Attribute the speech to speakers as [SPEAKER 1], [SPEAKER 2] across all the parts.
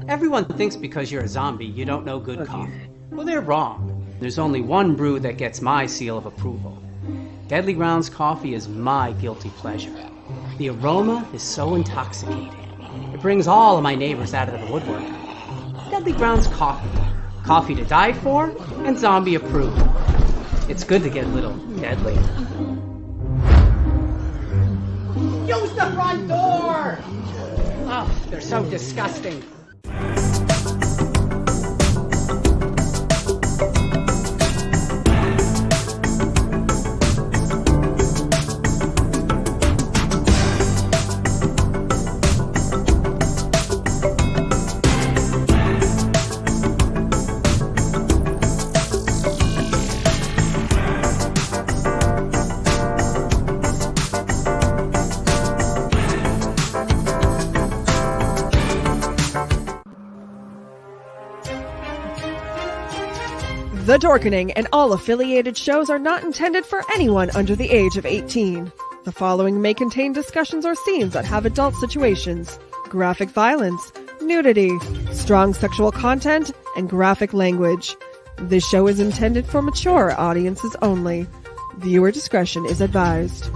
[SPEAKER 1] Everyone thinks because you're a zombie, you don't know good coffee. Well, they're wrong. There's only one brew that gets my seal of approval. Deadly Grounds coffee is my guilty pleasure. The aroma is so intoxicating. It brings all of my neighbors out of the woodwork. Deadly Grounds coffee. Coffee to die for and zombie approved. It's good to get a little deadly. Use the front door! Oh, they're so disgusting.
[SPEAKER 2] The Dorkening and all affiliated shows are not intended for anyone under the age of 18. The following may contain discussions or scenes that have adult situations, graphic violence, nudity, strong sexual content, and graphic language. This show is intended for mature audiences only. Viewer discretion is advised.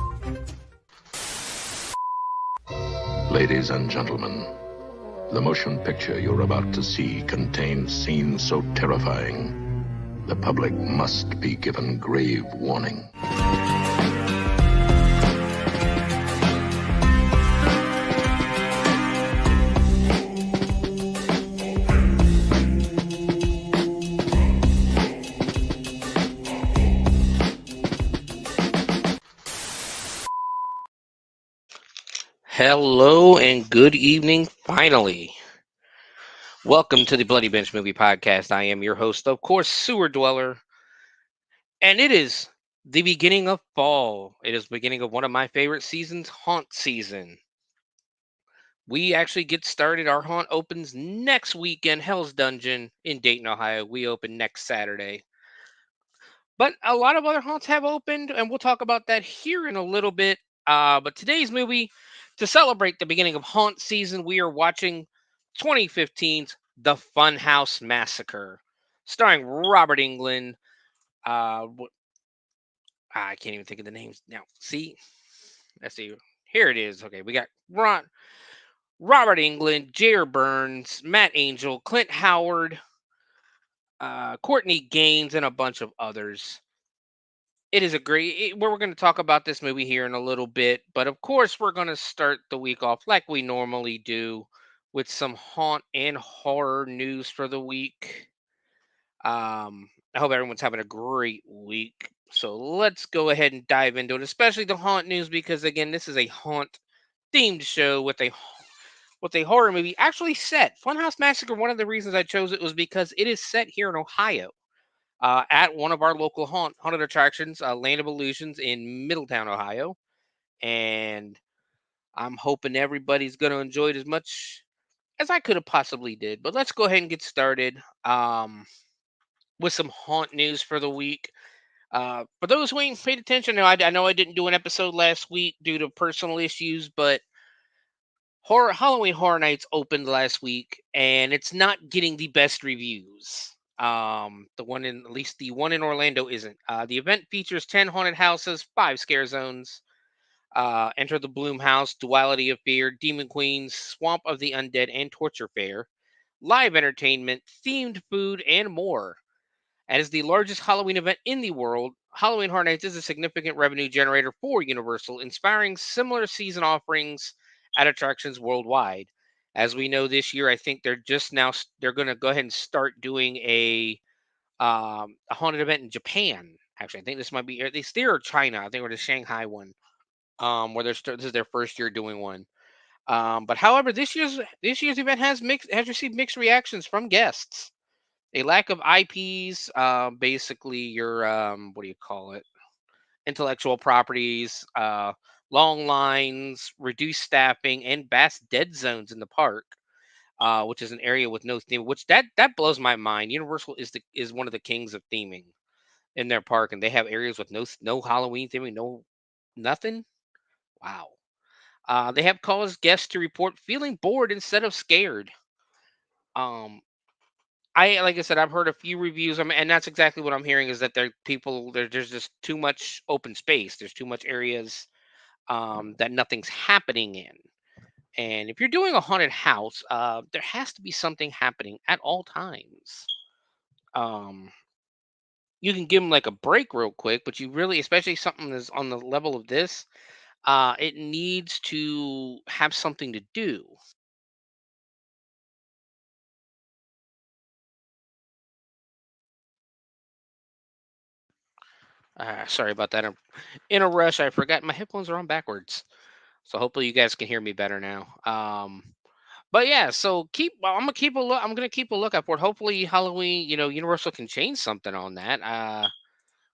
[SPEAKER 3] Ladies and gentlemen, the motion picture you're about to see contains scenes so terrifying, the public must be given grave warning.
[SPEAKER 4] Hello and good evening, finally. Welcome to the Bloody Binge Movie Podcast. I am your host, of course, Sewer Dweller. And it is the beginning of fall. It is the beginning of one of my favorite seasons, Haunt Season. We actually get started. Our haunt opens next weekend, Hell's Dungeon in Dayton, Ohio. We open next Saturday. But a lot of other haunts have opened, and we'll talk about that here in a little bit. But today's movie, to celebrate the beginning of haunt season, we are watching 2015's The Funhouse Massacre, starring Robert Englund. I can't even think of the names now. See, let's see. Here it is. Okay, we got Robert Englund, Jair Burns, Matt Angel, Clint Howard, Courtney Gaines, and a bunch of others. It is a great. We're going to talk about this movie here in a little bit, but of course, we're going to start the week off like we normally do with some haunt and horror news for the week. I hope everyone's having a great week. So let's go ahead and dive into it, especially the haunt news, because again, this is a haunt themed show with a horror movie actually set. Funhouse Massacre. One of the reasons I chose it was because it is set here in Ohio. At one of our local haunted attractions, Land of Illusions in Middletown, Ohio. And I'm hoping everybody's going to enjoy it as much as I could have possibly did. But let's go ahead and get started with some haunt news for the week. For those who ain't paid attention, I know I didn't do an episode last week due to personal issues, but Halloween Horror Nights opened last week, and it's not getting the best reviews. The one in at least the one in Orlando isn't. The event features 10 haunted houses, 5 scare zones. Enter the Bloom House, Duality of Fear, Demon Queens, Swamp of the Undead, and Torture Fair. Live entertainment, themed food, and more. As the largest Halloween event in the world, Halloween Horror Nights is a significant revenue generator for Universal, inspiring similar season offerings at attractions worldwide. As we know this year, I think they're going to go ahead and start doing a haunted event in Japan. Actually, I think this might be it's there or China. I think we're the Shanghai one, where this is their first year doing one. But however, this year's event has received mixed reactions from guests. A lack of IPs, basically your what do you call it? Intellectual properties, long lines, reduced staffing, and vast dead zones in the park, which is an area with no theme. Which that blows my mind. Universal is one of the kings of theming in their park, and they have areas with no Halloween theming, no nothing. Wow. They have caused guests to report feeling bored instead of scared. Um, like I said, I've heard a few reviews, and that's exactly what I'm hearing is that there's just too much open space. There's too much areas that nothing's happening in. And if you're doing a haunted house, there has to be something happening at all times. Um, you can give them like a break real quick, but you really, especially something that's on the level of this, it needs to have something to do. Sorry about that. I'm in a rush. I forgot my headphones are on backwards. So hopefully you guys can hear me better now. But yeah, so I'm gonna keep a look. I'm gonna keep a lookout for it. Hopefully Halloween, Universal can change something on that.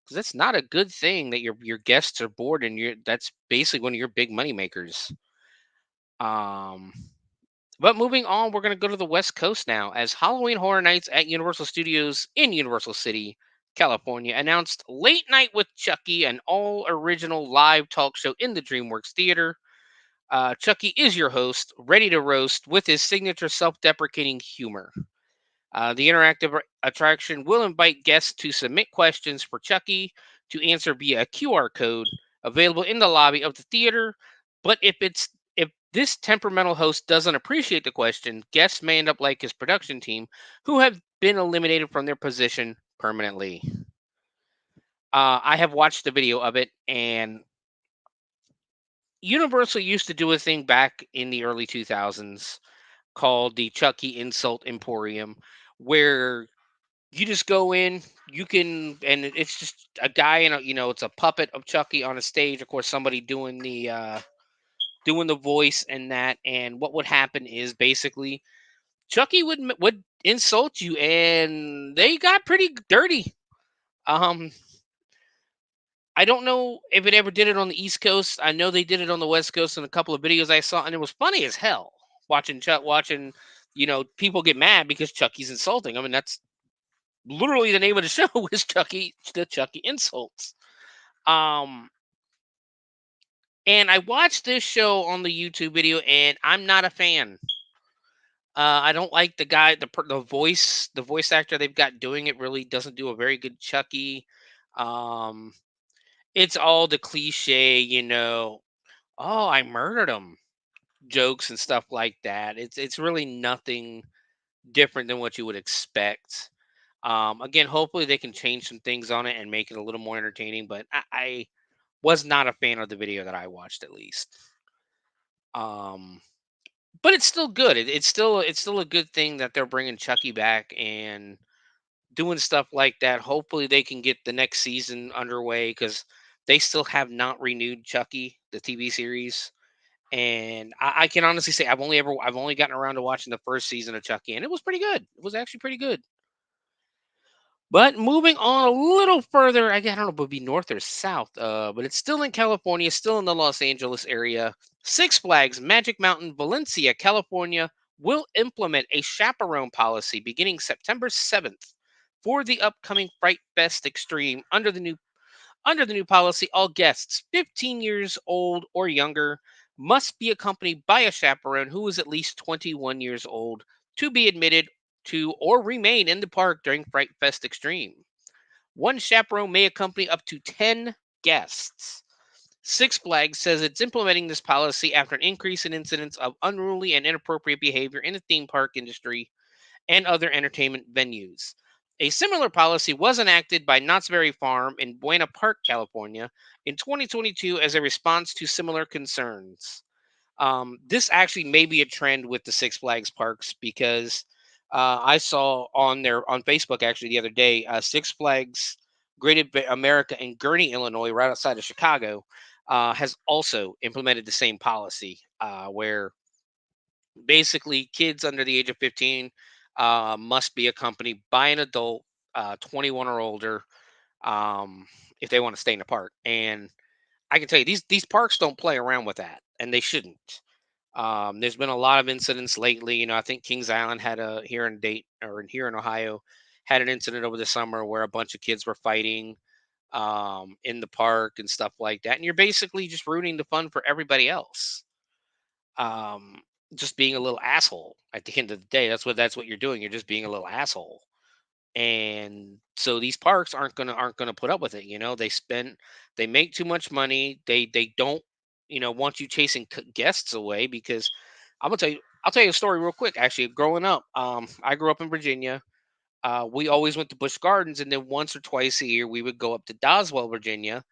[SPEAKER 4] Because it's not a good thing that your guests are bored and that's basically one of your big money makers. Um, but moving on, we're gonna go to the West Coast now as Halloween Horror Nights at Universal Studios in Universal City, California announced Late Night with Chucky, an all original live talk show in the DreamWorks Theater. Chucky is your host, ready to roast with his signature self deprecating humor. The interactive attraction will invite guests to submit questions for Chucky to answer via a QR code available in the lobby of the theater. But if this temperamental host doesn't appreciate the question, guests may end up like his production team, who have been eliminated from their position permanently. I have watched the video of it, and Universal used to do a thing back in the early 2000s called the Chucky Insult Emporium, where you just go in, and it's just a guy and it's a puppet of Chucky on a stage. Of course, somebody doing the voice and that. And what would happen is basically Chucky would insult you, and they got pretty dirty. Um, I don't know if it ever did it on the East Coast. I know they did it on the West Coast in a couple of videos I saw, and it was funny as hell watching people get mad because Chucky's insulting. I mean, that's literally the name of the show is the Chucky insults. Um, and I watched this show on the YouTube video, and I'm not a fan. I don't like the guy, the voice actor they've got doing it really doesn't do a very good Chucky. Um, it's all the cliche, oh, I murdered him jokes and stuff like that. It's really nothing different than what you would expect. Again, hopefully they can change some things on it and make it a little more entertaining. But I was not a fan of the video that I watched, at least. Um, but it's still good. It's still a good thing that they're bringing Chucky back and doing stuff like that. Hopefully they can get the next season underway because they still have not renewed Chucky, the TV series. And I can honestly say I've only gotten around to watching the first season of Chucky, and it was pretty good. It was actually pretty good. But moving on a little further, I don't know if it would be north or south, but it's still in California, still in the Los Angeles area. Six Flags Magic Mountain, Valencia, California, will implement a chaperone policy beginning September 7th for the upcoming Fright Fest Extreme. Under the new policy, all guests 15 years old or younger must be accompanied by a chaperone who is at least 21 years old to be admitted to or remain in the park during Fright Fest Extreme. One chaperone may accompany up to 10 guests. Six Flags says it's implementing this policy after an increase in incidents of unruly and inappropriate behavior in the theme park industry and other entertainment venues. A similar policy was enacted by Knott's Berry Farm in Buena Park, California, in 2022 as a response to similar concerns. This actually may be a trend with the Six Flags parks because I saw on Facebook actually the other day, Six Flags America in Gurnee, Illinois, right outside of Chicago, has also implemented the same policy where basically kids under the age of 15 must be accompanied by an adult, 21 or older, um, if they want to stay in the park. And I can tell you these parks don't play around with that, and they shouldn't. There's been a lot of incidents lately. I think Kings Island had here in Ohio had an incident over the summer where a bunch of kids were fighting in the park and stuff like that. And you're basically just ruining the fun for everybody else. Um, just being a little asshole at the end of the day. That's what you're doing. You're just being a little asshole. And so these parks aren't gonna put up with it. They make too much money. They don't want you chasing guests away. Because I'll tell you a story real quick. Actually, growing up, I grew up in Virginia. We always went to Busch Gardens, and then once or twice a year we would go up to Doswell, Virginia,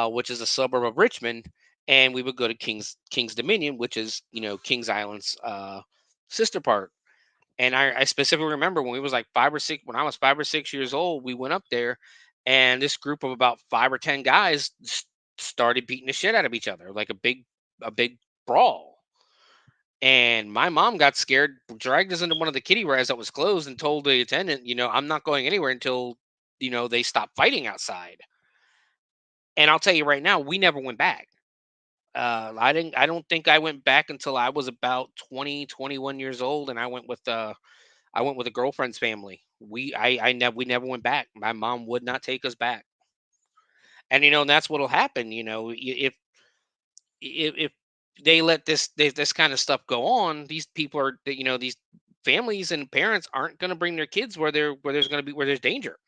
[SPEAKER 4] which is a suburb of Richmond, and we would go to King's Dominion, which is Kings Island's sister park. And I specifically remember when we was like 5 or 6, when I was 5 or 6 years old, we went up there, and this group of about 5 or 10 guys started beating the shit out of each other, like a big brawl. And my mom got scared, dragged us into one of the kiddie rides that was closed, and told the attendant, I'm not going anywhere until they stop fighting outside. And I'll tell you right now, we never went back. I don't think I went back until I was about 20, 21 years old, and I went with a girlfriend's family. We never went back. My mom would not take us back. And and that's what'll happen. If they let this kind of stuff go on, these people are these families and parents aren't going to bring their kids where there's danger.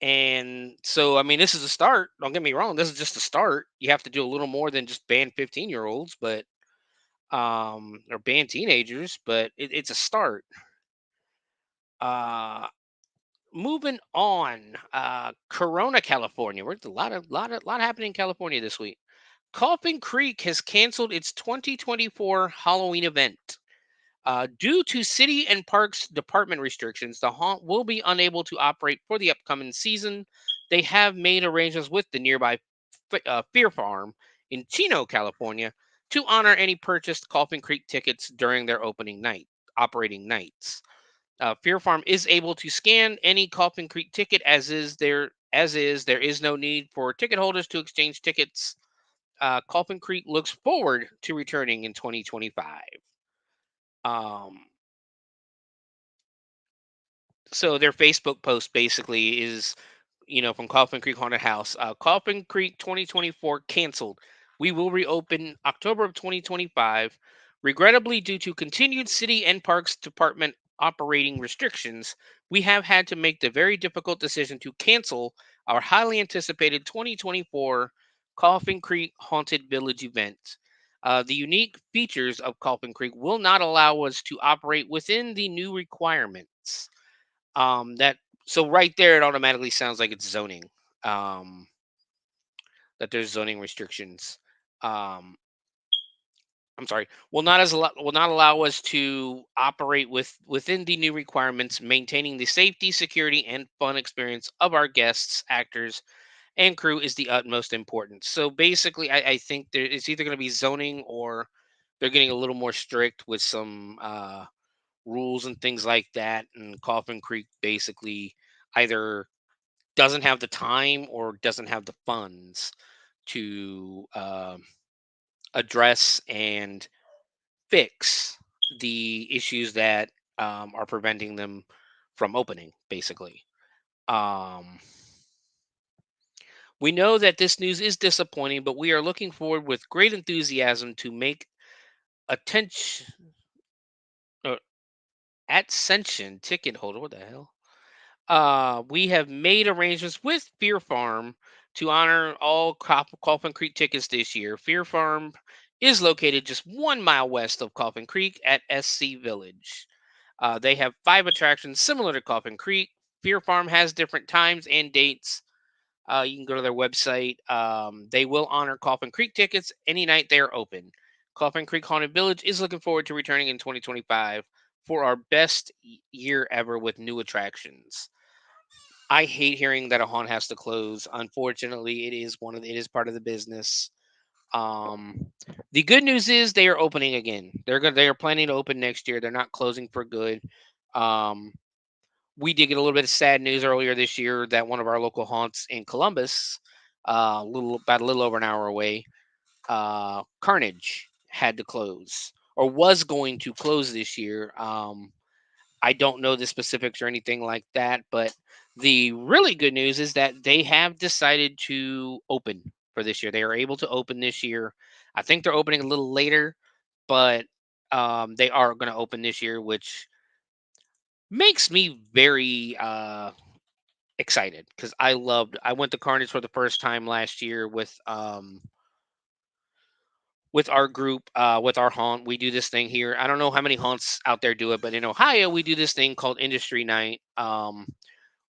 [SPEAKER 4] And so, I mean, this is a start. Don't get me wrong. This is just a start. You have to do a little more than just ban 15-year-olds, but or ban teenagers, but it's a start. Uh, Moving on, Corona, California. We're a lot happening in California this week. Coffin Creek has canceled its 2024 Halloween event. Due to city and parks department restrictions, the haunt will be unable to operate for the upcoming season. They have made arrangements with the nearby Fear Farm in Chino, California, to honor any purchased Coffin Creek tickets during their operating nights. Fear Farm is able to scan any Coffin Creek ticket there is no need for ticket holders to exchange tickets. Coffin Creek looks forward to returning in 2025. Um, so their Facebook post basically is, from Coffin Creek Haunted House. Coffin Creek 2024 canceled. We will reopen October of 2025. Regrettably, due to continued city and parks department operating restrictions, we have had to make the very difficult decision to cancel our highly anticipated 2024 Coffin Creek Haunted Village event. The unique features of Coffin Creek will not allow us to operate within the new requirements. That so right there, it automatically sounds like it's zoning. Um, that there's zoning restrictions. Um, I'm sorry. Will not allow us to operate within the new requirements, maintaining the safety, security, and fun experience of our guests, actors, and crew is the utmost importance. So basically, I think it's either going to be zoning, or they're getting a little more strict with some rules and things like that. And Coffin Creek basically either doesn't have the time or doesn't have the funds to address and fix the issues that are preventing them from opening, basically. Um, we know that this news is disappointing, but we are looking forward with great enthusiasm to make attention. Ascension ticket holder. What the hell? We have made arrangements with Fear Farm to honor all Coffin Creek tickets this year. Fear Farm is located just 1 mile west of Coffin Creek at SC Village. They have 5 attractions similar to Coffin Creek. Fear Farm has different times and dates. You can go to their website. They will honor Coffin Creek tickets any night they are open. Coffin Creek Haunted Village is looking forward to returning in 2025 for our best year ever with new attractions. I hate hearing that a haunt has to close. Unfortunately, it is part of the business. Um, the good news is they are opening again. They are planning to open next year. They're not closing for good. Um, we did get a little bit of sad news earlier this year that one of our local haunts in Columbus, a little over an hour away, Carnage had to close, or was going to close this year. I don't know the specifics or anything like that, but the really good news is that they have decided to open for this year. They are able to open this year. I think they're opening a little later, but They are going to open this year, which makes me very excited because I went to Carnage for the first time last year with our group, with our haunt. We do this thing here. I don't know how many haunts out there do it, but in Ohio we do this thing called Industry Night,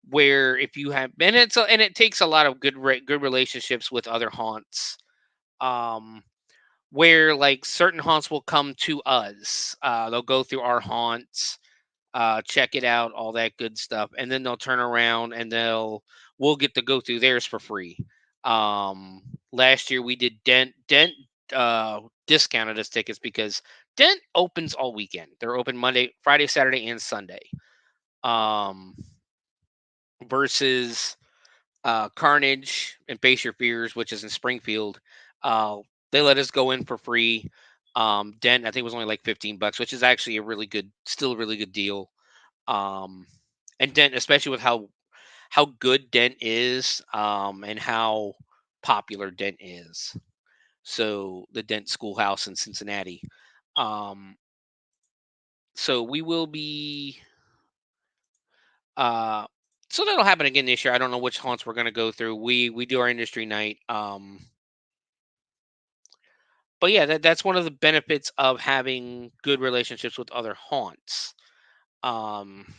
[SPEAKER 4] where if you have, and it takes a lot of good relationships with other haunts, um, where like certain haunts will come to us. They'll go through our haunts, check it out, all that good stuff, and then they'll turn around and we'll get to go through theirs for free. Last year we did Dent discounted us tickets because Dent opens all weekend. They're open Monday, Friday, Saturday, and Sunday. Um, versus Carnage and Face Your Fears, which is in Springfield. Uh, they let us go in for free. Dent, I think, was only like $15, which is actually still a really good deal. Um, and Dent, especially with how good Dent is, and how popular Dent is. So the Dent Schoolhouse in Cincinnati. Um, so we will be. Uh, so that'll happen again this year. I don't know which haunts we're going to go through. We do our industry night. But yeah, that's one of the benefits of having good relationships with other haunts. Um,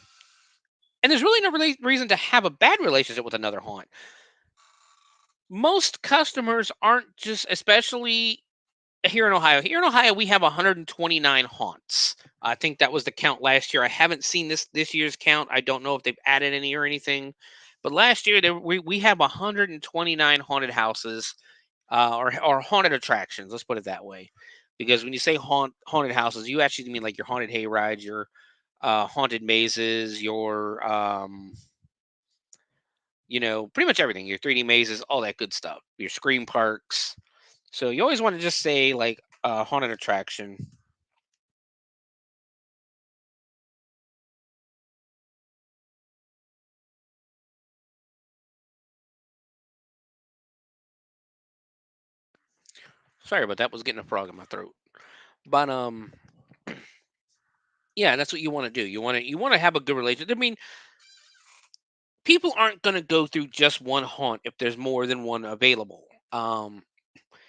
[SPEAKER 4] and there's really no reason to have a bad relationship with another haunt. Most customers aren't just, especially here in Ohio. Here in Ohio, we have 129 haunts. I think that was the count last year. I haven't seen this year's count. I don't know if they've added any or anything. But last year, we have 129 haunted houses, or haunted attractions. Let's put it that way, because when you say haunted houses, you actually mean like your haunted hay rides, your haunted mazes, your pretty much everything. Your 3D mazes, all that good stuff. Your scream parks. So you always want to just say like haunted attraction. Sorry about that. Was getting a frog in my throat. But yeah, that's what you want to do. You want to have a good relationship. I mean, people aren't going to go through just one haunt if there's more than one available.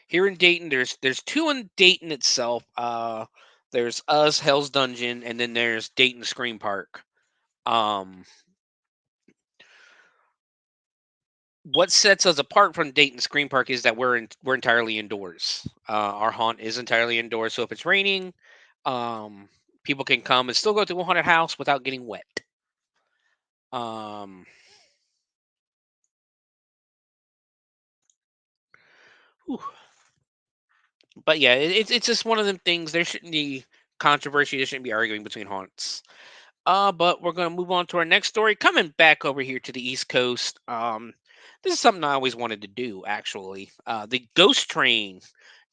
[SPEAKER 4] Here in Dayton, there's two in Dayton itself. There's us, Hell's Dungeon, and then there's Dayton Scream Park. Um, what sets us apart from Dayton Scream Park is that we're entirely indoors. Our haunt is entirely indoors, so if it's raining, um, people can come and still go to a haunted house without getting wet. Um, whew. But yeah, it's just one of them things. There shouldn't be controversy. There shouldn't be arguing between haunts. But we're gonna move on to our next story. Coming back over here to the East Coast. This is something I always wanted to do. Actually, the Ghost Train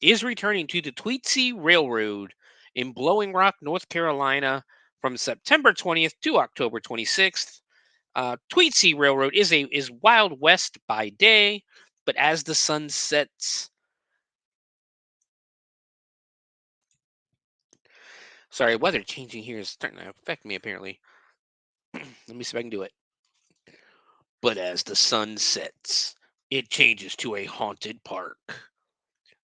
[SPEAKER 4] is returning to the Tweetsy Railroad in Blowing Rock, North Carolina, from September 20th to October 26th. Tweetsy Railroad is Wild West by day, but as the sun sets. Sorry, weather changing here is starting to affect me. Apparently, let me see if I can do it. But as the sun sets, it changes to a haunted park.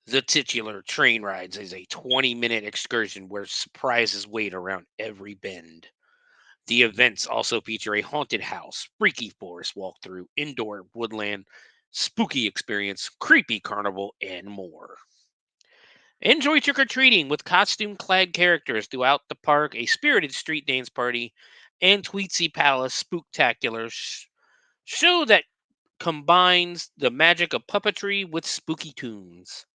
[SPEAKER 4] The titular train rides is a 20-minute excursion where surprises wait around every bend. The events also feature a haunted house, freaky forest walkthrough, indoor woodland, spooky experience, creepy carnival, and more. Enjoy trick or treating with costume clad characters throughout the park, a spirited street dance party, and Tweetsy Palace spooktacular show that combines the magic of puppetry with spooky tunes.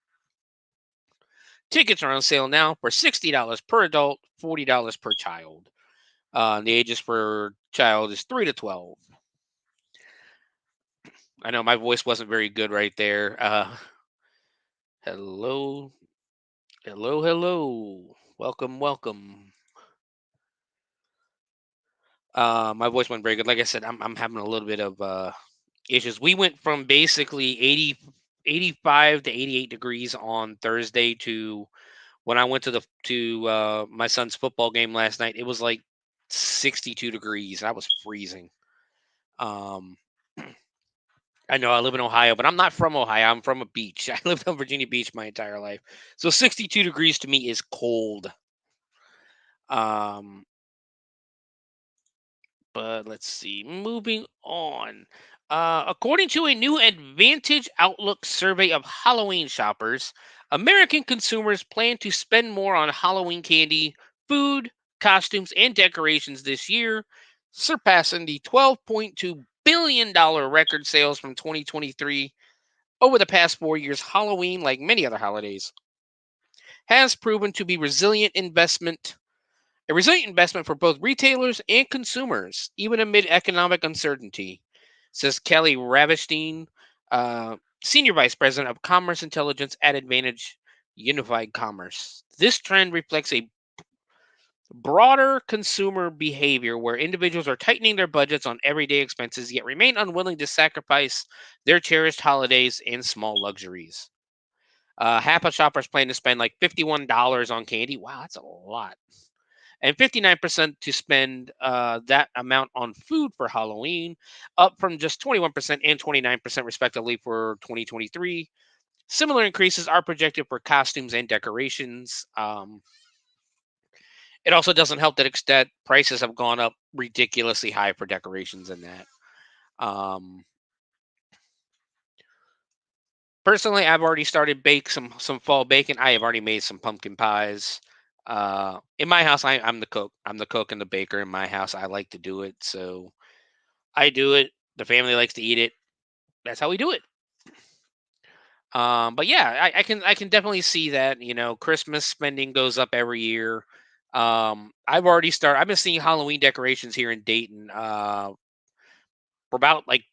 [SPEAKER 4] Tickets are on sale now for $60 per adult, $40 per child. The ages for child is 3 to 12. I know my voice wasn't very good right there. Hello, hello, hello. Welcome, welcome. My voice wasn't very good. Like I said, I'm having a little bit of issues. We went from basically 85 to 88 degrees on Thursday to When I went to my son's football game last night, it was like 62 degrees. I was freezing. Um, I know I live in Ohio, but I'm not from Ohio. I'm from a beach. I lived on Virginia Beach my entire life. So 62 degrees to me is cold. Um, but let's see. Moving on. According to a new Advantage Outlook survey of Halloween shoppers, American consumers plan to spend more on Halloween candy, food, costumes, and decorations this year, surpassing the $12.2 billion record sales from 2023. Over the past 4 years, Halloween, like many other holidays, has proven to be a resilient investment for both retailers and consumers, even amid economic uncertainty, says Kelly Ravishstein, uh, Senior Vice President of Commerce Intelligence at Advantage Unified Commerce. This trend reflects a broader consumer behavior where individuals are tightening their budgets on everyday expenses yet remain unwilling to sacrifice their cherished holidays and small luxuries. Half of shoppers plan to spend like $51 on candy. Wow, that's a lot. And 59% to spend that amount on food for Halloween, up from just 21% and 29% respectively for 2023. Similar increases are projected for costumes and decorations. It also doesn't help that extent prices have gone up ridiculously high for decorations and that. Um, Personally, I've already started bake some fall bacon. I have already made some pumpkin pies. In my house, I'm the cook. I'm the cook and the baker in my house. I like to do it, so I do it. The family likes to eat it. That's how we do it. But yeah, I can definitely see that. Christmas spending goes up every year. I've already started. I've been seeing Halloween decorations here in Dayton. For about like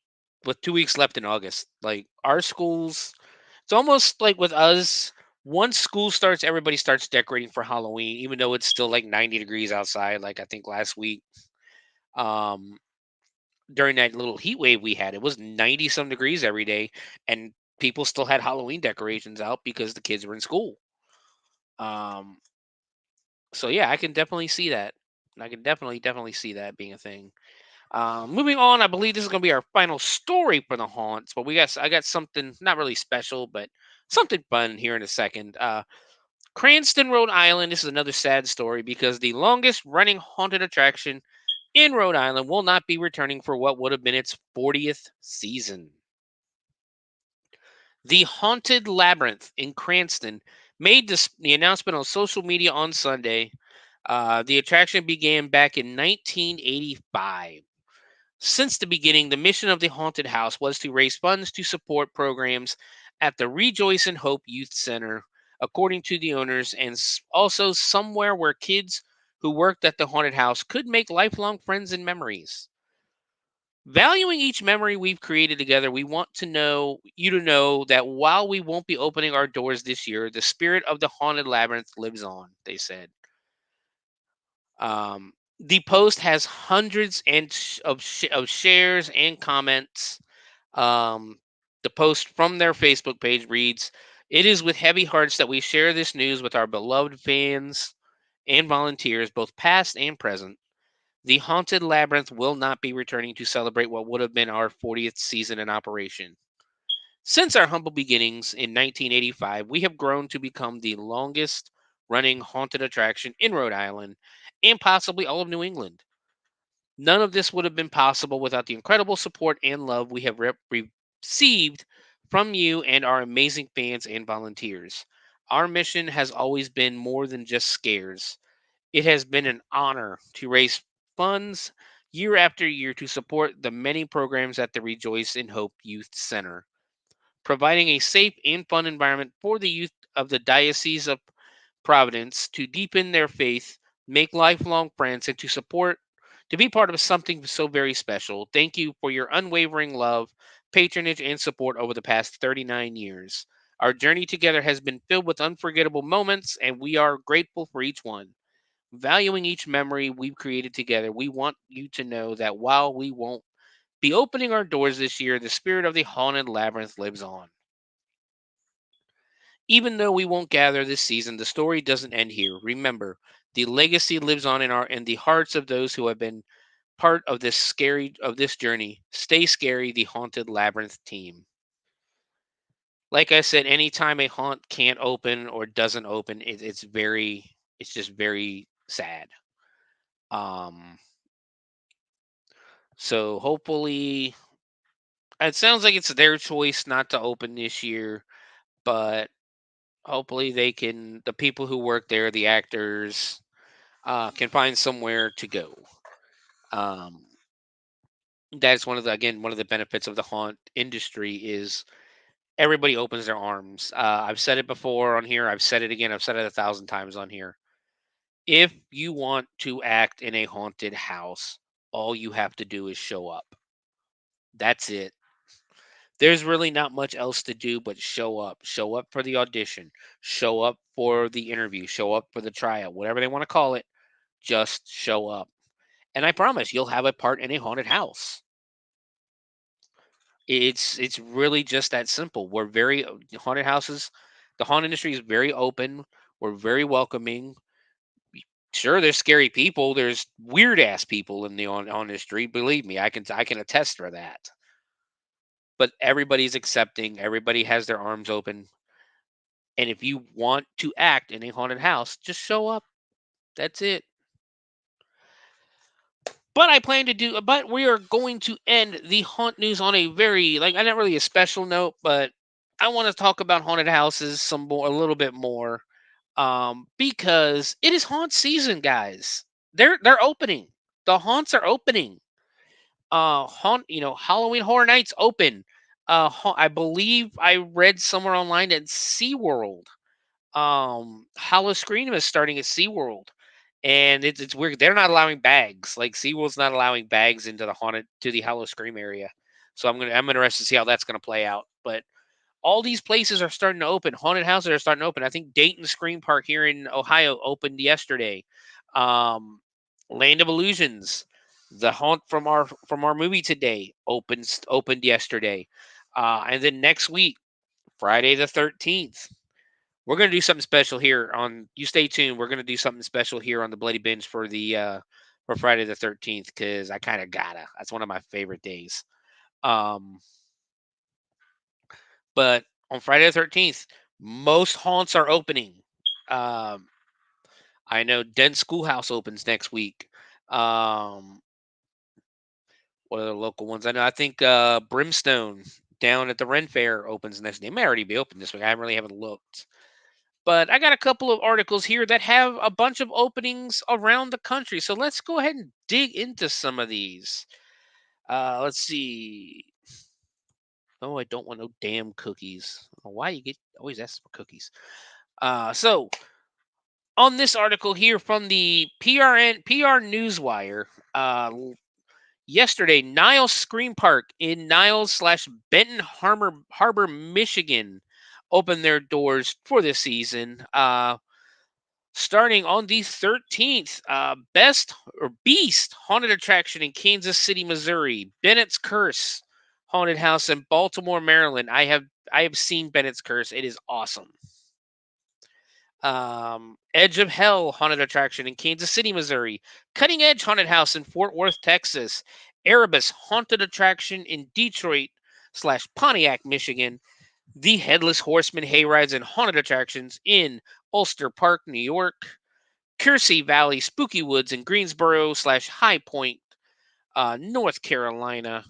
[SPEAKER 4] with 2 weeks left in August. Like our schools, it's almost like with us. Once school starts, everybody starts decorating for Halloween, even though it's still like 90 degrees outside. Like I think last week, um, during that little heat wave we had, it was 90 some degrees every day, and people still had Halloween decorations out because the kids were in school. Um, so yeah, I can definitely see that. I can definitely see that being a thing. Moving on, I believe this is going to be our final story for the haunts, but I got something not really special, but something fun here in a second. Cranston, Rhode Island. This is another sad story because the longest running haunted attraction in Rhode Island will not be returning for what would have been its 40th season. The Haunted Labyrinth in Cranston made the announcement on social media on Sunday. The attraction began back in 1985. Since the beginning, the mission of the Haunted House was to raise funds to support programs at the Rejoice and Hope Youth Center, according to the owners, and also somewhere where kids who worked at the Haunted House could make lifelong friends and memories. Valuing each memory we've created together, we want you to know that while we won't be opening our doors this year, the spirit of the Haunted Labyrinth lives on, they said. The post has hundreds of shares and comments. The post from their Facebook page reads, "It is with heavy hearts that we share this news with our beloved fans and volunteers, both past and present. The Haunted Labyrinth will not be returning to celebrate what would have been our 40th season in operation. Since our humble beginnings in 1985, we have grown to become the longest running haunted attraction in Rhode Island and possibly all of New England. None of this would have been possible without the incredible support and love we have received from you and our amazing fans and volunteers. Our mission has always been more than just scares. It has been an honor to raise funds year after year to support the many programs at the Rejoice in Hope Youth Center, providing a safe and fun environment for the youth of the Diocese of Providence to deepen their faith, make lifelong friends, and to be part of something so very special. Thank you for your unwavering love, patronage, and support over the past 39 years. Our journey together has been filled with unforgettable moments, and we are grateful for each one. Valuing each memory we've created together, we want you to know that while we won't be opening our doors this year, the spirit of the Haunted Labyrinth lives on." Even though we won't gather this season, the story doesn't end here. Remember, the legacy lives on in the hearts of those who have been part of this journey. Stay scary, the Haunted Labyrinth team. Like I said, anytime a haunt can't open or doesn't open, it's just very sad. Um, so hopefully, it sounds like it's their choice not to open this year, but hopefully the people who work there, the actors, can find somewhere to go. Um, that's one of the benefits of the haunt industry is everybody opens their arms. I've said it before on here. I've said it again. I've said it 1,000 times on here. If you want to act in a haunted house, all you have to do is show up. That's it. There's really not much else to do but show up. Show up for the audition. Show up for the interview. Show up for the tryout. Whatever they want to call it, just show up. And I promise you'll have a part in a haunted house. It's really just that simple. We're very haunted houses. The haunt industry is very open. We're very welcoming. Sure, there's scary people. There's weird ass people in the on the street. Believe me, I can attest for that. But everybody's accepting. Everybody has their arms open. And if you want to act in a haunted house, just show up. That's it. But I plan to do. But we are going to end the haunt news on a very not really a special note, but I want to talk about haunted houses a little bit more, because it is haunt season, guys. They're opening. The haunts are opening. Halloween Horror Nights open. I believe I read somewhere online that SeaWorld, Howl-O-Scream is starting at SeaWorld. And it's weird. They're not allowing bags. Like SeaWorld's not allowing bags into the Howl-O-Scream area. So I'm interested to see how that's gonna play out. But all these places are starting to open. Haunted houses are starting to open. I think Dayton Scream Park here in Ohio opened yesterday. Um, Land of Illusions, the haunt from our movie today opened yesterday. And then next week, Friday the 13th, we're gonna do something special here on. You stay tuned. We're gonna do something special here on the Bloody Binge for Friday the 13th because I kind of gotta. That's one of my favorite days. Um, but on Friday the 13th, most haunts are opening. Um, I know Den Schoolhouse opens next week. Um, what are the local ones? I think Brimstone down at the Ren Fair opens next. They may already be open this week. I really haven't looked. But I got a couple of articles here that have a bunch of openings around the country. So let's go ahead and dig into some of these. Let's see. Oh, I don't want no damn cookies. I don't know why you get always ask for cookies. So on this article here from the PR Newswire, yesterday, Niles Scream Park in Niles/Benton Harbor, Michigan, opened their doors for this season. Starting on the 13th, Beast Haunted Attraction in Kansas City, Missouri. Bennett's Curse Haunted House in Baltimore, Maryland. I have seen Bennett's Curse. It is awesome. Edge of Hell Haunted Attraction in Kansas City, Missouri. Cutting Edge Haunted House in Fort Worth, Texas. Erebus Haunted Attraction in Detroit/Pontiac, Michigan. The Headless Horseman Hayrides and Haunted Attractions in Ulster Park, New York. Kersey Valley Spooky Woods in Greensboro/High Point, North Carolina.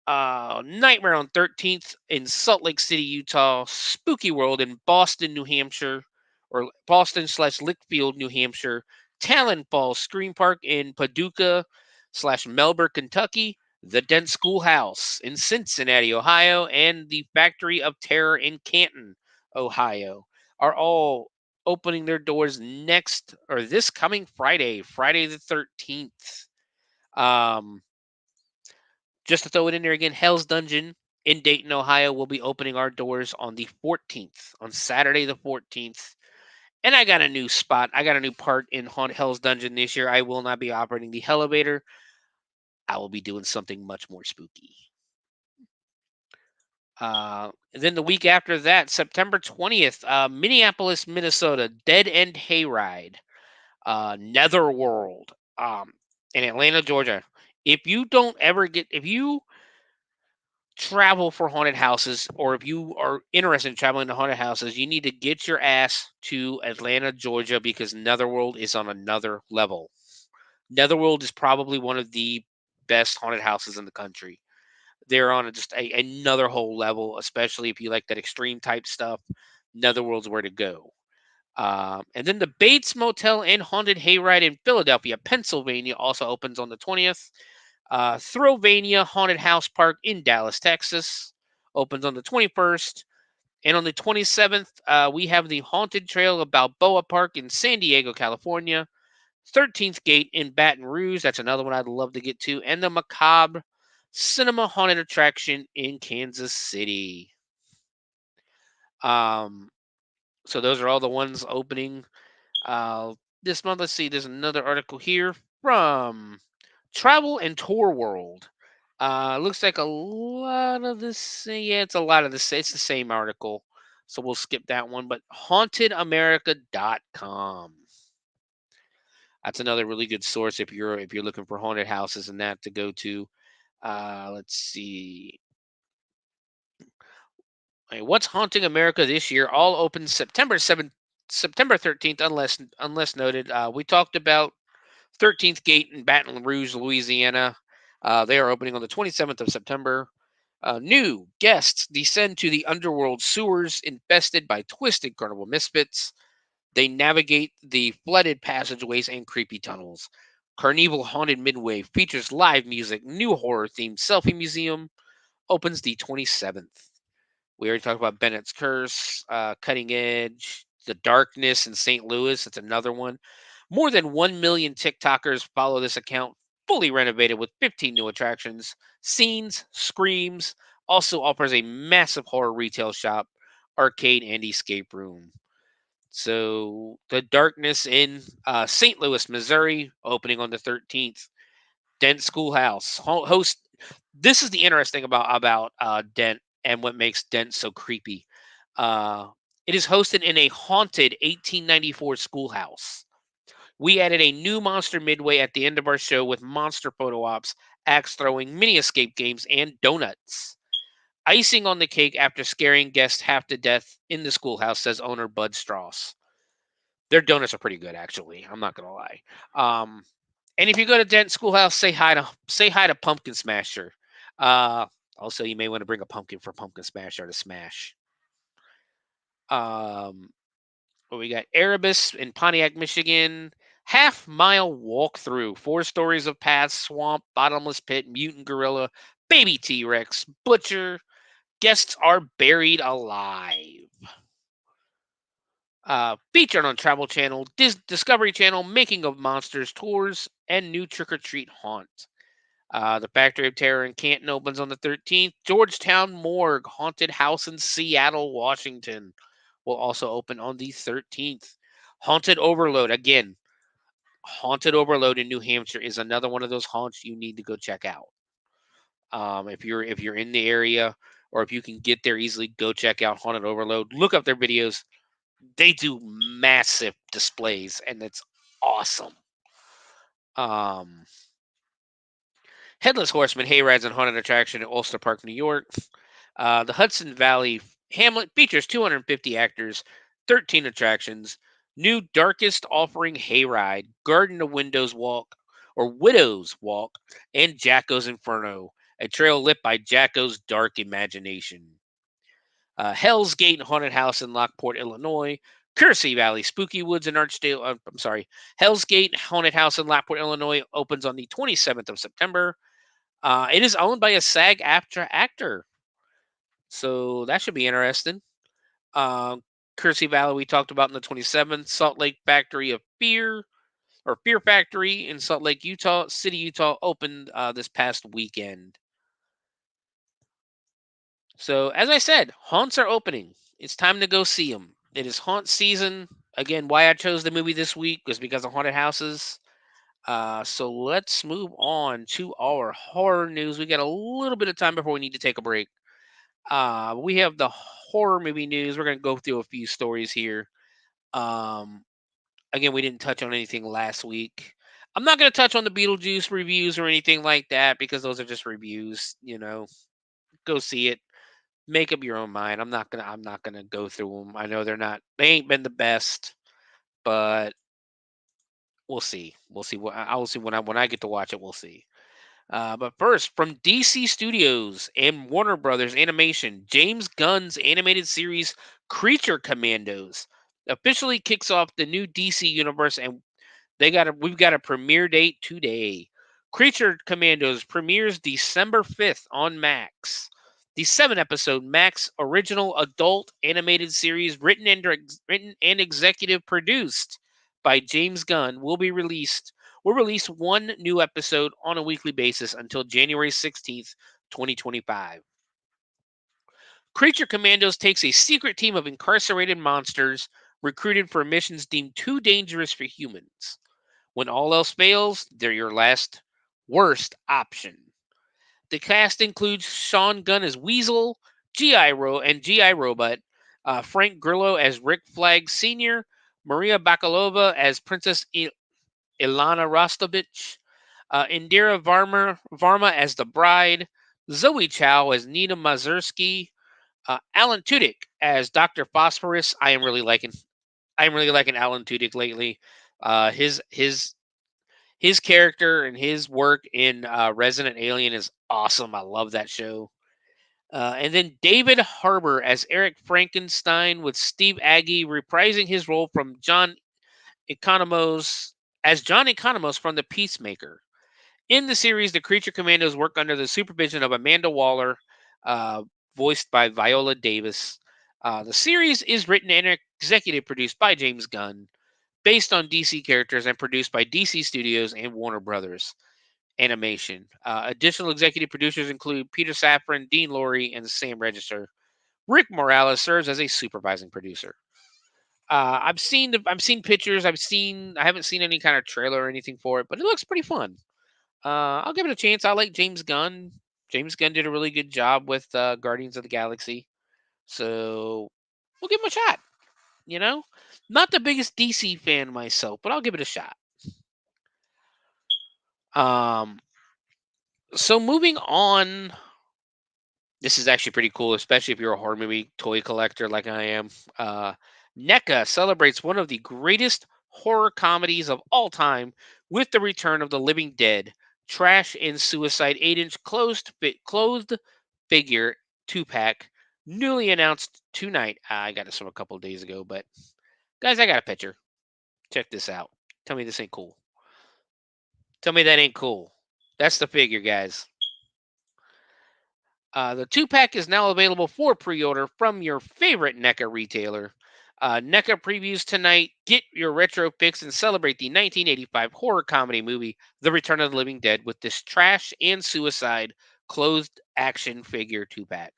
[SPEAKER 4] Nightmare on 13th in Salt Lake City, Utah. Spooky World in Boston, New Hampshire, or Boston/Litchfield, New Hampshire. Talon Falls Scream Park in Paducah/Melbourne, Kentucky. The Dent Schoolhouse in Cincinnati, Ohio, and the Factory of Terror in Canton, Ohio, are all opening their doors this coming Friday the 13th. Just to throw it in there again, Hell's Dungeon in Dayton, Ohio, will be opening our doors on the 14th, on Saturday the 14th. And I got a new spot. I got a new part in Hell's Dungeon this year. I will not be operating the elevator. I will be doing something much more spooky. And then the week after that, September 20th, Minneapolis, Minnesota, Dead End Hayride, Netherworld, in Atlanta, Georgia. If you travel for haunted houses, or if you are interested in traveling to haunted houses, you need to get your ass to Atlanta, Georgia, because Netherworld is on another level. Netherworld is probably one of the best haunted houses in the country. They're on another whole level, especially if you like that extreme type stuff. Netherworld's where to go. And then the Bates Motel and Haunted Hayride in Philadelphia, Pennsylvania also opens on the 20th. Thrillvania Haunted House Park in Dallas, Texas opens on the 21st. And on the 27th, we have the Haunted Trail of Balboa Park in San Diego, California. 13th Gate in Baton Rouge. That's another one I'd love to get to. And the Macabre Cinema Haunted Attraction in Kansas City. So those are all the ones opening this month. Let's see. There's another article here from Travel and Tour World. Looks like a lot of this. Yeah, it's a lot of this. It's the same article. So we'll skip that one. But hauntedamerica.com. That's another really good source if you're looking for haunted houses and that to go to. Let's see. What's haunting America this year? All open September 13th, unless noted. We talked about 13th Gate in Baton Rouge, Louisiana. They are opening on the 27th of September. New guests descend to the underworld sewers infested by twisted carnival misfits. They navigate the flooded passageways and creepy tunnels. Carnival Haunted Midway features live music. New horror-themed selfie museum opens the 27th. We already talked about Bennett's Curse, Cutting Edge, The Darkness in St. Louis. That's another one. More than 1 million TikTokers follow this account, fully renovated with 15 new attractions, scenes, screams. Also offers a massive horror retail shop, arcade, and escape room. So, The Darkness in St. Louis, Missouri, opening on the 13th. Dent Schoolhouse host. This is the interesting about Dent and what makes Dent so creepy. It is hosted in a haunted 1894 schoolhouse. We added a new monster midway at the end of our show with monster photo ops, axe throwing, mini escape games, and donuts. Icing on the cake after scaring guests half to death in the schoolhouse, says owner Bud Strauss. Their donuts are pretty good, actually. I'm not gonna lie. And if you go to Dent Schoolhouse, say hi to Pumpkin Smasher. Also, you may want to bring a pumpkin for Pumpkin Smasher to smash. We got Erebus in Pontiac, Michigan. Half-mile walkthrough. 4 stories of paths, swamp, bottomless pit, mutant gorilla, baby T-Rex, butcher. Guests are buried alive. Featured on Travel Channel, Discovery Channel, Making of Monsters tours, and new Trick or Treat haunt. The Factory of Terror in Canton opens on the 13th. Georgetown Morgue Haunted House in Seattle, Washington will also open on the 13th. Haunted Overload, again, Haunted Overload in New Hampshire is another one of those haunts you need to go check out. If you're in the area, or if you can get there easily, go check out Haunted Overload. Look up their videos. They do massive displays, and it's awesome. Headless Horseman Hayrides and Haunted Attraction at Ulster Park, New York. The Hudson Valley Hamlet features 250 actors, 13 attractions. New Darkest Offering Hayride, Garden of Widow's Walk, and Jacko's Inferno, a trail lit by Jacko's dark imagination. Hell's Gate Haunted House in Lockport, Illinois. Kersey Valley Spooky Woods in Archdale. Hell's Gate Haunted House in Lockport, Illinois opens on the 27th of September. It is owned by a SAG-AFTRA actor, so that should be interesting. Kersey Valley we talked about in the 27th. Salt Lake Factory of Fear, or Fear Factory in Salt Lake, Utah, opened this past weekend. So, as I said, haunts are opening. It's time to go see them. It is haunt season. Again, why I chose the movie this week was because of haunted houses. So let's move on to our horror news. We got a little bit of time before we need to take a break. We have the horror movie news. We're going to go through a few stories here. Um, Again, we didn't touch on anything last week. I'm not going to touch on the Beetlejuice reviews or anything like that because those are just reviews. Go see it. Make up your own mind. I'm not gonna go through them. I know they ain't been the best, but we'll see. We'll see what I will see when I get to watch it. We'll see. But first, from DC Studios and Warner Brothers Animation, James Gunn's animated series Creature Commandos officially kicks off the new DC universe, and we've got a premiere date today. Creature Commandos premieres December 5th on Max. The 7-episode Max original adult animated series written and executive produced by James Gunn will release one new episode on a weekly basis until January 16th, 2025. Creature Commandos takes a secret team of incarcerated monsters recruited for missions deemed too dangerous for humans. When all else fails, they're your last worst option. The cast includes Sean Gunn as Weasel, G.I. Robot, Frank Grillo as Rick Flag Sr., Maria Bakalova as Princess Ilana Rostovich, Indira Varma as the Bride, Zoe Chow as Nina Mazursky, Alan Tudyk as Dr. Phosphorus. I am really liking Alan Tudyk lately. His character and his work in Resident Alien is awesome. I love that show. And then David Harbour as Eric Frankenstein, with Steve Agee reprising his role from John Economos from The Peacemaker. In the series, the Creature Commandos work under the supervision of Amanda Waller, uh, voiced by Viola Davis. The series is written and executive produced by James Gunn, based on DC characters, and produced by DC Studios and Warner Brothers Animation. Additional executive producers include Peter Safran, Dean Lorey, and Sam Register. Rick Morales serves as a supervising producer. I've seen pictures. I haven't seen any kind of trailer or anything for it, but it looks pretty fun. I'll give it a chance. I like James Gunn. James Gunn did a really good job with Guardians of the Galaxy, so we'll give him a shot. You know, not the biggest DC fan myself, but I'll give it a shot. Um, so moving on, this is actually pretty cool, especially if you're a horror movie toy collector like I am. Uh, NECA celebrates one of the greatest horror comedies of all time with the return of the Living Dead, Trash and Suicide 8-inch clothed figure 2-pack, newly announced tonight. I got this from a couple of days ago, but guys, I got a picture. Check this out. Tell me this ain't cool. Tell me that ain't cool. That's the figure, guys. The 2-pack is now available for pre-order from your favorite NECA retailer. NECA previews tonight. Get your retro fix and celebrate the 1985 horror comedy movie, The Return of the Living Dead, with this Trash and Suicide closed action figure 2-pack.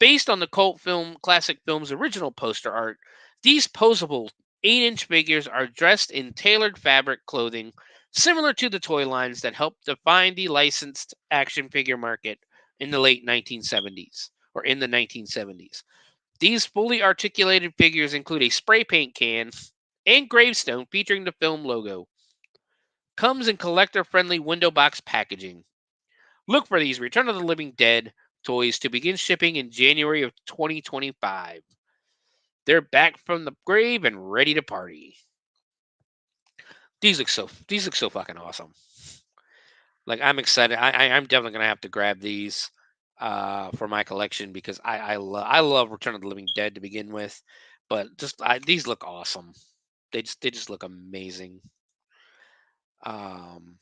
[SPEAKER 4] Based on the cult film classic film's original poster art, these posable 8-inch figures are dressed in tailored fabric clothing similar to the toy lines that helped define the licensed action figure market in the late 1970s, or in the 1970s. These fully articulated figures include a spray paint can and gravestone featuring the film logo. Comes in collector-friendly window box packaging. Look for these Return of the Living Dead toys to begin shipping in January of 2025. They're back from the grave and ready to party. These look so fucking awesome. Like, I'm excited. I'm definitely gonna have to grab these for my collection because I love Return of the Living Dead to begin with, but these look awesome. They just look amazing. Um,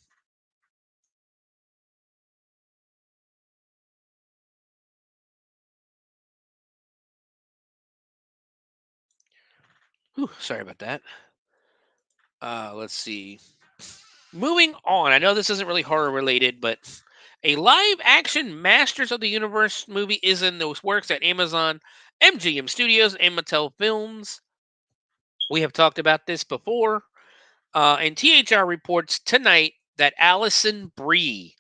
[SPEAKER 4] Sorry about that. Let's see. Moving on. I know this isn't really horror related, but a live action Masters of the Universe movie is in those works at Amazon, MGM Studios, and Mattel Films. We have talked about this before. And THR reports tonight that Allison Brie,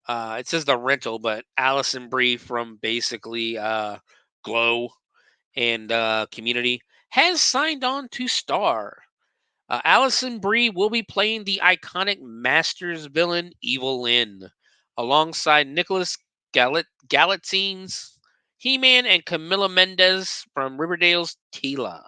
[SPEAKER 4] It says the rental, but Allison Brie from basically Glow and Community has signed on to star. Allison Brie will be playing the iconic Masters villain Evil Lynn, alongside Nicholas Galatines, He-Man, and Camila Mendez from Riverdale's Tila.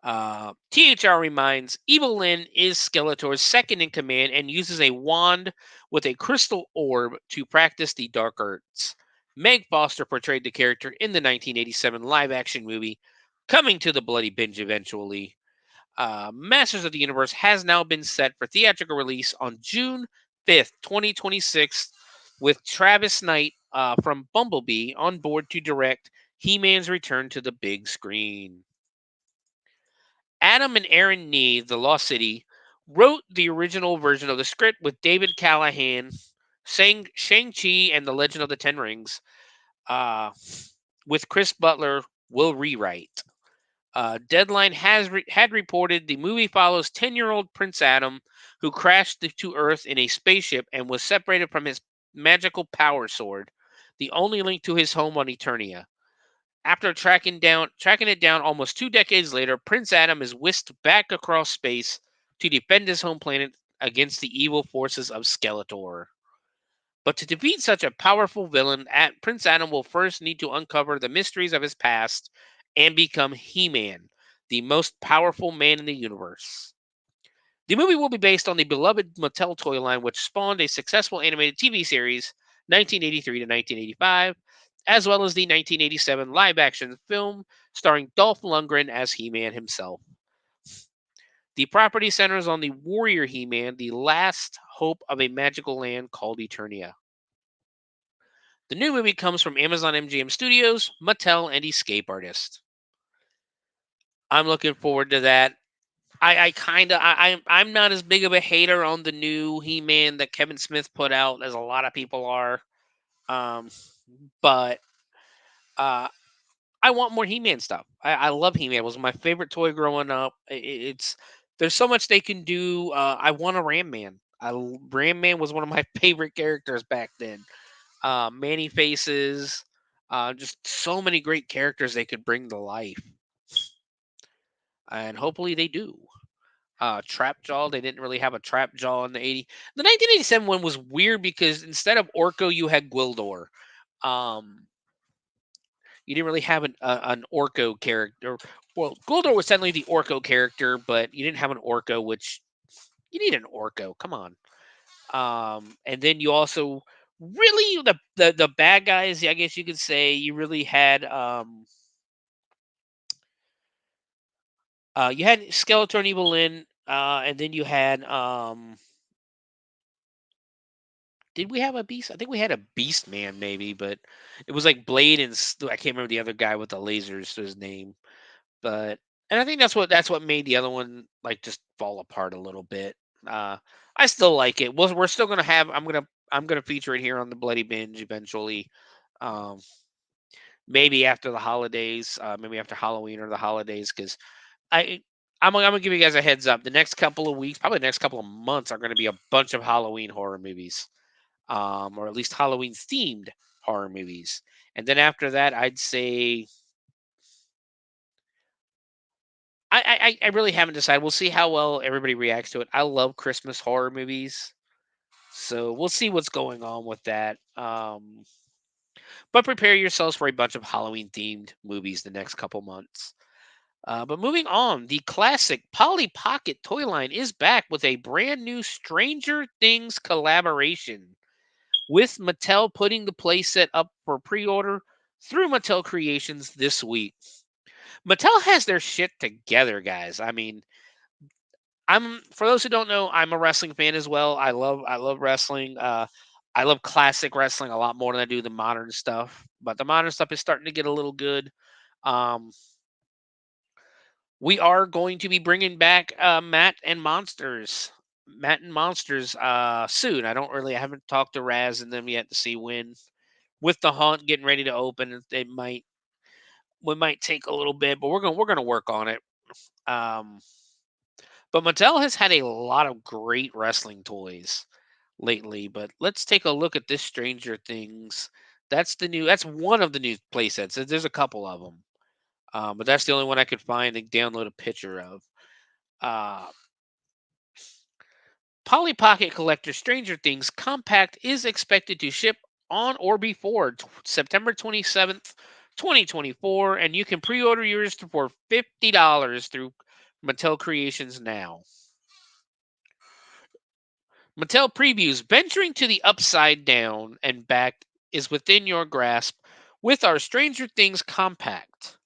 [SPEAKER 4] THR reminds Evil Lynn is Skeletor's second in command and uses a wand with a crystal orb to practice the dark arts. Meg Foster portrayed the character in the 1987 live-action movie, coming to the Bloody Binge eventually. Masters of the Universe has now been set for theatrical release on June 5th, 2026, with Travis Knight from Bumblebee on board to direct He-Man's return to the big screen. Adam and Aaron Nee, The Lost City, wrote the original version of the script with David Callahan, Shang-Chi and the Legend of the Ten Rings, uh, with Chris Butler will rewrite. Deadline had reported the movie follows 10-year-old Prince Adam, who crashed to Earth in a spaceship and was separated from his magical power sword, the only link to his home on Eternia. After tracking it down almost 2 decades later, Prince Adam is whisked back across space to defend his home planet against the evil forces of Skeletor. But to defeat such a powerful villain, Prince Adam will first need to uncover the mysteries of his past and become He-Man, the most powerful man in the universe. The movie will be based on the beloved Mattel toy line, which spawned a successful animated TV series, 1983 to 1985, as well as the 1987 live-action film starring Dolph Lundgren as He-Man himself. The property centers on the warrior He-Man, the last hope of a magical land called Eternia. The new movie comes from Amazon MGM Studios, Mattel, and Escape Artist. I'm looking forward to that. I'm not as big of a hater on the new He-Man that Kevin Smith put out as a lot of people are. But I want more He-Man stuff. I love He-Man. It was my favorite toy growing up. It's there's so much they can do. I want a Ram Man. Ram Man was one of my favorite characters back then. Manny Faces, just so many great characters they could bring to life, and hopefully they do. Trap Jaw, they didn't really have a Trap Jaw in the 80. The 1987 one was weird because instead of Orko, you had Gwildor. Um, you didn't really have an Orko character. Well, Gwildor was technically the Orko character, but you didn't have an Orko, which you need an Orko. Come on. And then you also really the bad guys, I guess you could say, you really had you had Skeletor and Evil Lynn, and then you had did we have a beast? I think we had a Beast Man maybe, but it was like Blade and I can't remember the other guy with the lasers to his name. But and I think that's what made the other one like just fall apart a little bit. I still like it. We're still gonna have. I'm gonna feature it here on the Bloody Binge eventually. Um, maybe after the holidays, maybe after Halloween or the holidays, because I I'm gonna give you guys a heads up. The next couple of weeks, probably the next couple of months, are gonna be a bunch of Halloween horror movies, or at least Halloween themed horror movies. And then after that, I'd say I really haven't decided. We'll see how well everybody reacts to it. I love Christmas horror movies, so we'll see what's going on with that. But prepare yourselves for a bunch of Halloween themed movies the next couple months. But moving on, the classic Polly Pocket toy line is back with a brand new Stranger Things collaboration, with Mattel putting the playset up for pre-order through Mattel Creations this week. Mattel has their shit together, guys. I mean, I'm for those who don't know, I'm a wrestling fan as well. I love wrestling. I love classic wrestling a lot more than I do the modern stuff. But the modern stuff is starting to get a little good. Um, we are going to be bringing back Matt and Monsters soon. I haven't talked to Raz and them yet to see when. With the hunt getting ready to open, we might take a little bit, but we're gonna work on it. Um, but Mattel has had a lot of great wrestling toys. lately. But let's take a look at this Stranger Things. That's one of the new play sets. There's a couple of them. But that's the only one I could find and download a picture of. Uh, Polly Pocket Collector Stranger Things Compact is expected to ship on or before September 27th, 2024, and you can pre-order yours for $50 through Mattel Creations now. Mattel previews venturing to the upside down and back is within your grasp with our Stranger Things Compact.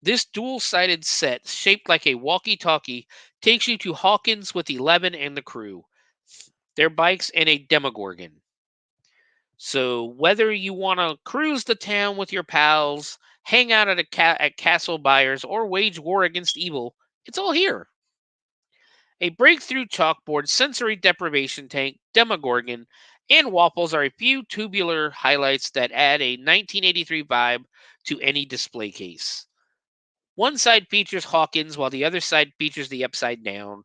[SPEAKER 4] This dual-sided set, shaped like a walkie-talkie, takes you to Hawkins with 11 and the crew, their bikes, and a Demogorgon. So whether you want to cruise the town with your pals, hang out at Castle Buyers, or wage war against evil, it's all here. A breakthrough chalkboard, sensory deprivation tank, Demogorgon, and waffles are a few tubular highlights that add a 1983 vibe to any display case. One side features Hawkins, while the other side features the Upside Down.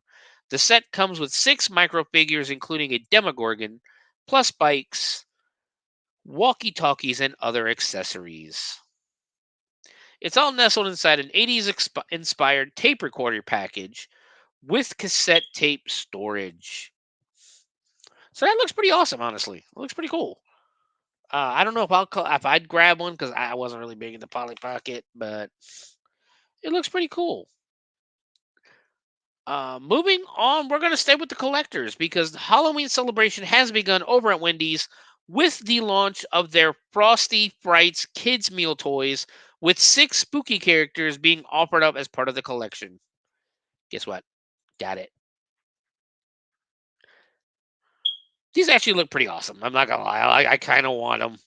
[SPEAKER 4] The set comes with 6 microfigures, including a Demogorgon, plus bikes, walkie-talkies, and other accessories. It's all nestled inside an 80s inspired tape recorder package with cassette tape storage. So that looks pretty awesome, honestly. It looks pretty cool. I don't know if I'd grab one because I wasn't really big into Polly Pocket, but it looks pretty cool. Moving on, we're going to stay with the collectors because the Halloween celebration has begun over at Wendy's with the launch of their Frosty Frights kids meal toys, with 6 spooky characters being offered up as part of the collection. Guess what? Got it. These actually look pretty awesome. I'm not gonna lie. I kind of want them.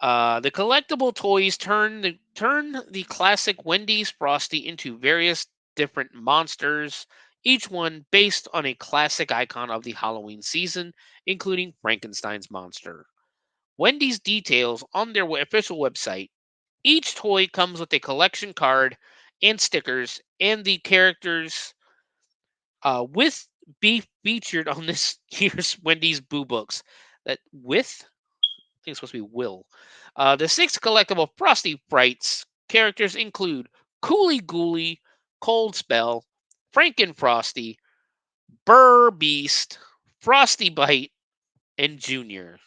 [SPEAKER 4] The collectible toys turn the classic Wendy's Frosty into various different monsters, each one based on a classic icon of the Halloween season, including Frankenstein's monster. Wendy's details on their official website. Each toy comes with a collection card and stickers, and the characters with be featured on this year's Wendy's Boo Books. That with I think it's supposed to be Will. The 6 collectible Frosty Frights characters include Coolie Goolie, Cold Spell, Franken Frosty, Burr Beast, Frosty Bite, and Junior.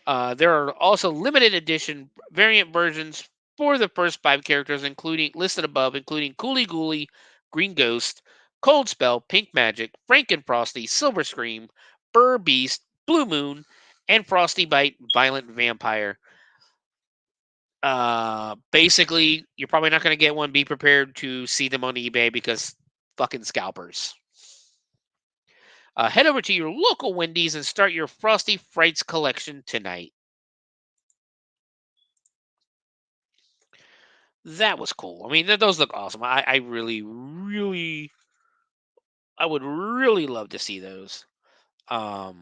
[SPEAKER 4] There are also limited edition variant versions for the first 5 characters, including listed above, including Coolie Goolie, Green Ghost, Cold Spell, Pink Magic, Franken Frosty, Silver Scream, Burr Beast, Blue Moon, and Frosty Bite, Violent Vampire. Basically, you're probably not going to get one. Be prepared to see them on eBay because fucking scalpers. Head over to your local Wendy's and start your Frosty Frights collection tonight. That was cool. I mean, those look awesome. I really, really, I would really love to see those. Or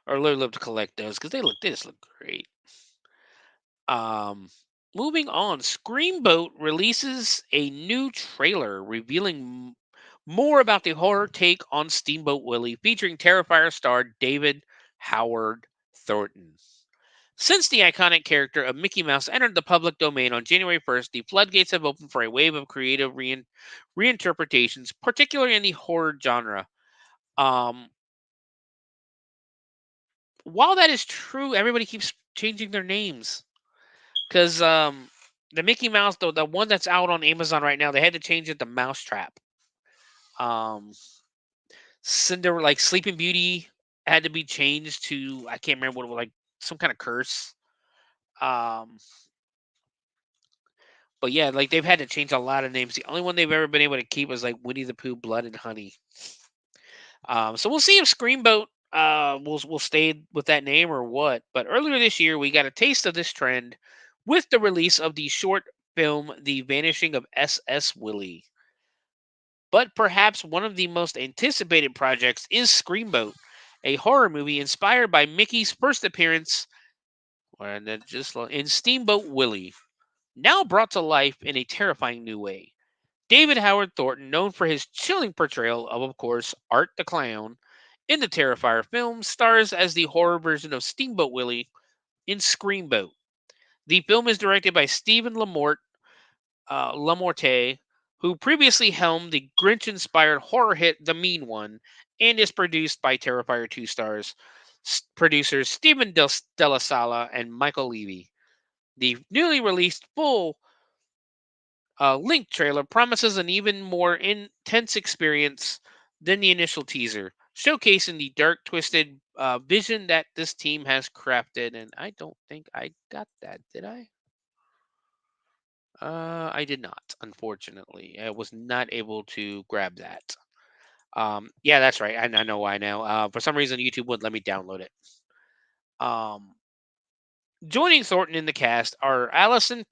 [SPEAKER 4] really love to collect those because they just look great. Moving on, Screamboat releases a new trailer revealing more about the horror take on Steamboat Willie, featuring Terrifier star David Howard Thornton. Since the iconic character of Mickey Mouse entered the public domain on January 1st, the floodgates have opened for a wave of creative reinterpretations, particularly in the horror genre. While that is true, everybody keeps changing their names. Because the Mickey Mouse, the one that's out on Amazon right now, they had to change it to Mousetrap. Cinderella, like Sleeping Beauty, had to be changed to, I can't remember what it was, like some kind of curse. But yeah, like they've had to change a lot of names. The only one they've ever been able to keep was like Winnie the Pooh, Blood and Honey. So we'll see if Screamboat will stay with that name or what. But earlier this year, we got a taste of this trend with the release of the short film The Vanishing of S.S. Willie. But perhaps one of the most anticipated projects is Screamboat, a horror movie inspired by Mickey's first appearance in Steamboat Willie, now brought to life in a terrifying new way. David Howard Thornton, known for his chilling portrayal of course, Art the Clown in the Terrifier film, stars as the horror version of Steamboat Willie in Screamboat. The film is directed by Stephen Lamorte, who previously helmed the Grinch-inspired horror hit The Mean One, and is produced by Terrifier 2 stars producers Stephen Della Sala and Michael Levy. The newly released full link trailer promises an even more intense experience than the initial teaser, showcasing the dark, twisted vision that this team has crafted. And I don't think I got that, did I? I did not, unfortunately. I was not able to grab that. Yeah, that's right. I know why now. For some reason, YouTube wouldn't let me download it. Joining Thornton in the cast are Allison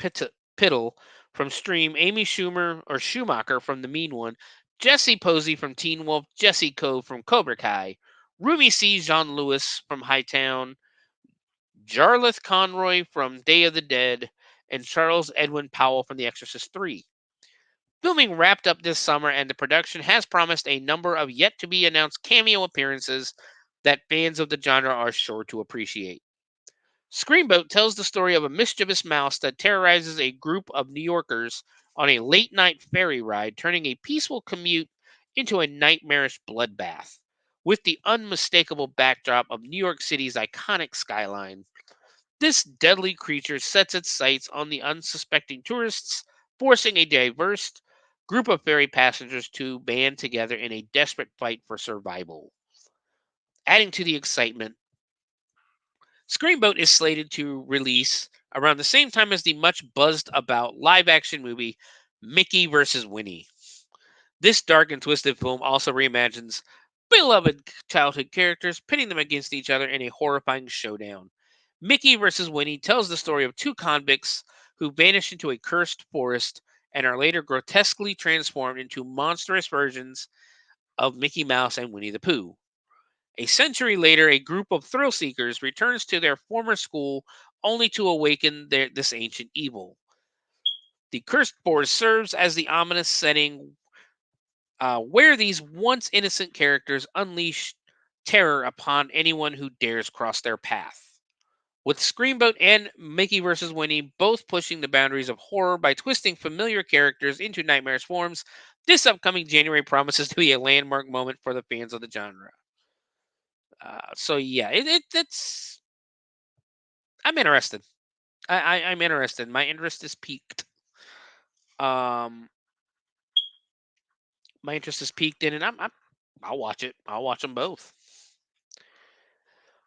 [SPEAKER 4] Piddle from Stream, Amy Schumacher from The Mean One, Jesse Posey from Teen Wolf, Jesse Cove from Cobra Kai, Ruby C. Jean Lewis from Hightown, Jarlath Conroy from Day of the Dead, and Charles Edwin Powell from The Exorcist 3. Filming wrapped up this summer, and the production has promised a number of yet to be announced cameo appearances that fans of the genre are sure to appreciate. Screamboat tells the story of a mischievous mouse that terrorizes a group of New Yorkers on a late night ferry ride, turning a peaceful commute into a nightmarish bloodbath. With the unmistakable backdrop of New York City's iconic skyline, this deadly creature sets its sights on the unsuspecting tourists, forcing a diverse group of ferry passengers to band together in a desperate fight for survival. Adding to the excitement, Screamboat is slated to release around the same time as the much buzzed about live action movie Mickey vs. Winnie. This dark and twisted film also reimagines beloved childhood characters, pitting them against each other in a horrifying showdown. Mickey vs. Winnie tells the story of two convicts who vanish into a cursed forest and are later grotesquely transformed into monstrous versions of Mickey Mouse and Winnie the Pooh. A century later, a group of thrill seekers returns to their former school only to awaken this ancient evil. The cursed forest serves as the ominous setting where these once innocent characters unleash terror upon anyone who dares cross their path. With Screamboat and Mickey vs. Winnie both pushing the boundaries of horror by twisting familiar characters into nightmarish forms, this upcoming January promises to be a landmark moment for the fans of the genre. So yeah, it's. I'm interested. I'm interested. My interest is piqued. Um, my interest is piqued in, and I'll watch it. I'll watch them both.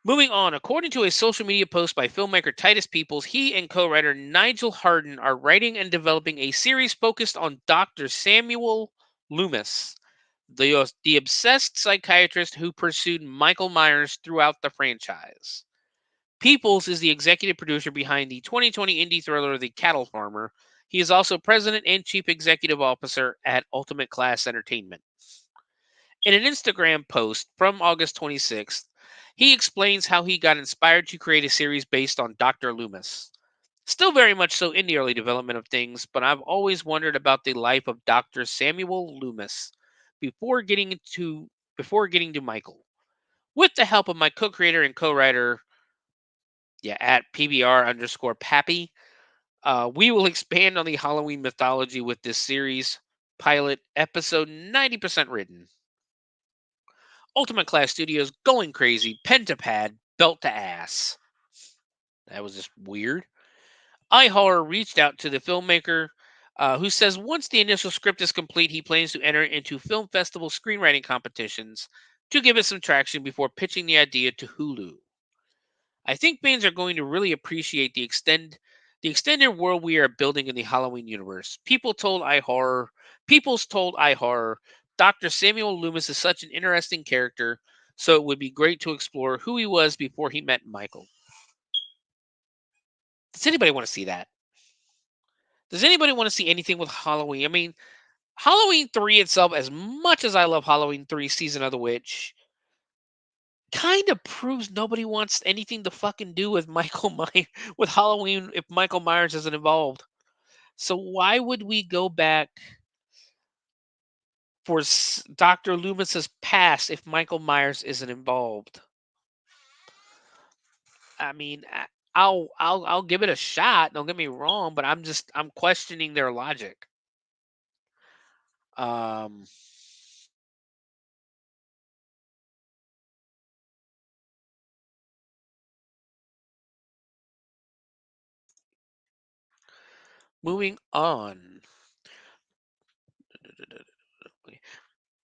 [SPEAKER 4] Moving on, according to a social media post by filmmaker Titus Peoples, he and co-writer Nigel Harden are writing and developing a series focused on Dr. Samuel Loomis, the obsessed psychiatrist who pursued Michael Myers throughout the franchise. Peoples is the executive producer behind the 2020 indie thriller The Cattle Farmer. He is also president and chief executive officer at Ultimate Class Entertainment. In an Instagram post from August 26th, he explains how he got inspired to create a series based on Dr. Loomis. Still very much so in the early development of things, but I've always wondered about the life of Dr. Samuel Loomis before getting to Michael. With the help of my co-creator and co-writer, at PBR_Pappy, we will expand on the Halloween mythology with this series pilot episode 90% written. Ultimate Class Studios going crazy, pen to pad, belt to ass. That was just weird. iHorror reached out to the filmmaker, who says once the initial script is complete, he plans to enter into film festival screenwriting competitions to give it some traction before pitching the idea to Hulu. I think fans are going to really appreciate the extended world we are building in the Halloween universe. People's told iHorror, Dr. Samuel Loomis is such an interesting character, so it would be great to explore who he was before he met Michael. Does anybody want to see that? Does anybody want to see anything with Halloween? I mean, Halloween 3 itself, as much as I love Halloween 3 Season of the Witch, kind of proves nobody wants anything to fucking do with with Halloween if Michael Myers isn't involved. So why would we go back for Dr. Loomis's past if Michael Myers isn't involved. I mean, I'll give it a shot. Don't get me wrong, but I'm questioning their logic. Um, moving on.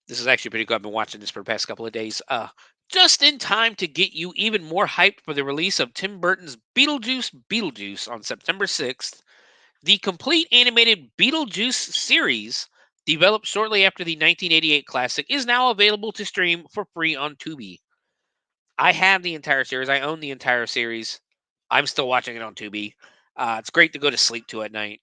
[SPEAKER 4] This is actually pretty good. I've been watching this for the past couple of days. Just in time to get you even more hyped for the release of Tim Burton's Beetlejuice on September 6th. The complete animated Beetlejuice series, developed shortly after the 1988 classic, is now available to stream for free on Tubi. I have the entire series. I own the entire series. I'm still watching it on Tubi. It's great to go to sleep to at night.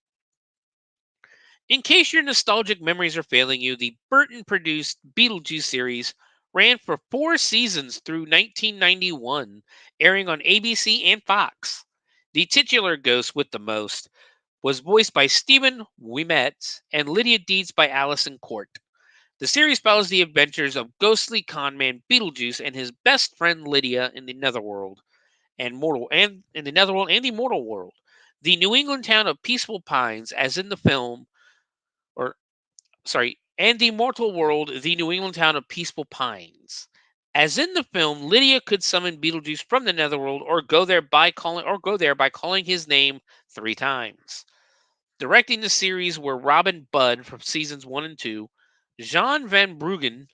[SPEAKER 4] In case your nostalgic memories are failing you, the Burton produced Beetlejuice series ran for 4 seasons through 1991, airing on ABC and Fox. The titular ghost with the most was voiced by Stephen Ouimet and Lydia Deetz by Alison Court. The series follows the adventures of ghostly conman Beetlejuice and his best friend Lydia in the Netherworld and the mortal world. The New England town of Peaceful Pines, as in the film, or and the mortal world, the New England town of Peaceful Pines. As in the film, Lydia could summon Beetlejuice from the Netherworld or go there by calling his name 3 times. Directing the series were Robin Budd from seasons 1 and 2, Jean Van Bruggen,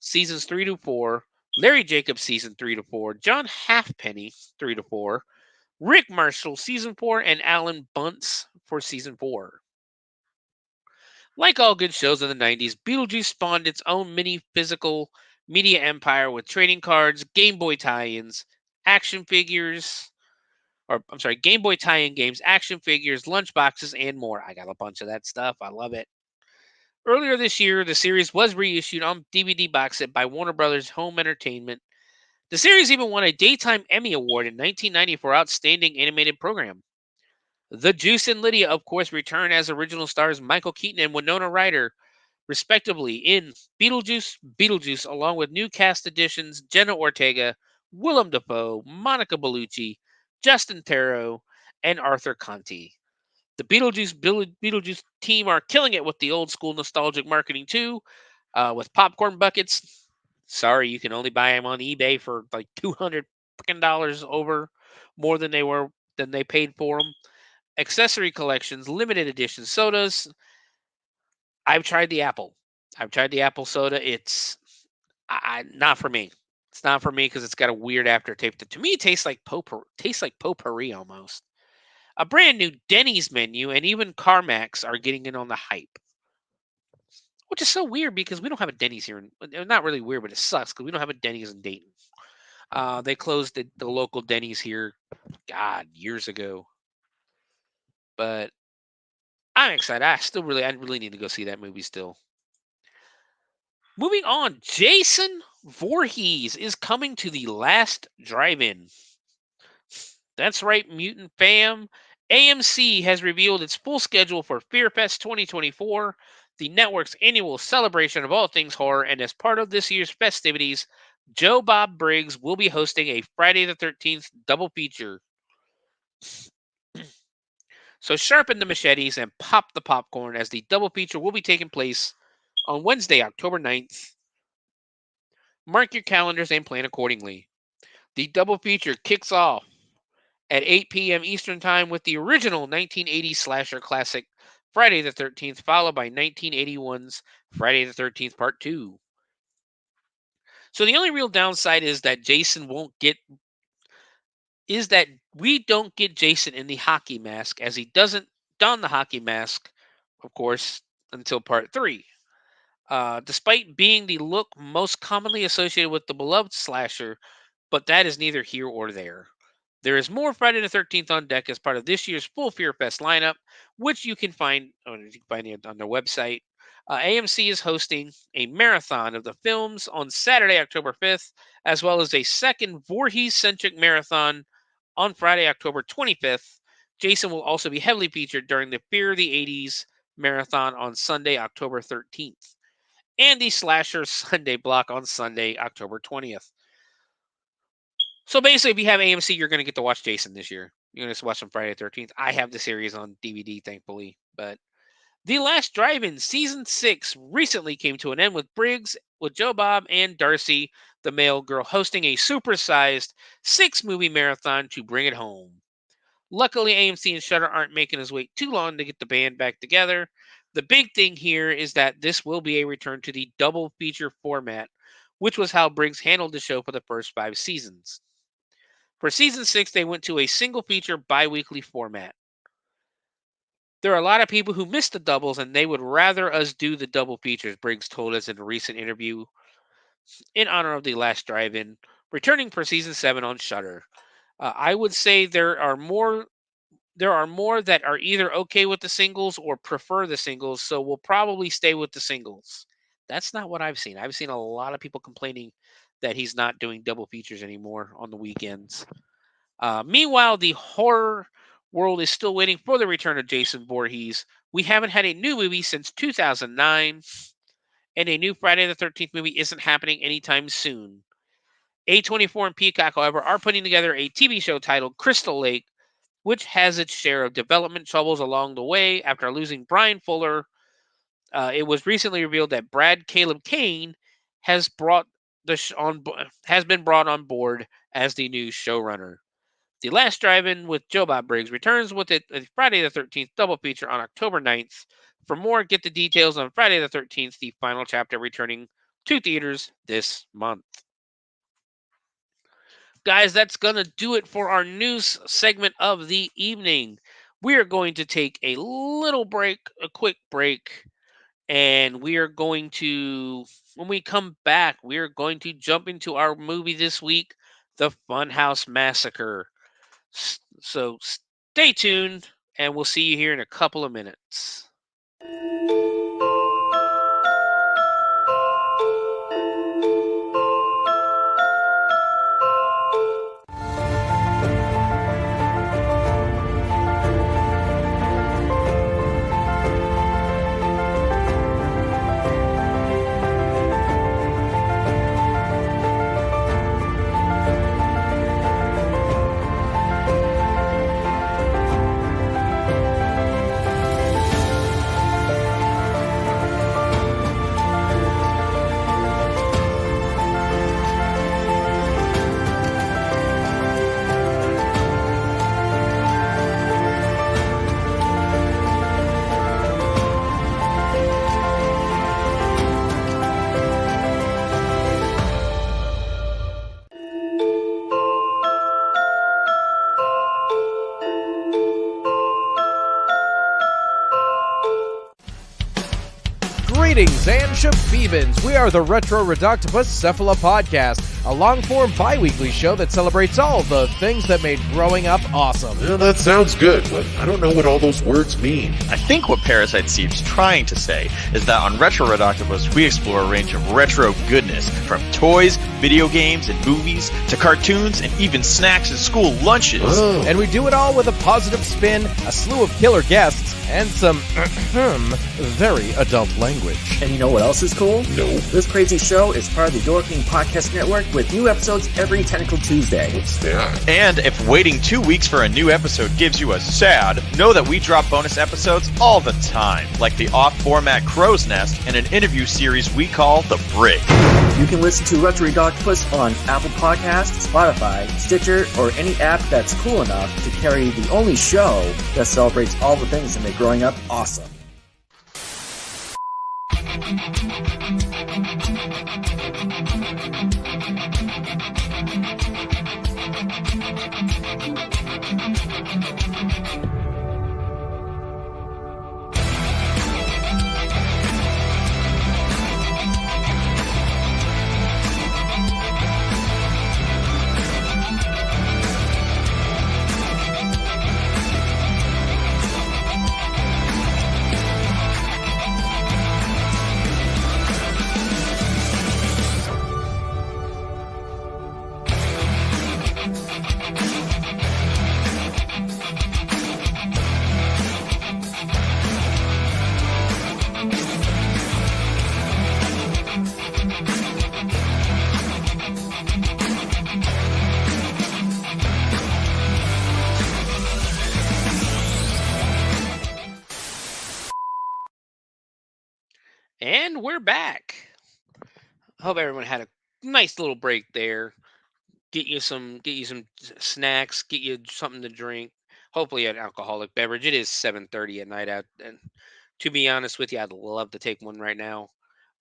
[SPEAKER 4] seasons 3 to 4, Larry Jacobs, season 3 to 4, John Halfpenny, 3 to 4, Rick Marshall, season 4, and Alan Bunce for season 4. Like all good shows of the 90s, Beetlejuice spawned its own mini physical media empire with trading cards, Game Boy tie-ins, action figures, Game Boy tie-in games, action figures, lunchboxes, and more. I got a bunch of that stuff. I love it. Earlier this year, the series was reissued on DVD box set by Warner Brothers Home Entertainment. The series even won a Daytime Emmy Award in 1990 for Outstanding Animated Program. The Juice and Lydia, of course, return as original stars Michael Keaton and Winona Ryder, respectively, in Beetlejuice, along with new cast additions Jenna Ortega, Willem Dafoe, Monica Bellucci, Justin Theroux, and Arthur Conti. The Beetlejuice team are killing it with the old school nostalgic marketing too, with popcorn buckets. Sorry, you can only buy them on eBay for like $200 over more than they paid for them. Accessory collections, limited edition sodas. I've tried the apple. I've tried the apple soda. It's not for me. It's not for me because it's got a weird aftertaste. To me, it tastes like potpourri almost. A brand new Denny's menu and even CarMax are getting in on the hype, which is so weird because we don't have a Denny's here. Not really weird, but it sucks because we don't have a Denny's in Dayton. They closed the local Denny's here, God, years ago. But I'm excited. I really need to go see that movie still. Moving on, Jason Voorhees is coming to the Last Drive-In. That's right, Mutant Fam. AMC has revealed its full schedule for FearFest 2024, the network's annual celebration of all things horror, and as part of this year's festivities, Joe Bob Briggs will be hosting a Friday the 13th double feature. So sharpen the machetes and pop the popcorn as the double feature will be taking place on Wednesday, October 9th. Mark your calendars and plan accordingly. The double feature kicks off at 8 p.m. Eastern Time with the original 1980 slasher classic Friday the 13th, followed by 1981's Friday the 13th Part 2. So the only real downside is that we don't get Jason in the hockey mask, as he doesn't don the hockey mask, of course, until Part 3. Despite being the look most commonly associated with the beloved slasher, but that is neither here or there. There is more Friday the 13th on deck as part of this year's full Fear Fest lineup, which you can find on their website. AMC is hosting a marathon of the films on Saturday, October 5th, as well as a second Voorhees-centric marathon on Friday, October 25th. Jason will also be heavily featured during the Fear of the 80s marathon on Sunday, October 13th. and the Slasher Sunday block on Sunday, October 20th. So basically, if you have AMC, you're going to get to watch Jason this year. You're going to watch on Friday the 13th. I have the series on DVD, thankfully. But The Last Drive-In Season 6 recently came to an end with Briggs, with Joe Bob, and Darcy, the male girl, hosting a supersized 6-movie marathon to bring it home. Luckily, AMC and Shudder aren't making us wait too long to get the band back together. The big thing here is that this will be a return to the double feature format, which was how Briggs handled the show for the first 5 seasons. For Season 6, they went to a single feature bi-weekly format. There are a lot of people who miss the doubles, and they would rather us do the double features, Briggs told us in a recent interview in honor of The Last Drive-In, returning for Season 7 on Shudder. I would say there are more that are either okay with the singles or prefer the singles, so we'll probably stay with the singles. That's not what I've seen. I've seen a lot of people complaining that he's not doing double features anymore on the weekends. Meanwhile, the horror world is still waiting for the return of Jason Voorhees. We haven't had a new movie since 2009, and a new Friday the 13th movie isn't happening anytime soon. A24 and Peacock, however, are putting together a TV show titled Crystal Lake, which has its share of development troubles along the way after losing Brian Fuller. It was recently revealed that Brad Caleb Kane has been brought on board as the new showrunner. The Last Drive-In with Joe Bob Briggs returns with a Friday the 13th double feature on October 9th. For more, get the details on Friday the 13th, the final chapter returning to theaters this month. Guys, that's going to do it for our news segment of the evening. We are going to take a quick break, and we are going to, when we come back, we are going to jump into our movie this week, The Funhouse Massacre. So stay tuned, and we'll see you here in a couple of minutes.
[SPEAKER 5] Greetings and shabibans. We are the Retro Reductibus Cephala Podcast, a long-form bi-weekly show that celebrates all the things that made growing up awesome.
[SPEAKER 6] Yeah, that sounds good, but I don't know what all those words mean.
[SPEAKER 7] I think what Parasite seems trying to say is that on Retro Redoctopus, we explore a range of retro goodness, from toys, video games, and movies, to cartoons, and even snacks and school lunches.
[SPEAKER 5] Oh. And we do it all with a positive spin, a slew of killer guests, and some very adult language.
[SPEAKER 8] And you know what else is cool?
[SPEAKER 6] No.
[SPEAKER 8] This crazy show is part of the Door King Podcast Network with new episodes every Tentacle Tuesday.
[SPEAKER 6] What's that?
[SPEAKER 7] And if waiting 2 weeks for a new episode gives you a sad, know that we drop bonus episodes all the time, like the off-format Crow's Nest and an interview series we call The Brick.
[SPEAKER 8] You can listen to Retro Octopus on Apple Podcasts, Spotify, Stitcher, or any app that's cool enough to carry the only show that celebrates all the things that make growing up awesome.
[SPEAKER 4] we're back. Hope everyone had a nice little break there. Get you some snacks, get you something to drink. Hopefully an alcoholic beverage. It is 7:30 at night out, and to be honest with you, I'd love to take one right now.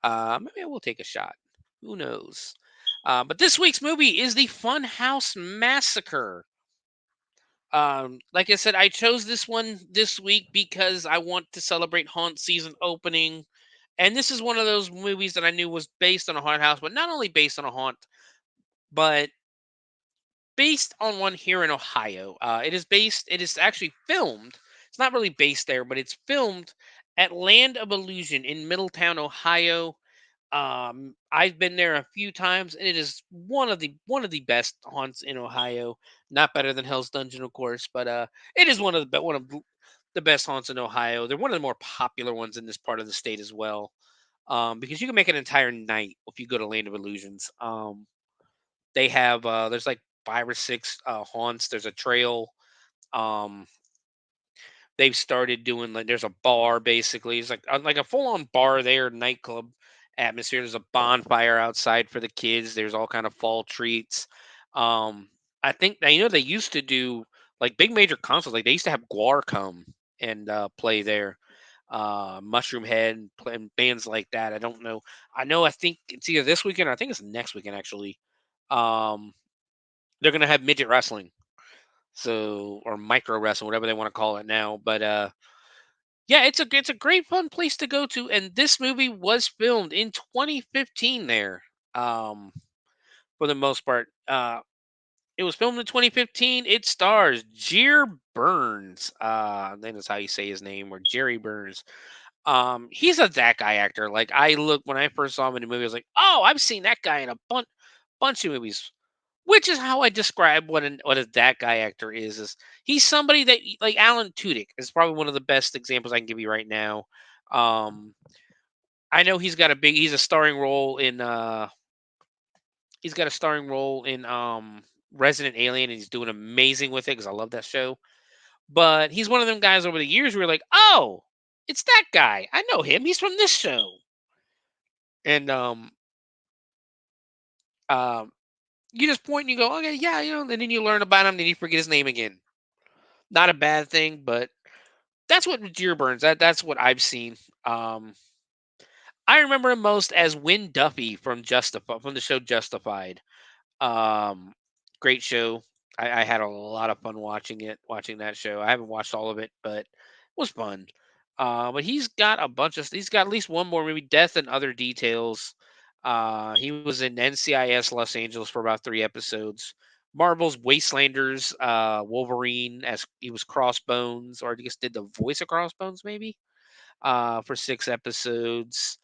[SPEAKER 4] Maybe I will take a shot. Who knows? But this week's movie is the Funhouse Massacre. Like I said, I chose this one this week because I want to celebrate Haunt season opening. And this is one of those movies that I knew was based on a haunted house, but not only based on a haunt, but based on one here in Ohio. It is actually filmed. It's not really based there, but it's filmed at Land of Illusion in Middletown, Ohio. I've been there a few times, and it is one of the best haunts in Ohio. Not better than Hell's Dungeon, of course, but it is one of the best haunts in Ohio. They're one of the more popular ones in this part of the state as well, because you can make an entire night if you go to Land of Illusions. They have there's like 5 or 6 haunts. There's a trail. Um, they've started doing like there's a bar basically. It's like a full on bar there, nightclub atmosphere. There's a bonfire outside for the kids. There's all kind of fall treats. Um, I think they used to do like big major concerts. Like they used to have Guar come and play there. Mushroom Head and bands like that. I don't know. I think it's either this weekend or I think it's next weekend actually. Um, they're gonna have midget wrestling, so or micro wrestling, whatever they want to call it now. But yeah, it's a great fun place to go to, and this movie was filmed in 2015 there. Um, for the most part, it was filmed in 2015. It stars Jer Burns. I think that's how you say his name, or Jerry Burns. He's a that guy actor. Like I look when I first saw him in the movie, I was like, oh, I've seen that guy in a bunch of movies. Which is how I describe what a that guy actor is. Is he's somebody that like Alan Tudyk is probably one of the best examples I can give you right now. Um, I know he's a starring role in he's got a starring role in Resident Alien, and he's doing amazing with it because I love that show. But he's one of them guys over the years where you're like, oh, it's that guy. I know him. He's from this show. And um, you just point and you go, okay, yeah, and then you learn about him, then you forget his name again. Not a bad thing, but that's what Deer Burns. That's what I've seen. Um, I remember him most as Win Duffy from the show Justified. Um, Great show. I had a lot of fun watching that show. I haven't watched all of it, but it was fun. But he's got at least one more movie, Death and Other Details. He was in NCIS Los Angeles for about 3 episodes. Marvel's Wastelanders, Wolverine, as he was Crossbones, or I guess did the voice of Crossbones maybe, for 6 episodes.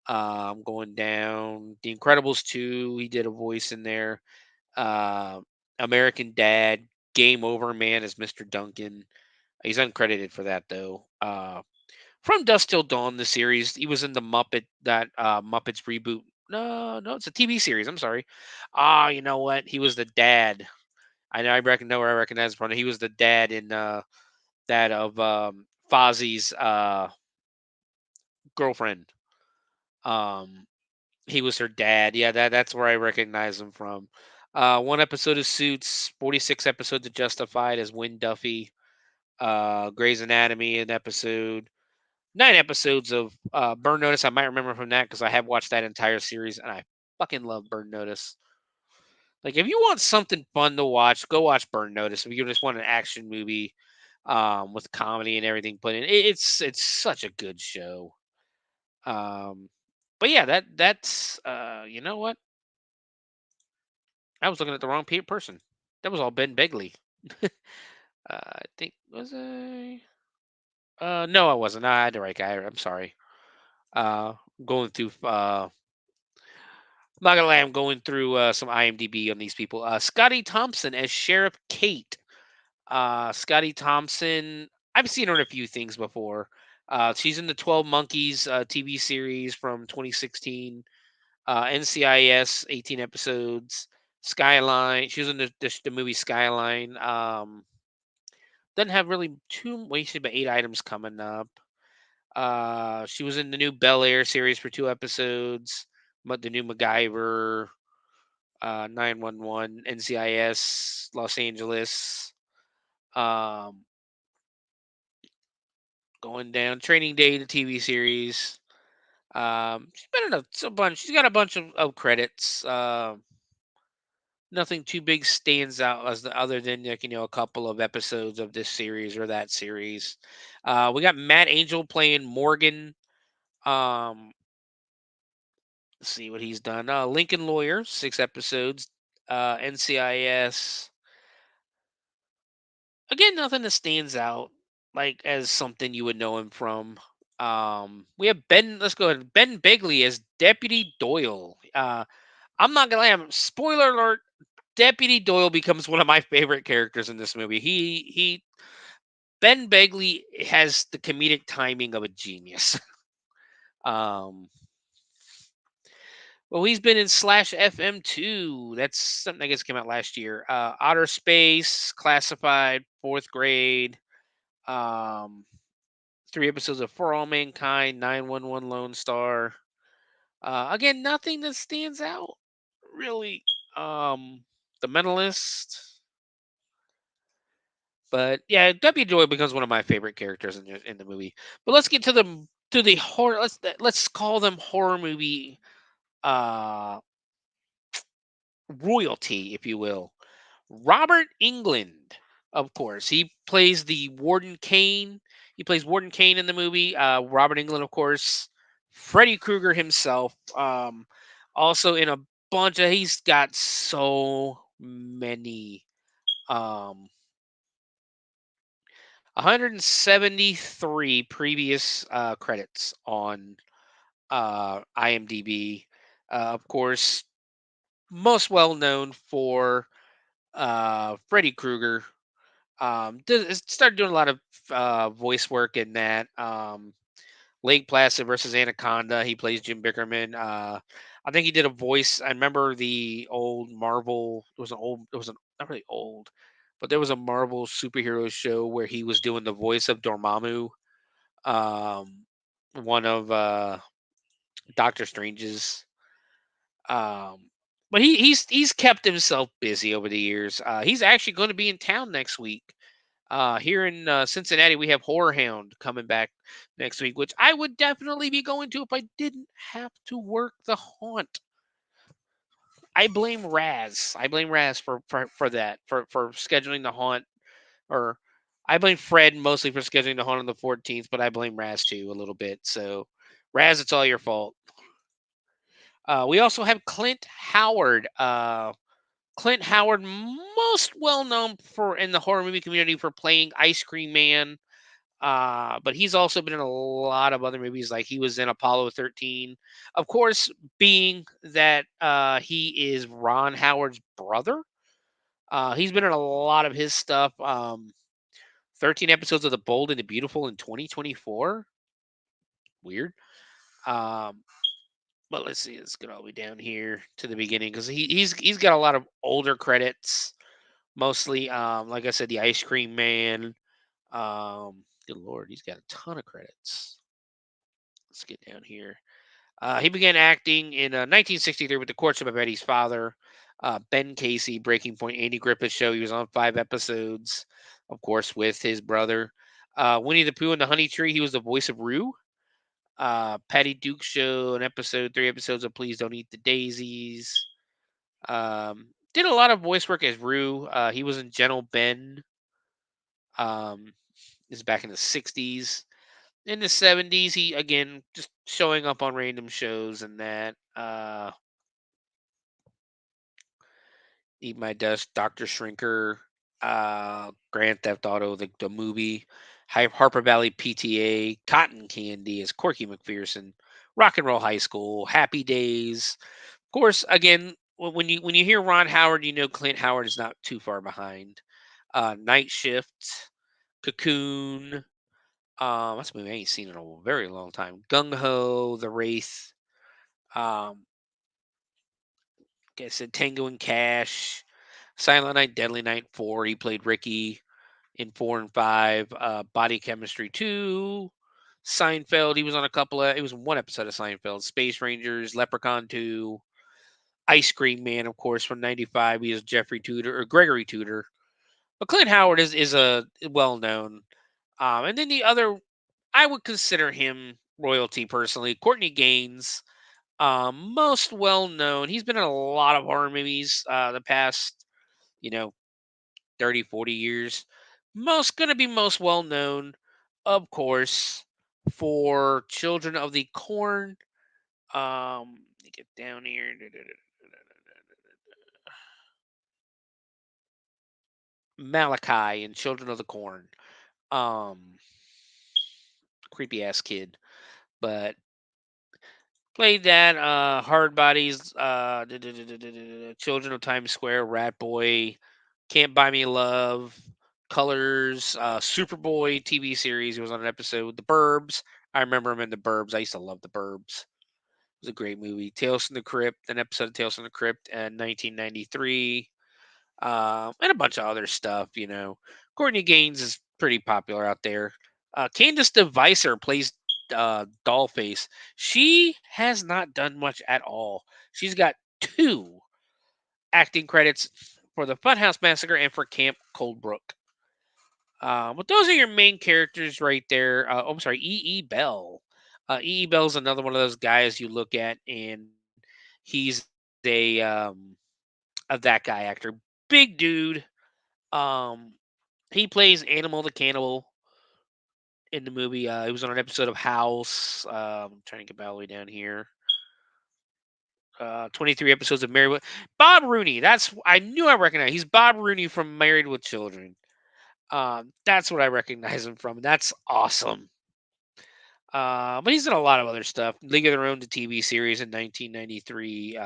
[SPEAKER 4] Going down. The Incredibles 2, he did a voice in there. Uh, American Dad, Game Over Man as Mr. Duncan. He's uncredited for that though. From Dusk Till Dawn, the series, he was in the Muppets reboot. No, it's a TV series. I'm sorry. You know what? He was the dad. Know where I recognize him from. He was the dad in that of Fozzie's girlfriend. Um, he was her dad. Yeah, that's where I recognize him from. 1 episode of Suits, 46 episodes of Justified as Win Duffy. Grey's Anatomy, an episode. 9 episodes of Burn Notice. I might remember from that because I have watched that entire series and I fucking love Burn Notice. Like, if you want something fun to watch, go watch Burn Notice. If you just want an action movie with comedy and everything put in, it's such a good show. But yeah, that's you know what? I was looking at the wrong person. That was all Ben Begley. I think was I? No, I wasn't. I had the right guy. I'm sorry. Going through. I'm not gonna lie. I'm going through some IMDb on these people. Scotty Thompson as Sheriff Kate. Scotty Thompson. I've seen her in a few things before. She's in the 12 Monkeys TV series from 2016. NCIS 18 episodes. Skyline. She was in the movie Skyline. Doesn't have really too wasted, but 8 items coming up. She was in the new Bel Air series for 2 episodes, but the new MacGyver, 911, NCIS, Los Angeles, um, going down, Training Day, the TV series. She's been in a bunch. She's got a bunch of credits. Nothing too big stands out as other than like a couple of episodes of this series or that series. We got Matt Angel playing Morgan. Let's see what he's done. Lincoln Lawyer, 6 episodes. NCIS. Again, nothing that stands out like as something you would know him from. We have Ben. Let's go ahead. Ben Begley as Deputy Doyle. I'm not gonna lie. Spoiler alert. Deputy Doyle becomes one of my favorite characters in this movie. Ben Begley has the comedic timing of a genius. um, well, he's been in Slash FM 2. That's something I guess came out last year. Outer Space, Classified, 4th Grade. Um, 3 episodes of For All Mankind, 911 Lone Star. Again, nothing that stands out really. The Mentalist. But yeah, Deputy Joy becomes one of my favorite characters in the movie. But let's get to the horror. Let's call them horror movie uh royalty, if you will. Robert Englund, of course, he plays the Warden Kane. He plays Warden Kane in the movie. Robert Englund, of course, Freddy Krueger himself. Also in a bunch of. He's got so many. Um, 173 previous credits on IMDb. Of course, most well known for Freddy Krueger. Started doing a lot of voice work in that. Lake Placid versus Anaconda. He plays Jim Bickerman. I think he did a voice. I remember the old Marvel. It was not really old, but there was a Marvel superhero show where he was doing the voice of Dormammu, um, one of Doctor Strange's. Um, but he's kept himself busy over the years. He's actually going to be in town next week. Here in Cincinnati, we have Horror Hound coming back next week, which I would definitely be going to if I didn't have to work the haunt. I blame Raz. I blame Raz for that, for scheduling the haunt. Or I blame Fred mostly for scheduling the haunt on the 14th, but I blame Raz too a little bit. So, Raz, it's all your fault. We also have Clint Howard. Clint Howard, most well known for in the horror movie community for playing Ice Cream Man. But he's also been in a lot of other movies, like he was in Apollo 13. Of course, being that he is Ron Howard's brother, he's been in a lot of his stuff. 13 episodes of The Bold and the Beautiful in 2024. Weird. Um, but let's see. Let's get all the way down here to the beginning because he's got a lot of older credits, mostly. Like I said, the Ice Cream Man. Good Lord, he's got a ton of credits. Let's get down here. He began acting in 1963 with The Courtship of Eddie's Father, Ben Casey, Breaking Point, Andy Griffith Show. He was on 5 episodes, of course, with his brother. Winnie the Pooh and the Honey Tree, he was the voice of Rue. Patty Duke Show, 3 episodes of Please Don't Eat the Daisies. Did a lot of voice work as Rue. He was in Gentle Ben. This is back in the 60s. In the 70s, he again just showing up on random shows and that. Eat My Dust, Dr. Shrinker, Grand Theft Auto, the movie, Harper Valley PTA, Cotton Candy as Corky McPherson, Rock and Roll High School, Happy Days. Of course, again, when you hear Ron Howard, you know Clint Howard is not too far behind. Night Shift, Cocoon. That's a movie I ain't seen in a very long time. Gung Ho, The Wraith. Like I said, Tango and Cash, Silent Night, Deadly Night 4. He played Ricky in 4 and 5. Body Chemistry 2. Seinfeld. He was on he was in one episode of Seinfeld. Space Rangers, Leprechaun 2, Ice Cream Man, of course, from '95. He is Jeffrey Tudor or Gregory Tudor. But Clint Howard is a well known. And then the other, I would consider him royalty personally. Courtney Gaines, most well known. He's been in a lot of horror movies the past, you know, 30, 40 years. Gonna be most well known, of course, for Children of the Corn. Let me get down here. Malachi and Children of the Corn. Um, Creepy ass kid, but played that. Hard Bodies. Children of Times Square. Rat Boy. Can't Buy Me Love. Colors. Superboy TV series. He was on an episode. The Burbs. I remember him in The Burbs. I used to love The Burbs. It was a great movie. Tales from the Crypt. An episode of Tales from the Crypt in 1993. And a bunch of other stuff. Courtney Gaines is pretty popular out there. Candace DeVicer plays Dollface. She has not done much at all. She's got 2 acting credits for the Funhouse Massacre and for Camp Coldbrook. But those are your main characters right there. I'm sorry, E.E. Bell. E.E. Bell's another one of those guys you look at, and he's a that guy actor. Big dude. He plays Animal the Cannibal in the movie. He was on an episode of House. I'm trying to get all the way down here. 23 episodes of Married with Bob Rooney. I knew I recognized. He's Bob Rooney from Married with Children. That's what I recognize him from. That's awesome. But he's done a lot of other stuff. League of Their Own, the TV series in 1993.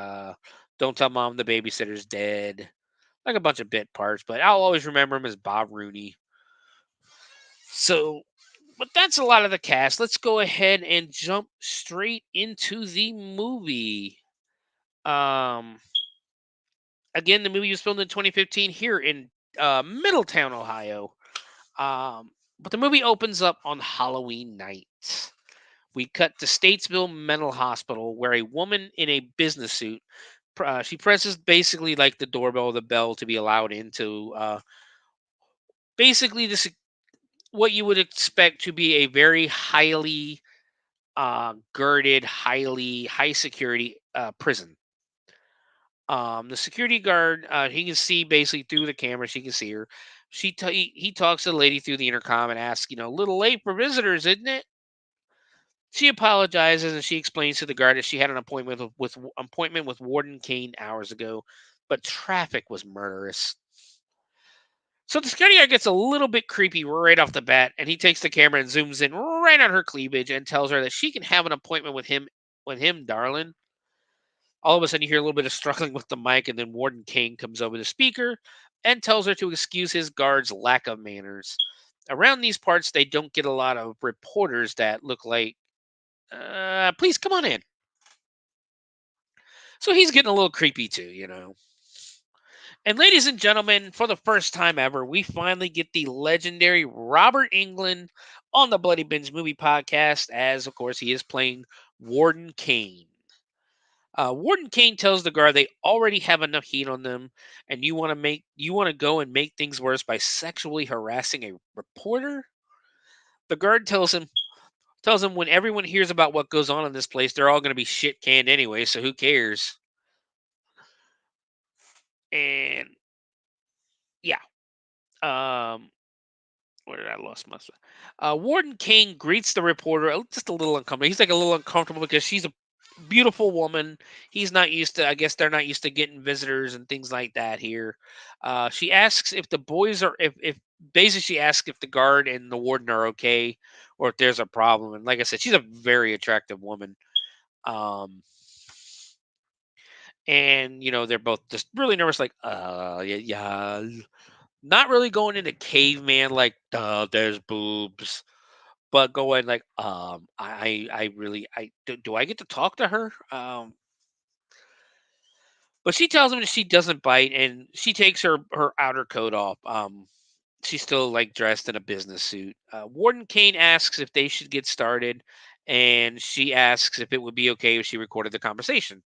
[SPEAKER 4] Don't Tell Mom the Babysitter's Dead. Like a bunch of bit parts, but I'll always remember him as Bob Rooney. So, but that's a lot of the cast. Let's go ahead and jump straight into the movie. Again, the movie was filmed in 2015 here in Middletown, Ohio. But the movie opens up on Halloween night. We cut to Statesville Mental Hospital, where a woman in a business suit, she presses basically like the doorbell or the bell to be allowed into basically this what you would expect to be a very highly girded, high security prison. The security guard, he can see basically through the camera. She can see her. He talks to the lady through the intercom and asks, a little late for visitors, isn't it? She apologizes and she explains to the guard that she had an appointment with Warden Kane hours ago, but traffic was murderous. So the security guard gets a little bit creepy right off the bat, and he takes the camera and zooms in right on her cleavage and tells her that she can have an appointment with him, darling. All of a sudden, you hear a little bit of struggling with the mic, and then Warden Kane comes over the speaker and tells her to excuse his guard's lack of manners. Around these parts, they don't get a lot of reporters that look like, please come on in. So he's getting a little creepy too. And ladies and gentlemen, for the first time ever, we finally get the legendary Robert Englund on the Bloody Binge movie podcast, as of course he is playing Warden Kane. Warden Kane tells the guard they already have enough heat on them, and you want to go and make things worse by sexually harassing a reporter. The guard tells him when everyone hears about what goes on in this place, they're all going to be shit canned anyway, so who cares? And yeah, where did I lost my? Warden Kane greets the reporter just a little uncomfortable. He's like a little uncomfortable because she's a beautiful woman. He's not used to. I guess they're not used to getting visitors and things like that here. She asks if the boys are if basically she asks if the guard and the warden are okay or if there's a problem. And like I said, she's a very attractive woman. And they're both just really nervous, like yeah, not really going into caveman like there's boobs, but going like I really do I get to talk to her? But she tells him that she doesn't bite, and she takes her outer coat off. she's still like dressed in a business suit. Warden Kane asks if they should get started, and she asks if it would be okay if she recorded the conversation.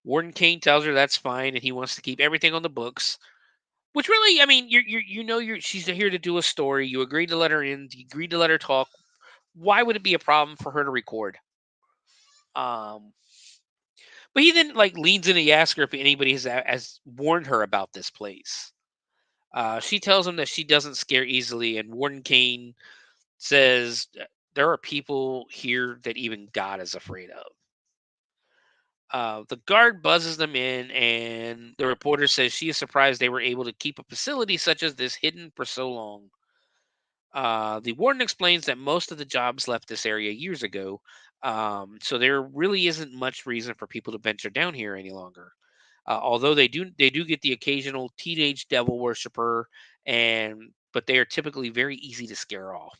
[SPEAKER 4] Warden Kane tells her that's fine, and he wants to keep everything on the books. Which really, I mean, she's here to do a story. You agreed to let her in. You agreed to let her talk. Why would it be a problem for her to record? But he then like leans in and asks her if anybody has warned her about this place. She tells him that she doesn't scare easily, and Warden Kane says there are people here that even God is afraid of. The guard buzzes them in, and the reporter says she is surprised they were able to keep a facility such as this hidden for so long. The warden explains that most of the jobs left this area years ago, so there really isn't much reason for people to venture down here any longer. Although they do get the occasional teenage devil worshiper, but they are typically very easy to scare off.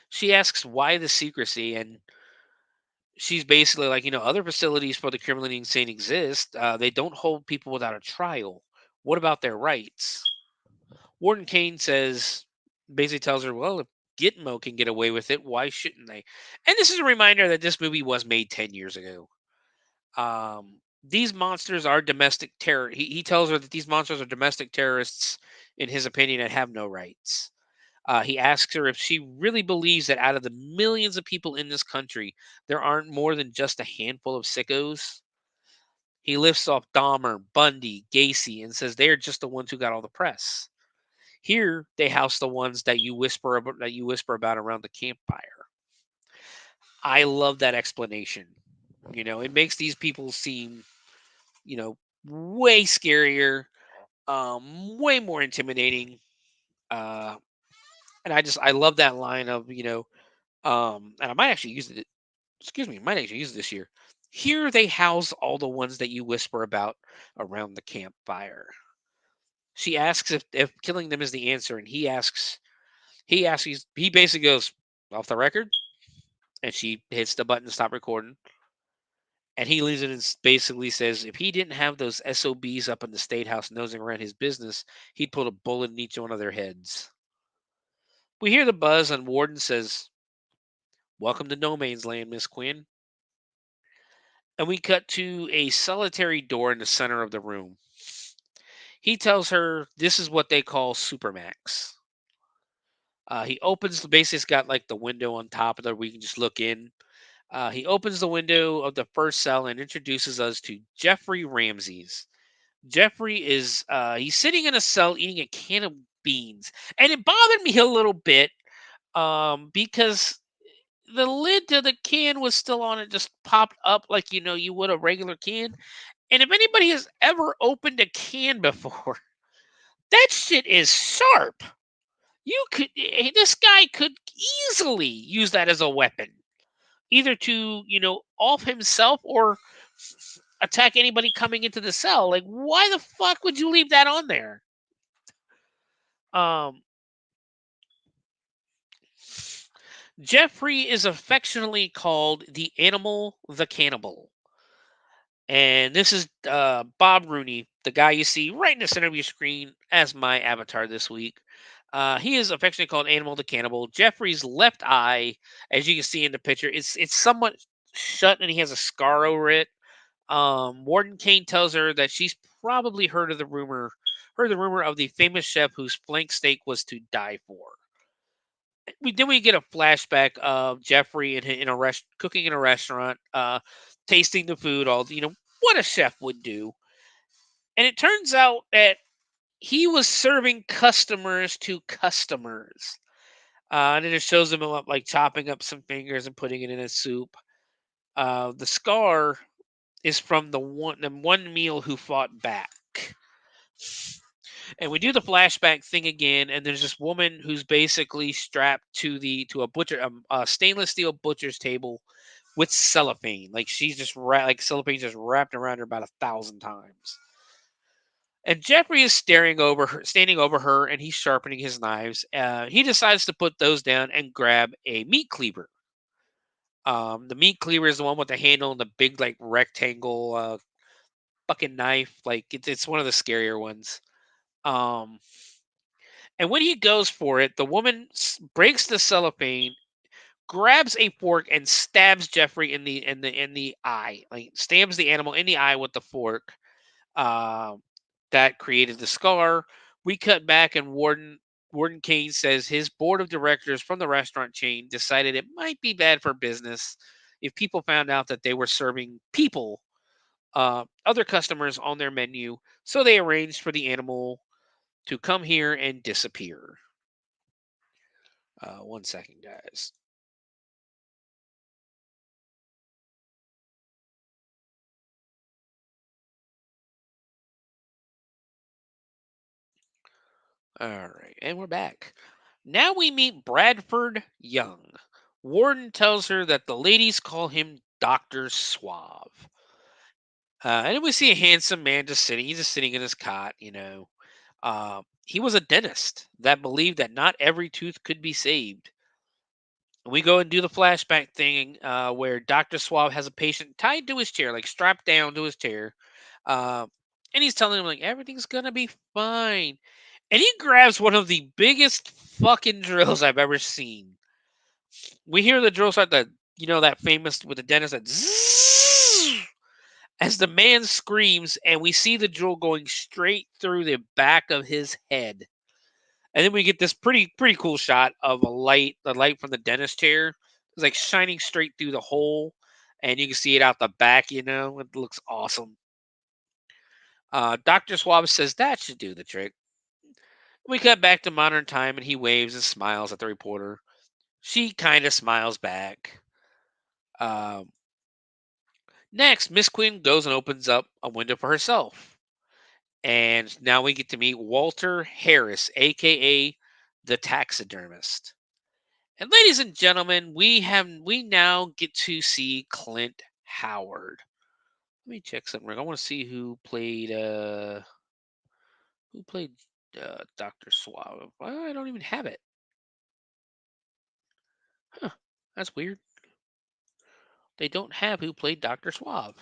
[SPEAKER 4] She asks why the secrecy, and she's basically like, other facilities for the criminally insane exist. They don't hold people without a trial. What about their rights? Warden Kane basically tells her, well, if Gitmo can get away with it, why shouldn't they? And this is a reminder that this movie was made 10 years ago. These monsters are domestic terror. He tells her that these monsters are domestic terrorists, in his opinion, and have no rights. He asks her if she really believes that out of the millions of people in this country, there aren't more than just a handful of sickos. He lifts off Dahmer, Bundy, Gacy, and says they're just the ones who got all the press. Here, they house the ones that you whisper about around the campfire. I love that explanation. It makes these people seem, way scarier, way more intimidating. And I love that line of, and I might actually use it. Excuse me, might actually use it this year. Here they house all the ones that you whisper about around the campfire. She asks if killing them is the answer, and he basically goes off the record, and she hits the button to stop recording. And he leaves it and basically says if he didn't have those SOBs up in the state house nosing around his business, he'd put a bullet in each one of their heads. We hear the buzz, and Warden says, "Welcome to No Man's Land, Miss Quinn." And we cut to a solitary door in the center of the room. He tells her this is what they call Supermax. He opens basically it's got like the window on top of there where you can just look in. He opens the window of the first cell and introduces us to Jeffrey Ramses. Jeffrey is he's sitting in a cell eating a can of beans, and it bothered me a little bit because the lid to the can was still on it, just popped up like you would a regular can. And if anybody has ever opened a can before, that shit is sharp. This guy could easily use that as a weapon, either to off himself or attack anybody coming into the cell. Like, why the fuck would you leave that on there? Jeffrey is affectionately called the Animal the Cannibal. And this is Bob Rooney, the guy you see right in the center of your screen as my avatar this week. He is affectionately called Animal the Cannibal. Jeffrey's left eye, as you can see in the picture, it's somewhat shut, and he has a scar over it. Warden Kane tells her that she's probably heard the rumor of the famous chef whose flank steak was to die for. We get a flashback of Jeffrey cooking in a restaurant, tasting the food, all what a chef would do. And it turns out that he was serving customers to customers. And then it shows him up like chopping up some fingers and putting it in a soup. The scar is from the one meal who fought back. And we do the flashback thing again, and there's this woman who's basically strapped to a stainless steel butcher's table with cellophane. Like she's just cellophane just wrapped around her about 1,000 times. And Jeffrey is standing over her, and he's sharpening his knives. He decides to put those down and grab a meat cleaver. The meat cleaver is the one with the handle and the big like rectangle fucking knife. Like it's one of the scarier ones. And when he goes for it, the woman breaks the cellophane, grabs a fork, and stabs Jeffrey in the eye. Like stabs the animal in the eye with the fork. That created the scar. We cut back, and Warden Kane says his board of directors from the restaurant chain decided it might be bad for business if people found out that they were serving people, other customers on their menu. So they arranged for the animal to come here and disappear. 1 second, guys. All right, and we're back. Now we meet Bradford Young. Warden tells her that the ladies call him Dr. Suave. And then we see a handsome man just sitting. He's just sitting in his cot, you know. He was a dentist that believed that not every tooth could be saved. We go and do the flashback thing where Dr. Suave has a patient tied to his chair, like strapped down to his chair. Uh, and he's telling him, like, everything's going to be fine. And he grabs one of the biggest fucking drills I've ever seen. We hear the drill start, that famous with the dentist, that zzz, as the man screams, and we see the drill going straight through the back of his head. And then we get this pretty cool shot of the light from the dentist chair. It's like shining straight through the hole, and you can see it out the back. It looks awesome. Dr. Swab says that should do the trick. We cut back to modern time, and he waves and smiles at the reporter. She kind of smiles back. Next, Miss Quinn goes and opens up a window for herself. And now we get to meet Walter Harris, a.k.a. the taxidermist. And ladies and gentlemen, we now get to see Clint Howard. Let me check something. I want to see who played Dr. Suave. I don't even have it. Huh. That's weird. They don't have who played Dr. Suave.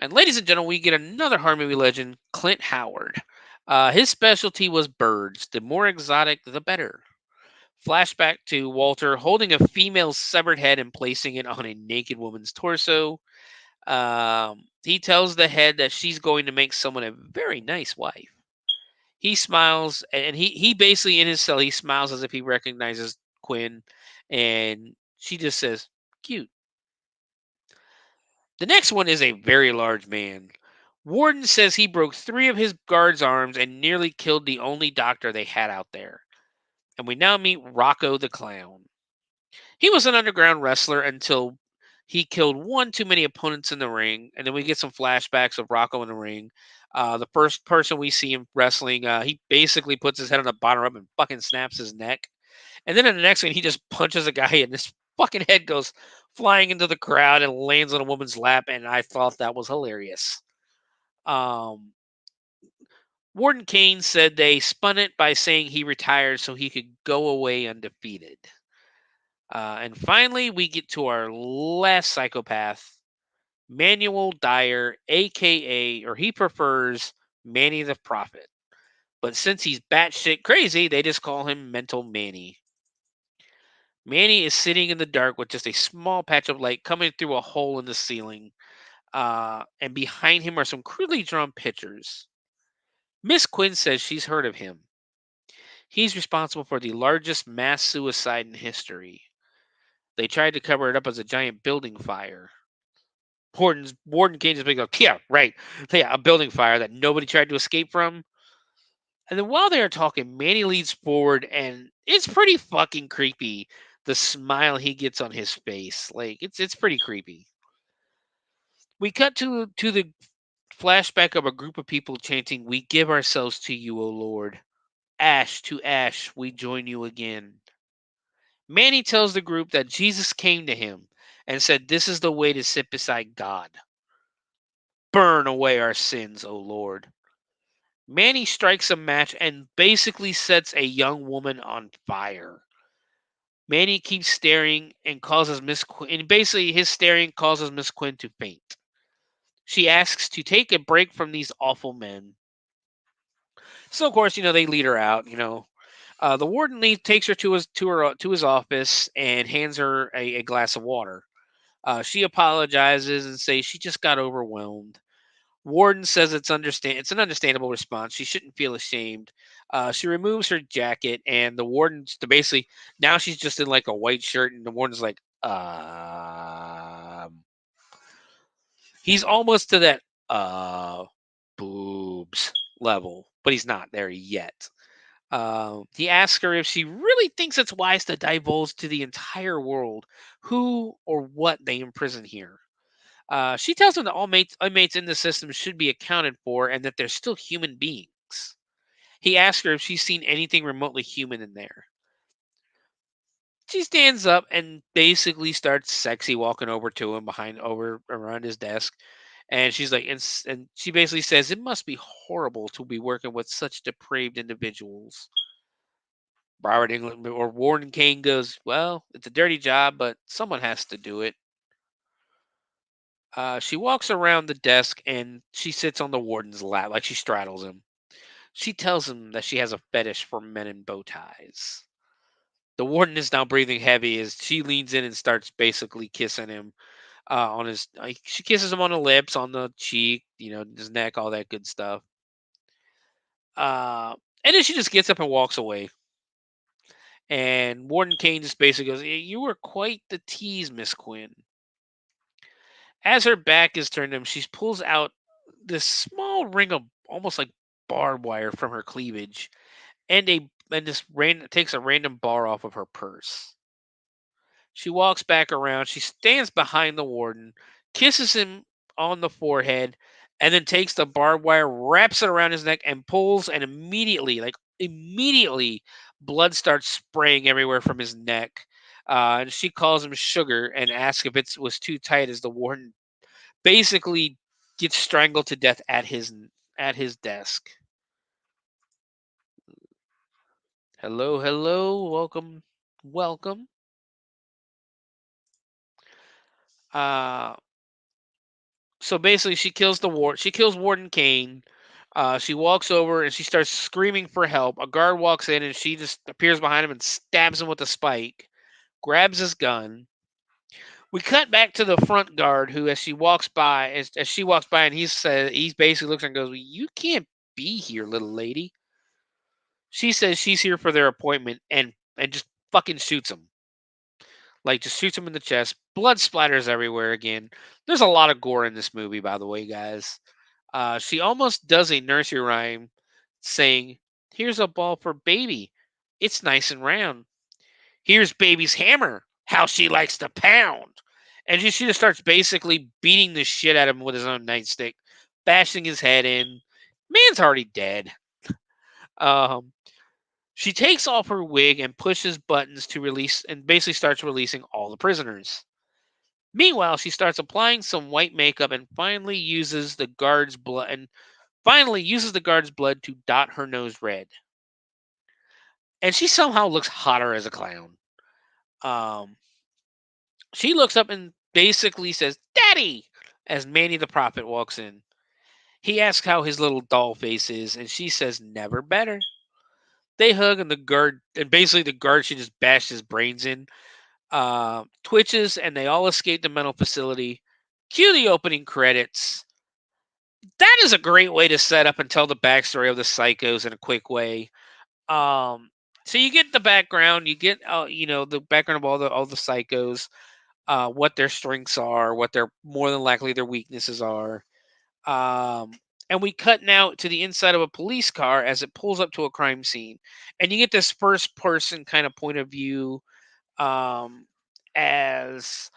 [SPEAKER 4] And ladies and gentlemen, we get another horror movie legend, Clint Howard. His specialty was birds. The more exotic, the better. Flashback to Walter holding a female's severed head and placing it on a naked woman's torso. He tells the head that she's going to make someone a very nice wife. He smiles, and he basically, in his cell, he smiles as if he recognizes Quinn, and she just says, cute. The next one is a very large man. Warden says he broke 3 of his guards' arms and nearly killed the only doctor they had out there. And we now meet Rocco the Clown. He was an underground wrestler until he killed one too many opponents in the ring. And then we get some flashbacks of Rocco in the ring. The first person we see him wrestling, he basically puts his head on the bottom rope and fucking snaps his neck. And then in the next one, he just punches a guy and his fucking head goes flying into the crowd and lands on a woman's lap. And I thought that was hilarious. Warden Kane said they spun it by saying he retired so he could go away undefeated. And finally, we get to our last psychopath, Manuel Dyer, a.k.a., or he prefers Manny the Prophet. But since he's batshit crazy, they just call him Mental Manny. Manny is sitting in the dark with just a small patch of light coming through a hole in the ceiling. And behind him are some crudely drawn pictures. Miss Quinn says she's heard of him. He's responsible for the largest mass suicide in history. They tried to cover it up as a giant building fire. Warden Kane just goes, yeah, right. Yeah, a building fire that nobody tried to escape from. And then while they are talking, Manny leads forward, and it's pretty fucking creepy. The smile he gets on his face, like it's pretty creepy. We cut to the flashback of a group of people chanting, "We give ourselves to you, O Lord. Ash to ash, we join you again." Manny tells the group that Jesus came to him and said, "This is the way to sit beside God. Burn away our sins, O Lord." Manny strikes a match and basically sets a young woman on fire. Manny keeps staring and causes Miss Quinn, and basically his staring causes Miss Quinn to faint. She asks to take a break from these awful men. So of course, they lead her out. The warden takes her to his office and hands her a glass of water. She apologizes and says she just got overwhelmed. Warden says it's an understandable response. She shouldn't feel ashamed. She removes her jacket, and the warden's to basically now she's just in like a white shirt, and the warden's like, he's almost to that boobs level, but he's not there yet. He asks her if she really thinks it's wise to divulge to the entire world who or what they imprison here. She tells him that all inmates in the system should be accounted for and that they're still human beings. He asks her if she's seen anything remotely human in there. She stands up and basically starts sexy walking over to him around his desk. And she's like, and she basically says, it must be horrible to be working with such depraved individuals. Robert Englund or Warden Kane goes, well, it's a dirty job, but someone has to do it. She walks around the desk and she sits on the warden's lap, like she straddles him. She tells him that she has a fetish for men in bow ties. The warden is now breathing heavy as she leans in and starts basically kissing him on his. She kisses him on the lips, on the cheek, his neck, all that good stuff. And then she just gets up and walks away. And Warden Kane just basically goes, "You were quite the tease, Miss Quinn." As her back is turned to him, she pulls out this small ring of almost like barbed wire from her cleavage, and takes a random bar off of her purse. She walks back around. She stands behind the warden, kisses him on the forehead, and then takes the barbed wire, wraps it around his neck, and pulls. And immediately, blood starts spraying everywhere from his neck. And she calls him sugar and asks if it was too tight, as the warden basically gets strangled to death at his desk. Hello, hello, welcome. So basically, she kills Warden Kane. She walks over and she starts screaming for help. A guard walks in and she just appears behind him and stabs him with a spike. Grabs his gun. We cut back to the front guard, who, as she walks by, and he basically looks and goes, "You can't be here, little lady." She says she's here for their appointment and just fucking shoots him. Like, just shoots him in the chest. Blood splatters everywhere again. There's a lot of gore in this movie, by the way, guys. She almost does a nursery rhyme saying, "Here's a ball for baby. It's nice and round. Here's baby's hammer. How she likes to pound." And she just starts basically beating the shit out of him with his own nightstick, bashing his head in. Man's already dead. She takes off her wig and pushes buttons to release, and basically starts releasing all the prisoners. Meanwhile, she starts applying some white makeup and finally uses the guard's blood to dot her nose red. And she somehow looks hotter as a clown. She looks up and basically says, "Daddy," as Manny the Prophet walks in. He asks how his little doll face is, and she says, "Never better." They hug, and the guard she just bashed his brains in. Twitches, and they all escape the mental facility. Cue the opening credits. That is a great way to set up and tell the backstory of the psychos in a quick way. So you get the background, you get the background of all the psychos, what their strengths are, what their more than likely their weaknesses are. And we cut now to the inside of a police car as it pulls up to a crime scene, and you get this first person kind of point of view, as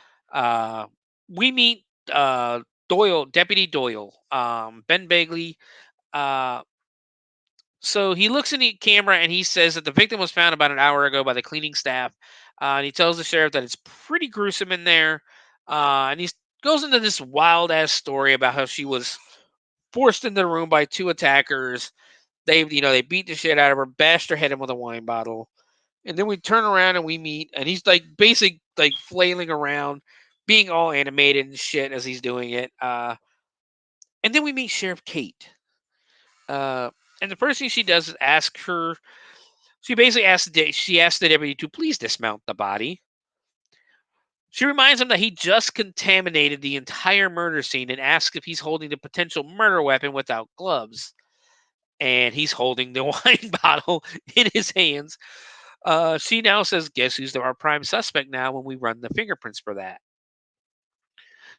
[SPEAKER 4] we meet Deputy Doyle, Ben Begley. So he looks in the camera and he says that the victim was found about an hour ago by the cleaning staff. And he tells the sheriff that it's pretty gruesome in there. And he goes into this wild ass story about how she was forced into the room by two attackers. They beat the shit out of her, bashed her head in with a wine bottle. And then we turn around and we meet, and he's like basically like flailing around, being all animated and shit as he's doing it. And then we meet Sheriff Kate. And the first thing she does is ask her. She basically asks the deputy to please dismount the body. She reminds him that he just contaminated the entire murder scene and asks if he's holding the potential murder weapon without gloves. And he's holding the wine bottle in his hands. She now says, guess who's our prime suspect now when we run the fingerprints for that?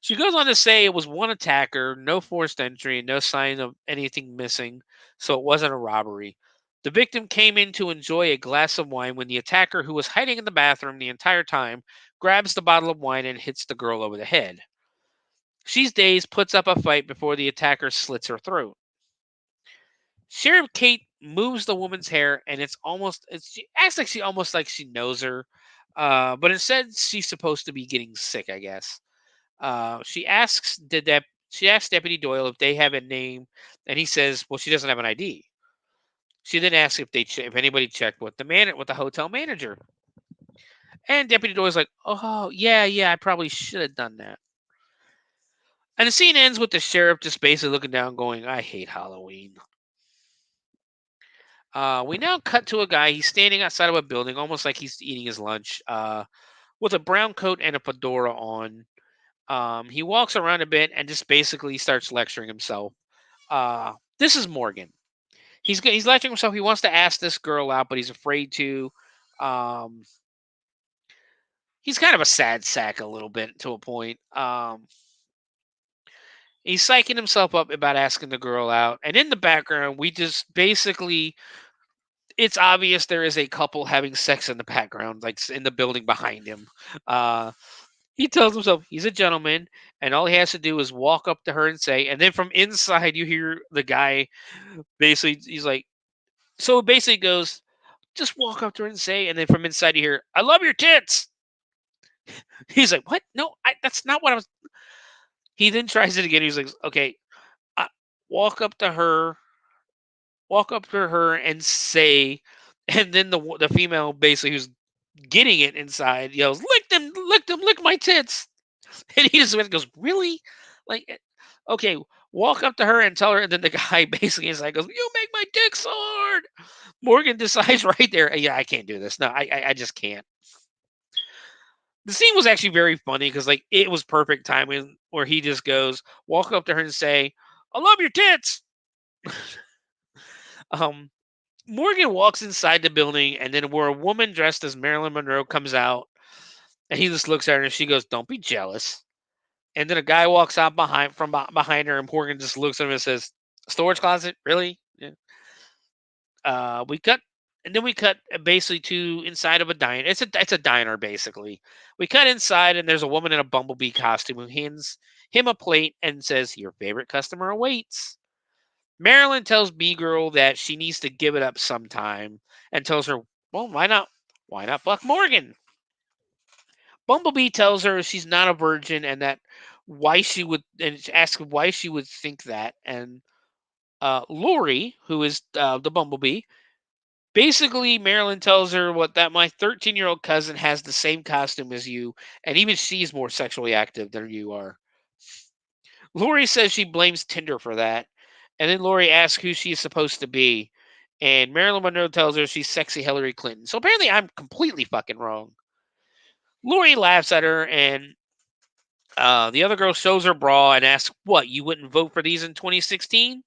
[SPEAKER 4] She goes on to say it was one attacker, no forced entry, and no sign of anything missing, so it wasn't a robbery. The victim came in to enjoy a glass of wine when the attacker, who was hiding in the bathroom the entire time, grabs the bottle of wine and hits the girl over the head. She's dazed, puts up a fight before the attacker slits her throat. Sheriff Kate moves the woman's hair, and she acts like she knows her, but instead she's supposed to be getting sick, I guess. She asks Deputy Doyle if they have a name, and he says, "Well, she doesn't have an ID." She then asks if anybody checked with the hotel manager, and Deputy Doyle's like, "Oh, yeah, I probably should have done that." And the scene ends with the sheriff just basically looking down, going, "I hate Halloween." We now cut to a guy. He's standing outside of a building, almost like he's eating his lunch, with a brown coat and a fedora on. He walks around a bit and just basically starts lecturing himself. This is Morgan. He's lecturing himself. He wants to ask this girl out, but he's afraid to. Um, he's kind of a sad sack a little bit to a point. He's psyching himself up about asking the girl out, and in the background, we just basically. It's obvious there is a couple having sex in the background, like in the building behind him. Uh, He tells himself he's a gentleman, and all he has to do is walk up to her and say, and then from inside you hear the guy basically, he's like, so it basically goes, just walk up to her and say, and then from inside you hear, I love your tits. He's like, what? No, that's not what I was. He then tries it again. He's like, okay, uh, walk up to her, walk up to her and say, and then the female basically who's getting it inside yells, lick them, lick my tits. And he just goes, really? Like, okay, walk up to her and tell her. And then the guy basically inside goes, you make my dick so hard. Morgan decides right there, yeah, I can't do this. No, I just can't. The scene was actually very funny because, like, it was perfect timing where he just goes, walk up to her and say, I love your tits. um, Morgan walks inside the building, and then where a woman dressed as Marilyn Monroe comes out, and he just looks at her and she goes, don't be jealous. And then a guy walks out behind her, and Morgan just looks at him and says, "Storage closet, really?" Yeah. We cut, and then we cut basically to inside of a diner. It's a diner basically. We cut inside, and there's a woman in a bumblebee costume who hands him a plate and says, "Your favorite customer awaits." Marilyn tells B Girl that she needs to give it up sometime, and tells her, "Well, why not? Why not fuck Morgan?" Bumblebee tells her she's not a virgin and that and asks why she would think that. And Lori, who is the Bumblebee, basically Marilyn tells her that my 13-year-old cousin has the same costume as you, and even she's more sexually active than you are. Lori says she blames Tinder for that, and then Lori asks who she is supposed to be, and Marilyn Monroe tells her she's sexy Hillary Clinton. So apparently I'm completely fucking wrong. Lori laughs at her, and the other girl shows her bra and asks, what, you wouldn't vote for these in 2016?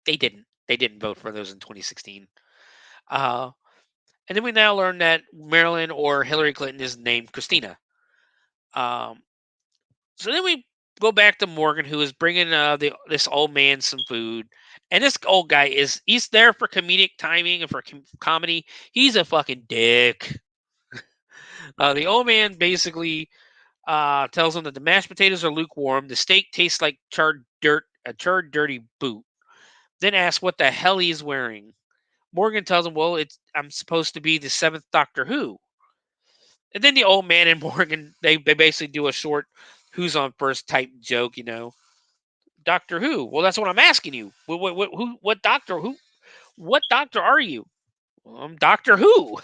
[SPEAKER 4] They didn't. They didn't vote for those in 2016. And then we now learn that Marilyn or Hillary Clinton is named Christina. Um, so then we go back to Morgan, who is bringing this old man some food. And this old guy he's there for comedic timing and for comedy. He's a fucking dick. The old man basically tells him that the mashed potatoes are lukewarm, the steak tastes like a charred, dirty boot. Then asks what the hell he's wearing. Morgan tells him, well, I'm supposed to be the seventh Doctor Who. And then the old man and Morgan, they basically do a short who's on first type joke, Doctor Who? Well, that's what I'm asking you. What Doctor Who? What Doctor are you? Well, I'm Doctor Who.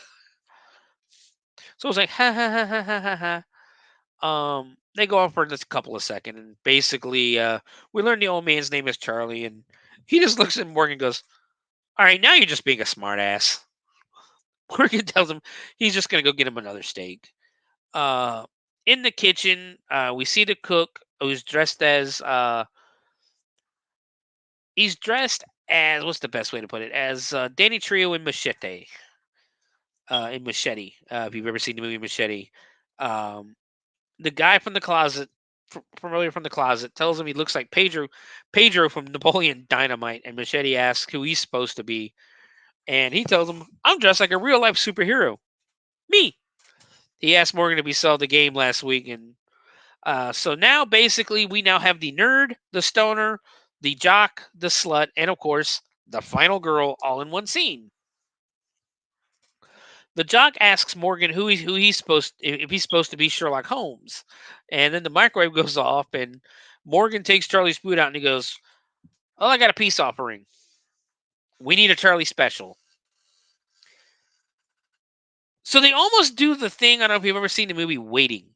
[SPEAKER 4] So it's like, ha ha ha ha ha ha. they go on for just a couple of seconds, and basically, we learn the old man's name is Charlie, and he just looks at Morgan and goes, "All right, now you're just being a smartass." Morgan tells him he's just gonna go get him another steak. Uh, in the kitchen, we see the cook who's dressed as he's dressed as what's the best way to put it? As Danny Trio in Machete. In Machete, if you've ever seen the movie Machete, um, the guy from the closet, from earlier from the closet, tells him he looks like Pedro from Napoleon Dynamite, and Machete asks who he's supposed to be, and he tells him, "I'm dressed like a real life superhero, me." He asked Morgan to be sold the game last week, and so now basically we now have the nerd, the stoner, the jock, the slut, and of course the final girl all in one scene. The jock asks Morgan who he's supposed if he's supposed to be Sherlock Holmes, and then the microwave goes off, and Morgan takes Charlie's food out, and he goes, "Oh, I got a peace offering. We need a Charlie special." So they almost do the thing. I don't know if you've ever seen the movie Waiting.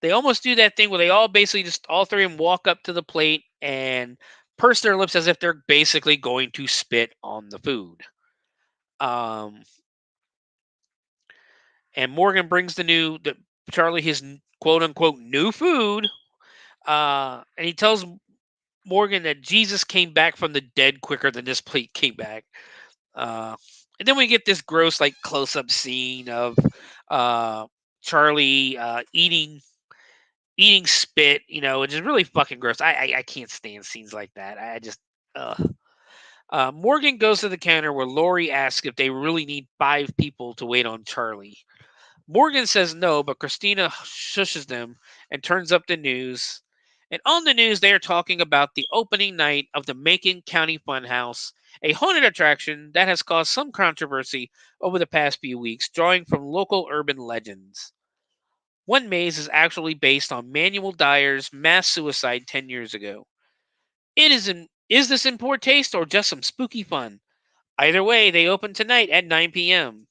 [SPEAKER 4] They almost do that thing where they all basically just all three of them walk up to the plate and purse their lips as if they're basically going to spit on the food. Um, and Morgan brings the Charlie his quote unquote new food. And he tells Morgan that Jesus came back from the dead quicker than this plate came back. Uh, and then we get this gross, like, close up scene of Charlie eating spit, which is really fucking gross. I can't stand scenes like that. I just, Morgan goes to the counter where Lori asks if they really need 5 people to wait on Charlie. Morgan says no, but Christina shushes them and turns up the news. And on the news, they are talking about the opening night of the Macon County Funhouse, a haunted attraction that has caused some controversy over the past few weeks, drawing from local urban legends. One maze is actually based on Manuel Dyer's mass suicide 10 years ago. Is this in poor taste or just some spooky fun? Either way, they open tonight at 9 p.m.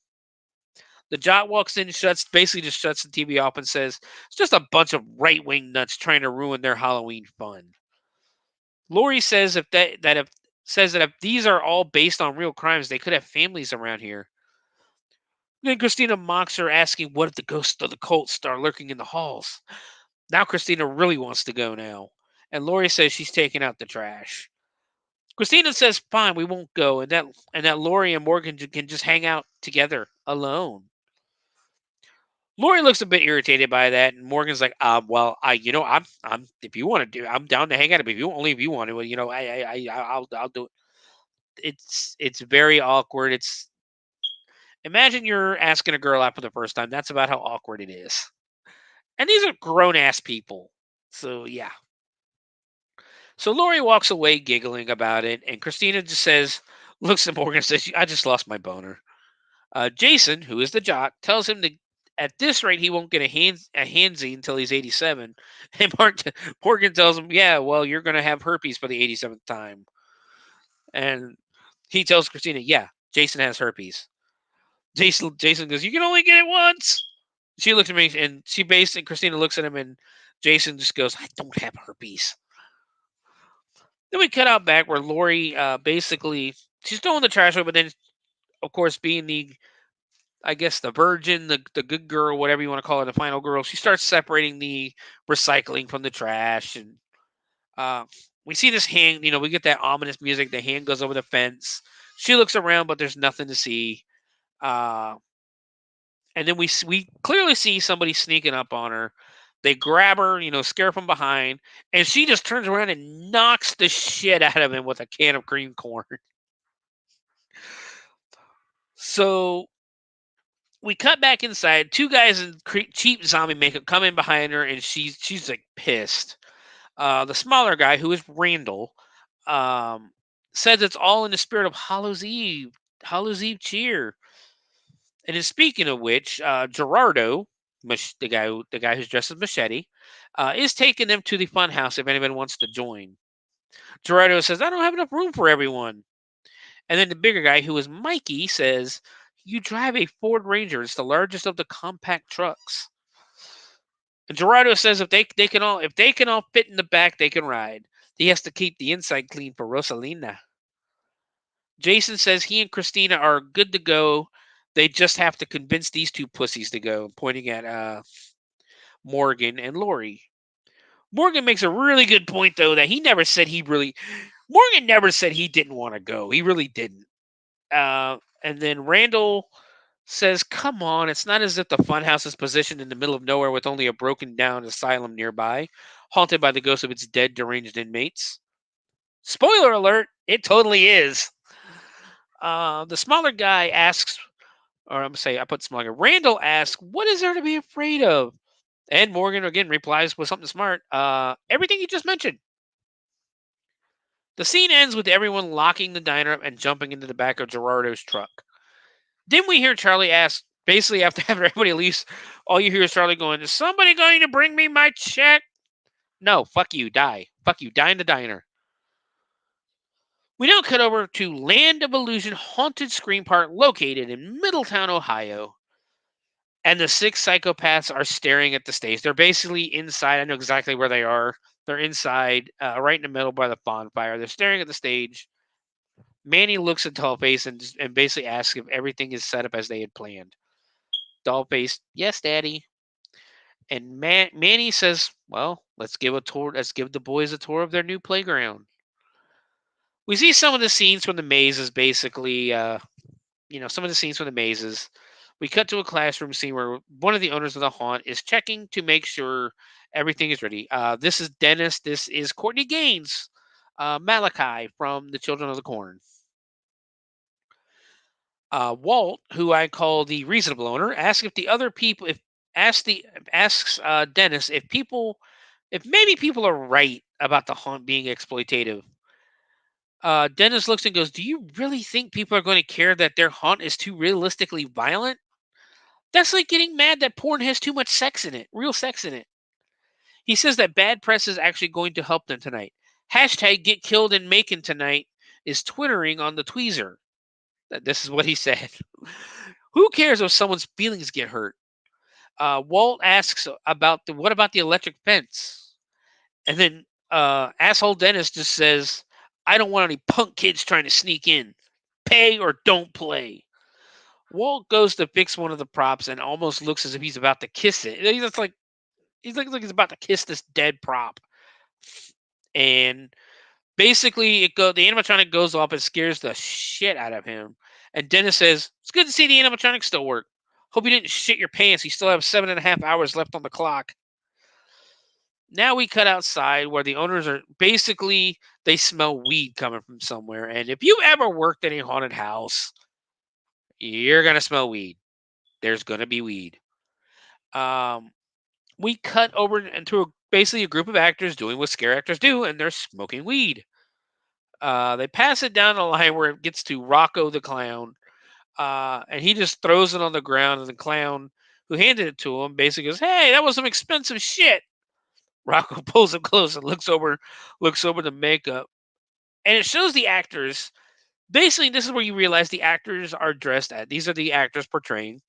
[SPEAKER 4] The Jot walks in, basically just shuts the TV off and says, "It's just a bunch of right wing nuts trying to ruin their Halloween fun." Lori says if these are all based on real crimes, they could have families around here. Then Christina mocks her, asking what if the ghosts of the cult start lurking in the halls. Now Christina really wants to go now. And Lori says she's taking out the trash. Christina says, "Fine, we won't go," and that Lori and Morgan can just hang out together alone. Lori looks a bit irritated by that, and Morgan's like, well, I'm if you want to do, I'm down to hang out. But if you want to, I'll do it." It's very awkward. Imagine you're asking a girl out for the first time. That's about how awkward it is. And these are grown ass people. So yeah. So Lori walks away giggling about it, and Christina just looks at Morgan and says, "I just lost my boner." Jason, who is the jock, tells him that at this rate he won't get a handsy until he's 87. And Morgan tells him, "Yeah, well, you're going to have herpes for the 87th time." And he tells Christina, "Yeah, Jason has herpes." Jason goes, "You can only get it once." She looks at me, and Christina looks at him, and Jason just goes, "I don't have herpes." Then we cut out back where Lori basically she's throwing the trash away, but then of course being I guess the virgin, the good girl, whatever you want to call it, the final girl, she starts separating the recycling from the trash, and uh, we see this hand. We get that ominous music. The hand goes over the fence. She looks around, but there's nothing to see. And then we clearly see somebody sneaking up on her. They grab her, scare her from behind, and she just turns around and knocks the shit out of him with a can of cream corn. So we cut back inside. 2 guys in cheap zombie makeup come in behind her, and she's like pissed. The smaller guy, who is Randall, says it's all in the spirit of Hallows Eve cheer. And in speaking of which, Gerardo, the guy who's dressed as Machete, is taking them to the fun house if anyone wants to join. Gerardo says, "I don't have enough room for everyone." And then the bigger guy, who is Mikey, says, "You drive a Ford Ranger. It's the largest of the compact trucks." And Gerardo says if they can all fit in the back, they can ride. He has to keep the inside clean for Rosalina. Jason says he and Christina are good to go. They just have to convince these two pussies to go, pointing at Morgan and Lori. Morgan makes a really good point, though, that Morgan never said he didn't want to go. He really didn't. And then Randall says, come on, it's not as if the funhouse is positioned in the middle of nowhere with only a broken down asylum nearby, haunted by the ghosts of its dead, deranged inmates. Spoiler alert, it totally is. The smaller guy asks, or I'm going to say, I put smaller. Randall asks, what is there to be afraid of? And Morgan again replies with something smart. Everything you just mentioned. The scene ends with everyone locking the diner up and jumping into the back of Gerardo's truck. Then we hear Charlie ask, basically after everybody leaves, all you hear is Charlie going, is somebody going to bring me my check? No, fuck you, die. Fuck you, die in the diner. We now cut over to Land of Illusion Haunted Scream Park located in Middletown, Ohio. And the 6 psychopaths are staring at the stage. They're basically inside. I know exactly where they are. They're inside, right in the middle by the bonfire. They're staring at the stage. Manny looks at Dollface and basically asks if everything is set up as they had planned. Dollface, yes, Daddy. And Manny says, well, let's give the boys a tour of their new playground. We see some of the scenes from the mazes, basically, some of the scenes from the mazes. We cut to a classroom scene where one of the owners of the haunt is checking to make sure everything is ready. This is Dennis. This is Courtney Gaines, Malachi from the Children of the Corn. Walt, who I call the reasonable owner, asks if the other people, asks Dennis if maybe people are right about the haunt being exploitative. Dennis looks and goes, do you really think people are going to care that their haunt is too realistically violent? That's like getting mad that porn has too much sex in it, real sex in it. He says that bad press is actually going to help them tonight. Hashtag get killed in Macon tonight is twittering on the tweezer. This is what he said. Who cares if someone's feelings get hurt? Walt asks what about the electric fence? And then asshole Dennis just says, I don't want any punk kids trying to sneak in. Pay or don't play. Walt goes to fix one of the props and almost looks as if he's about to kiss it. He's like he's about to kiss this dead prop. And basically the animatronic goes off and scares the shit out of him. And Dennis says, it's good to see the animatronic still work. Hope you didn't shit your pants. You still have 7.5 hours left on the clock. Now we cut outside where the owners are basically, they smell weed coming from somewhere. And if you ever worked in a haunted house, you're going to smell weed. There's going to be weed. We cut over into basically a group of actors doing what scare actors do, and they're smoking weed. They pass it down the line where it gets to Rocco the clown. And he just throws it on the ground, and the clown who handed it to him basically goes, hey, that was some expensive shit. Rocco pulls him close and looks over the makeup. And it shows the actors. Basically, this is where you realize the actors are dressed at. These are the actors portraying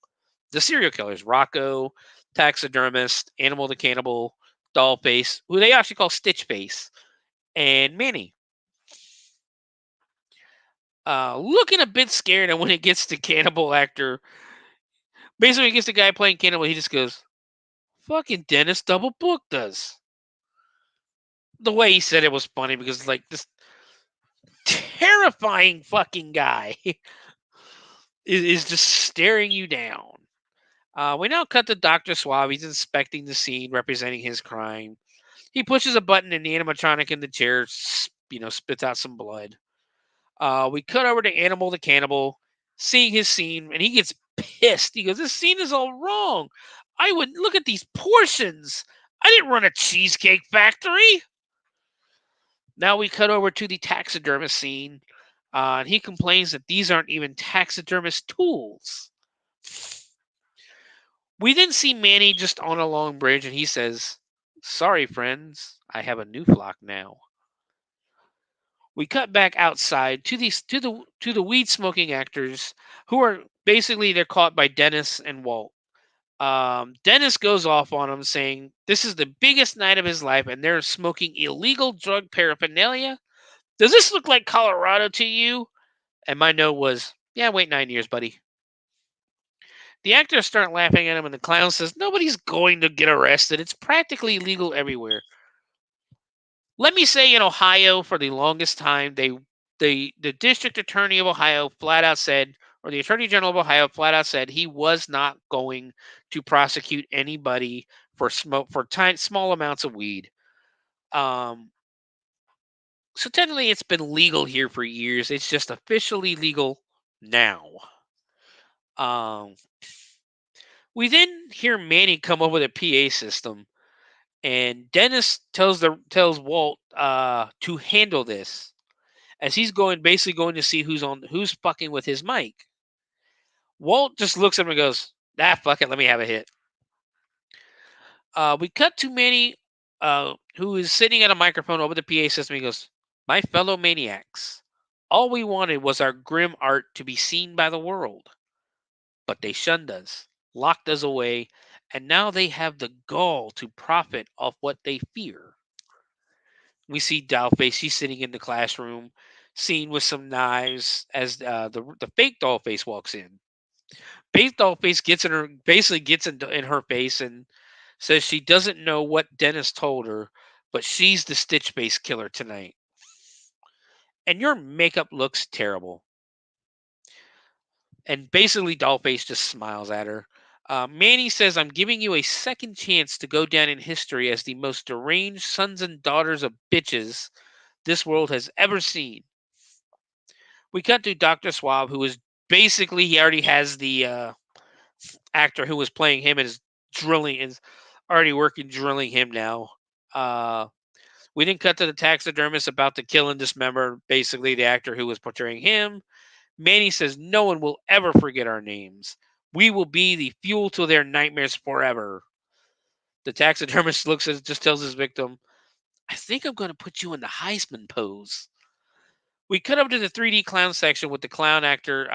[SPEAKER 4] the serial killers. Rocco, taxidermist, Animal the Cannibal, Dollface, who they actually call Stitchface, and Manny. Looking a bit scared, and when it gets to Cannibal actor, basically when it gets the guy playing Cannibal, he just goes, fucking Dennis double booked us. The way he said it was funny because like this terrifying fucking guy is just staring you down. We now cut to Dr. Suave. He's inspecting the scene representing his crime. He pushes a button and the animatronic in the chair, spits out some blood. We cut over to Animal the Cannibal, seeing his scene, and he gets pissed. He goes, this scene is all wrong. I would look at these portions. I didn't run a cheesecake factory. Now we cut over to the taxidermist scene, and he complains that these aren't even taxidermist tools. We then see Manny just on a long bridge, and he says, sorry, friends, I have a new flock now. We cut back outside to the weed smoking actors who are basically they're caught by Dennis and Walt. Dennis goes off on him saying this is the biggest night of his life and they're smoking illegal drug paraphernalia. Does this look like Colorado to you? And my note was, yeah, wait 9 years, buddy. The actors start laughing at him and the clown says, nobody's going to get arrested. It's practically legal everywhere. Let me say in Ohio for the longest time, the district attorney of Ohio flat out said, or the attorney general of Ohio flat out said he was not going to prosecute anybody for small amounts of weed. So technically it's been legal here for years. It's just officially legal now. We then hear Manny come up with a PA system, and Dennis tells Walt to handle this, as he's basically going to see who's fucking with his mic. Walt just looks at him and goes, fuck it, let me have a hit. We cut to Manny, who is sitting at a microphone over the PA system. He goes, my fellow maniacs, all we wanted was our grim art to be seen by the world. But they shunned us, locked us away, and now they have the gall to profit off what they fear. We see Dollface. She's sitting in the classroom, seen with some knives, as the fake Dollface walks in. Fake Dollface gets in her face and says she doesn't know what Dennis told her, but she's the Stitch-Face killer tonight. And your makeup looks terrible. And basically, Dollface just smiles at her. Manny says, I'm giving you a second chance to go down in history as the most deranged sons and daughters of bitches this world has ever seen. We cut to Dr. Swab, who is basically, he already has the actor who was playing him and is already working drilling him now. We didn't cut to the taxidermist about to kill and dismember, basically, the actor who was portraying him. Manny says, no one will ever forget our names. We will be the fuel to their nightmares forever. The taxidermist just tells his victim, I think I'm going to put you in the Heisman pose. We cut up to the 3D clown section with the clown actor.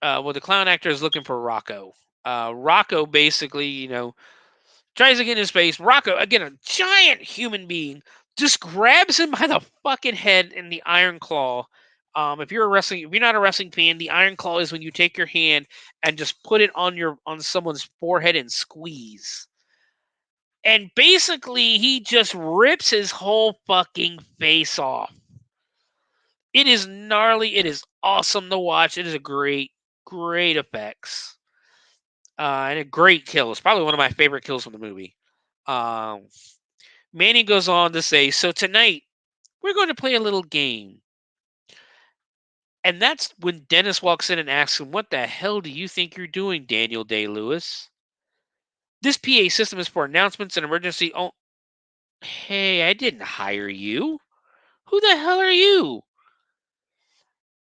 [SPEAKER 4] The clown actor is looking for Rocco. Rocco basically, tries to get in his face. Rocco, again, a giant human being, just grabs him by the fucking head in the iron claw. If you're not a wrestling fan, the iron claw is when you take your hand and just put it on someone's forehead and squeeze. And basically, he just rips his whole fucking face off. It is gnarly. It is awesome to watch. It is a great effects. And a great kill. It's probably one of my favorite kills from the movie. Manny goes on to say, so tonight, we're going to play a little game. And that's when Dennis walks in and asks him, what the hell do you think you're doing, Daniel Day-Lewis? This PA system is for announcements and emergency. Oh, hey, I didn't hire you. Who the hell are you?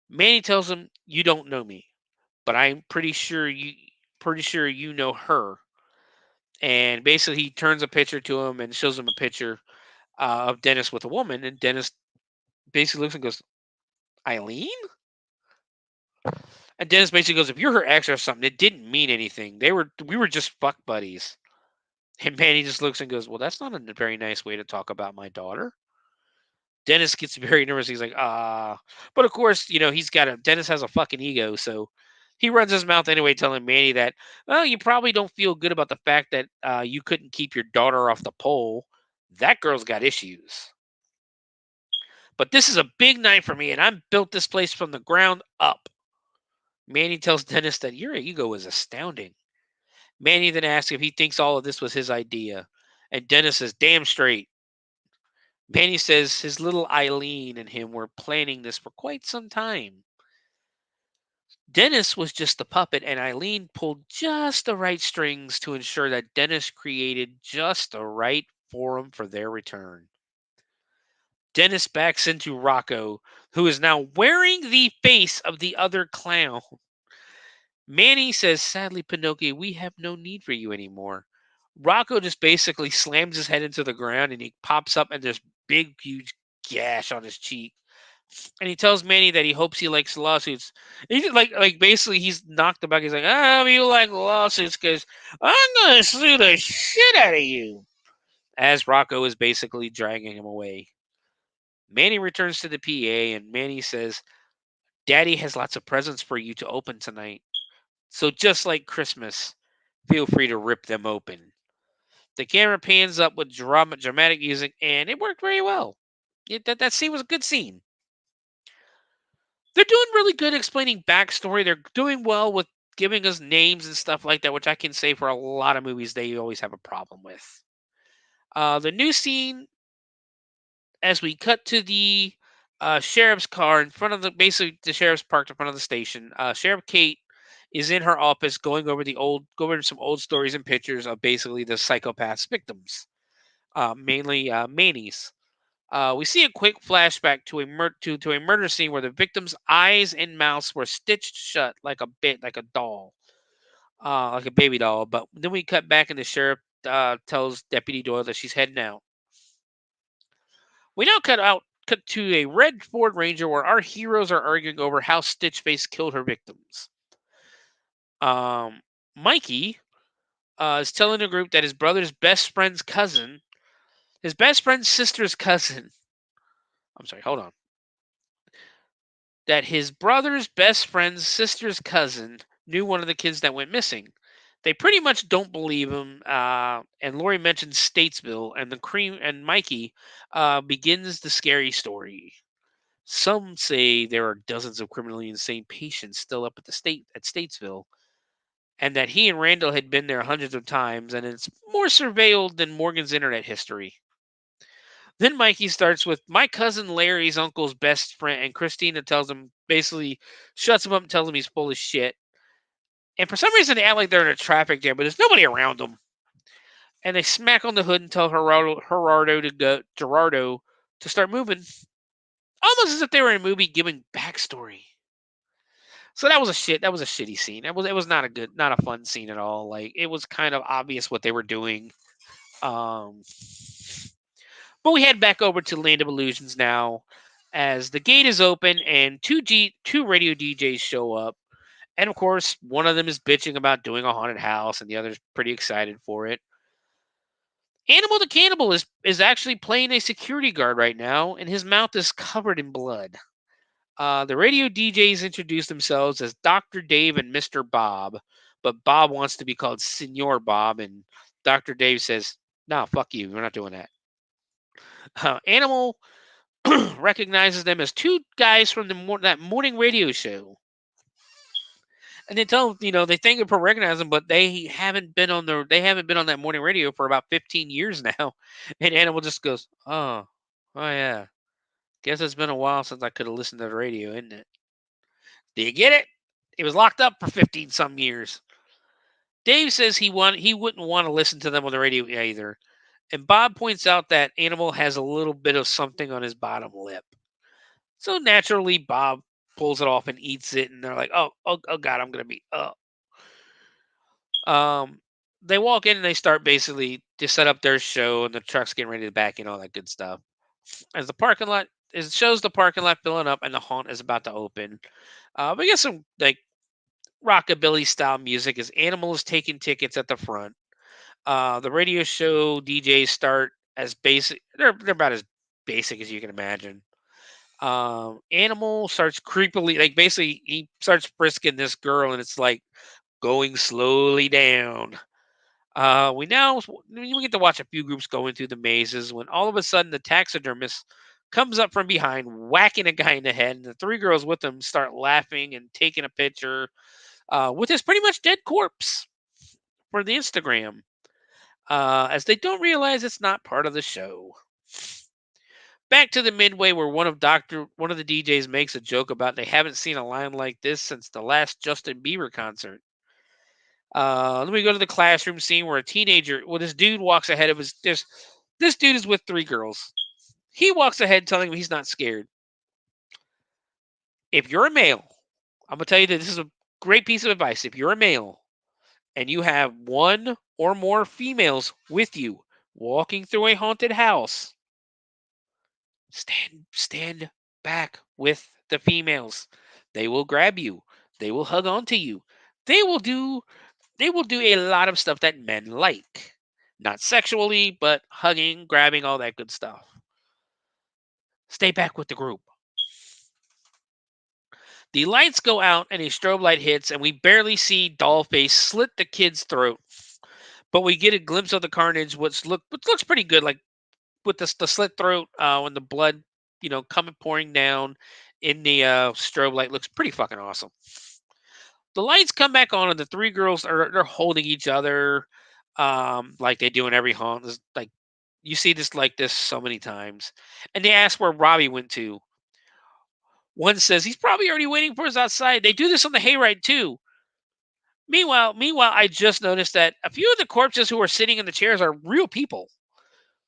[SPEAKER 4] Manny tells him, you don't know me, but I'm pretty sure you know her. And basically, he turns a picture to him and shows him a picture of Dennis with a woman. And Dennis basically looks and goes, Eileen? And Dennis basically goes, if you're her ex or something, it didn't mean anything. We were just fuck buddies. And Manny just looks and goes, well, that's not a very nice way to talk about my daughter. Dennis gets very nervous. He's like, But of course, Dennis has a fucking ego, so he runs his mouth anyway, telling Manny that, well, you probably don't feel good about the fact that you couldn't keep your daughter off the pole. That girl's got issues. But this is a big night for me, and I built this place from the ground up. Manny tells Dennis that your ego is astounding. Manny then asks if he thinks all of this was his idea. And Dennis says, damn straight. Manny says his little Eileen and him were planning this for quite some time. Dennis was just the puppet, and Eileen pulled just the right strings to ensure that Dennis created just the right forum for their return. Dennis backs into Rocco, who is now wearing the face of the other clown. Manny says, sadly, Pinocchio, we have no need for you anymore. Rocco just basically slams his head into the ground, and he pops up, and there's big, huge gash on his cheek. And he tells Manny that he hopes he likes lawsuits. He's like basically he's knocked about. He's like, I hope you like lawsuits because I'm gonna sue the shit out of you. As Rocco is basically dragging him away. Manny returns to the PA and Manny says, Daddy has lots of presents for you to open tonight. So just like Christmas, feel free to rip them open. The camera pans up with dramatic music, and it worked very well. That scene was a good scene. They're doing really good explaining backstory. They're doing well with giving us names and stuff like that, which I can say for a lot of movies they always have a problem with. The new scene, as we cut to the sheriff's car in front of basically the sheriff's parked in front of the station. Sheriff Kate is in her office going over some old stories and pictures of basically the psychopath's victims, mainly Manny's. We see a quick flashback to a murder scene where the victim's eyes and mouths were stitched shut like a doll, like a baby doll. But then we cut back and the sheriff tells Deputy Doyle that she's heading out. We now cut to a red Ford Ranger where our heroes are arguing over how Stitchface killed her victims. Mikey is telling the group that his brother's best friend's cousin, his best friend's sister's cousin. I'm sorry, hold on. That his brother's best friend's sister's cousin knew one of the kids that went missing. They pretty much don't believe him. And Lori mentions Statesville, and Mikey begins the scary story. Some say there are dozens of criminally insane patients still up at Statesville, and that he and Randall had been there hundreds of times, and it's more surveilled than Morgan's internet history. Then Mikey starts with my cousin Larry's uncle's best friend, and Christina basically shuts him up and tells him he's full of shit. And for some reason, they act like they're in a traffic jam, but there's nobody around them. And they smack on the hood and tell Gerardo to start moving, almost as if they were in a movie giving backstory. So that was a shitty scene. It was not a fun scene at all. Like it was kind of obvious what they were doing. But we head back over to Land of Illusions now, as the gate is open and two radio DJs show up, and of course one of them is bitching about doing a haunted house, and the other's pretty excited for it. Animal the Cannibal is actually playing a security guard right now, and his mouth is covered in blood. The radio DJs introduce themselves as Dr. Dave and Mr. Bob, but Bob wants to be called Senor Bob, and Dr. Dave says, "No, fuck you. We're not doing that." Animal recognizes them as two guys from that morning radio show, and they tell they thank them for recognizing them, but they haven't been on that morning radio for about 15 years now. And Animal just goes, "Oh yeah. Guess it's been a while since I could have listened to the radio, isn't it?" Do you get it? He was locked up for 15 some years. Dave says he wouldn't want to listen to them on the radio either. And Bob points out that Animal has a little bit of something on his bottom lip. So naturally, Bob pulls it off and eats it, and they're like, oh God, I'm going to be up. They walk in and they start basically to set up their show, and the truck's getting ready to back in, all that good stuff. As the parking lot, it shows the parking lot filling up, and the haunt is about to open. We get some like rockabilly style music as Animal is taking tickets at the front. The radio show DJs start as basic. They're about as basic as you can imagine. Animal starts creepily, like basically he starts frisking this girl, and it's like going slowly down. We get to watch a few groups going through the mazes when all of a sudden the taxidermist comes up from behind, whacking a guy in the head, and the three girls with him start laughing and taking a picture with his pretty much dead corpse for the Instagram, as they don't realize it's not part of the show. Back to the midway where one of the DJs makes a joke about they haven't seen a line like this since the last Justin Bieber concert. Then we go to the classroom scene where this dude walks ahead of this dude is with three girls. He walks ahead telling them he's not scared. If you're a male, I'm going to tell you that this is a great piece of advice. If you're a male and you have one or more females with you walking through a haunted house, stand back with the females. They will grab you. They will hug onto you. They will do a lot of stuff that men like. Not sexually, but hugging, grabbing, all that good stuff. Stay back with the group. The lights go out and a strobe light hits, and we barely see Dollface slit the kid's throat. But we get a glimpse of the carnage, which looks pretty good, like with the slit throat, when the blood, coming pouring down in the strobe light, looks pretty fucking awesome. The lights come back on, and the three girls they're holding each other, like they do in every haunt. Like you see this like this so many times, and they ask where Robbie went to. One says he's probably already waiting for us outside. They do this on the hayride too. Meanwhile, I just noticed that a few of the corpses who are sitting in the chairs are real people.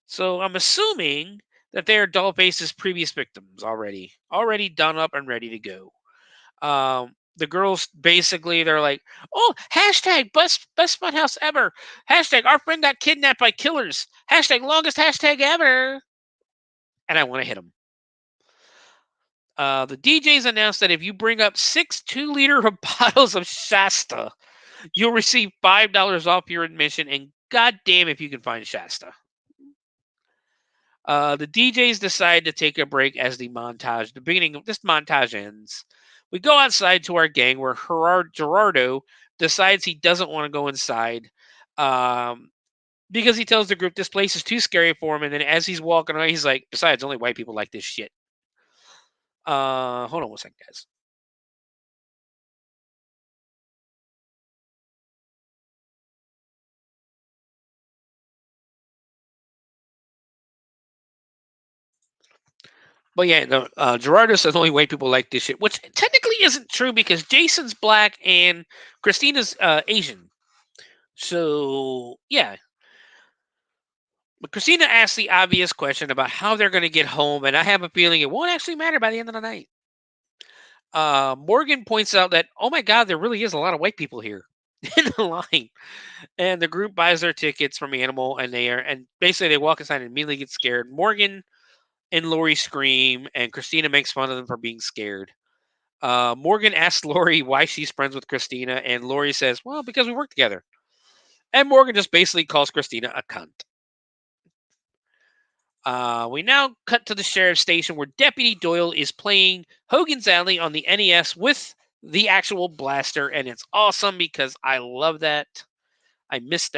[SPEAKER 4] So I'm assuming that they are Dollface's previous victims already done up and ready to go. The girls basically they're like, "Oh, hashtag best funhouse ever. Hashtag our friend got kidnapped by killers. Hashtag longest hashtag ever." And I want to hit them. The DJs announced that if you bring up 6 2-liter bottles of Shasta, you'll receive $5 off your admission, and goddamn if you can find Shasta. The DJs decide to take a break as the beginning of this montage ends. We go outside to our gang where Gerardo decides he doesn't want to go inside because he tells the group this place is too scary for him. And then as he's walking away, he's like, besides, only white people like this shit. Hold on one second, guys. But yeah, no, Gerardo says only white people like this shit, which technically isn't true because Jason's black and Christina's Asian. So yeah. But Christina asks the obvious question about how they're going to get home, and I have a feeling it won't actually matter by the end of the night. Morgan points out that, oh my God, there really is a lot of white people here in the line. And the group buys their tickets from Animal, and basically they walk inside and immediately get scared. Morgan and Lori scream, and Christina makes fun of them for being scared. Morgan asks Lori why she's friends with Christina, and Lori says, well, because we work together. And Morgan just basically calls Christina a cunt. We now cut to the sheriff's station where Deputy Doyle is playing Hogan's Alley on the NES with the actual blaster, and it's awesome because I love that. I miss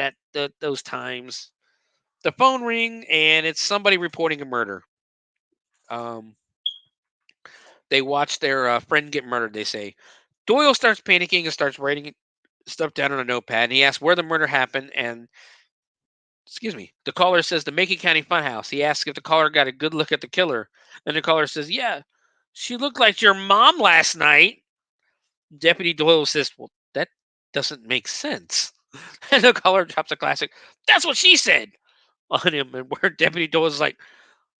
[SPEAKER 4] those times. The phone ring, and it's somebody reporting a murder. They watch their friend get murdered, they say. Doyle starts panicking and starts writing stuff down on a notepad, and he asks where the murder happened, and the caller says the Macon County Funhouse. He asks if the caller got a good look at the killer, and the caller says, yeah, she looked like your mom last night. Deputy Doyle says, well, that doesn't make sense. And the caller drops a classic, that's what she said, on him, and where Deputy Doyle is like,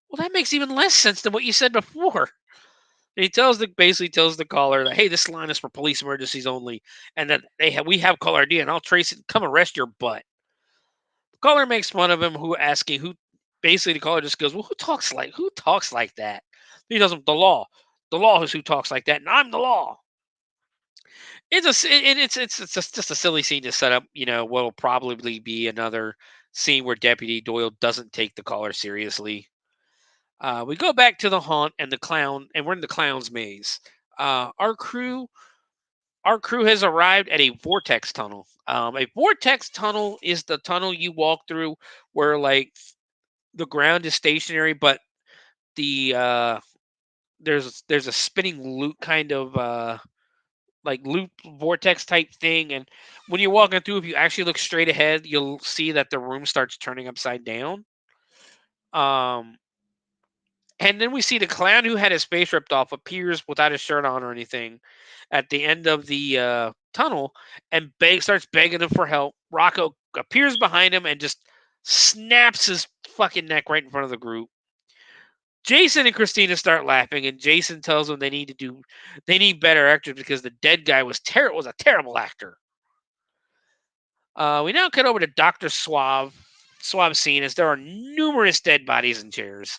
[SPEAKER 4] well, that makes even less sense than what you said before. And he basically tells the caller that, hey, this line is for police emergencies only, and that we have caller ID, and I'll trace it. Come arrest your butt. The caller makes fun of him, basically the caller just goes, well, who talks like that? He doesn't. The law is who talks like that, and I'm the law. It's just a silly scene to set up, what'll probably be another scene where Deputy Doyle doesn't take the caller seriously. We go back to the haunt and the clown, and we're in the clown's maze. Our crew has arrived at a vortex tunnel. A vortex tunnel is the tunnel you walk through where like the ground is stationary, but the there's a spinning loop kind of like loop vortex type thing, and when you're walking through, if you actually look straight ahead, you'll see that the room starts turning upside down. And then we see the clown who had his face ripped off appears without his shirt on or anything at the end of the tunnel and starts begging him for help. Rocco appears behind him and just snaps his fucking neck right in front of the group. Jason and Christina start laughing, and Jason tells them they need better actors because the dead guy was a terrible actor. We now cut over to Dr. Suave scene as there are numerous dead bodies in chairs.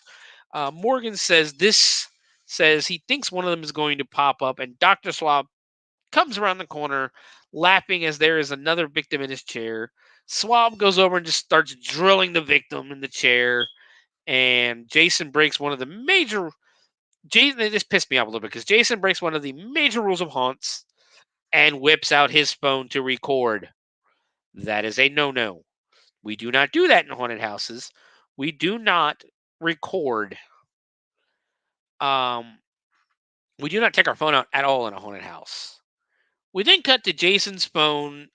[SPEAKER 4] Morgan says this says he thinks one of them is going to pop up, and Dr. Swab comes around the corner laughing as there is another victim in his chair. Swab goes over and just starts drilling the victim in the chair, and Jason breaks one of the major. This pissed me off a little bit because Jason breaks one of the major rules of haunts and whips out his phone to record. That is a no-no. We do not do that in haunted houses. We do not record. We do not take our phone out at all in a haunted house. We then cut to Jason's phone.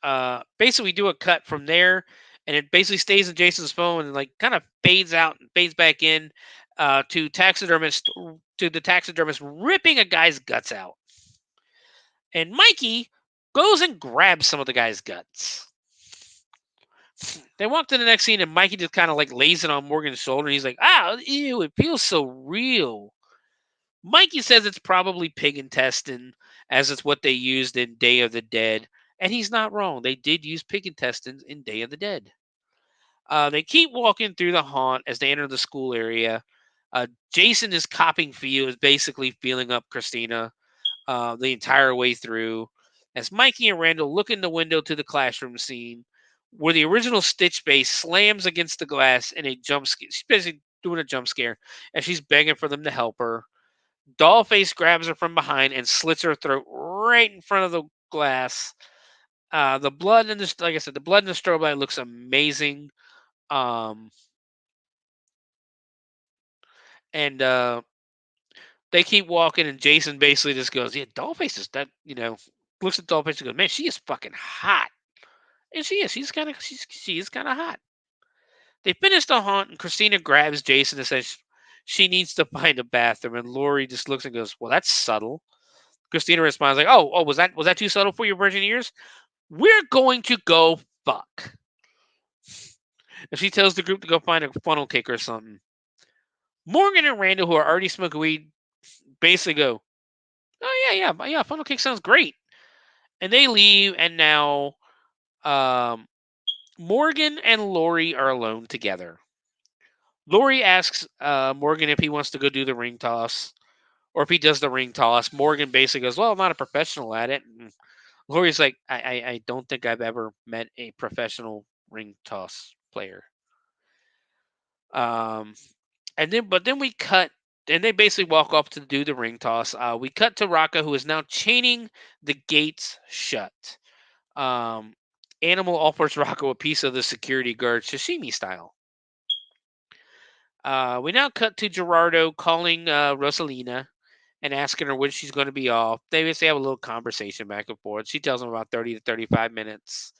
[SPEAKER 4] Basically, we do a cut from there, and it basically stays in Jason's phone and like kind of fades out and fades back in to the taxidermist ripping a guy's guts out. And Mikey goes and grabs some of the guy's guts. They walk to the next scene, and Mikey just kind of like lays it on Morgan's shoulder. He's like, "Ah, ew, it feels so real." Mikey says it's probably pig intestine, as it's what they used in Day of the Dead. And he's not wrong. They did use pig intestines in Day of the Dead. They keep walking through the haunt as they enter the school area. Jason is basically feeling up Christina the entire way through. As Mikey and Randall look in the window to the classroom scene, where the original Stitch base slams against the glass in a jump scare. She's basically doing a jump scare, and she's begging for them to help her. Dollface grabs her from behind and slits her throat right in front of the glass. The blood in this, like I said, the blood in the strobe light looks amazing. And they keep walking, and Jason basically just goes, "Yeah, Dollface is that." Looks at Dollface and goes, "Man, she is fucking hot." And she is. She is kind of hot. They finish the haunt, and Christina grabs Jason and says she needs to find a bathroom. And Lori just looks and goes, "Well, that's subtle." Christina responds like, "Oh, was that too subtle for your virgin ears? We're going to go fuck." And she tells the group to go find a funnel cake or something. Morgan and Randall, who are already smoking weed, basically go, "Oh yeah, funnel cake sounds great." And they leave, and now Morgan and Lori are alone together. Lori asks Morgan if he wants to go do the ring toss, or if he does the ring toss. Morgan basically goes, "Well, I'm not a professional at it." And Lori's like, I don't think I've ever met a professional ring toss player. But then we cut, and they basically walk off to do the ring toss. We cut to Raka, who is now chaining the gates shut. Animal offers Rocco a piece of the security guard sashimi style. We now cut to Gerardo calling Rosalina and asking her when she's going to be off. They basically have a little conversation back and forth. She tells him about 30 to 35 minutes.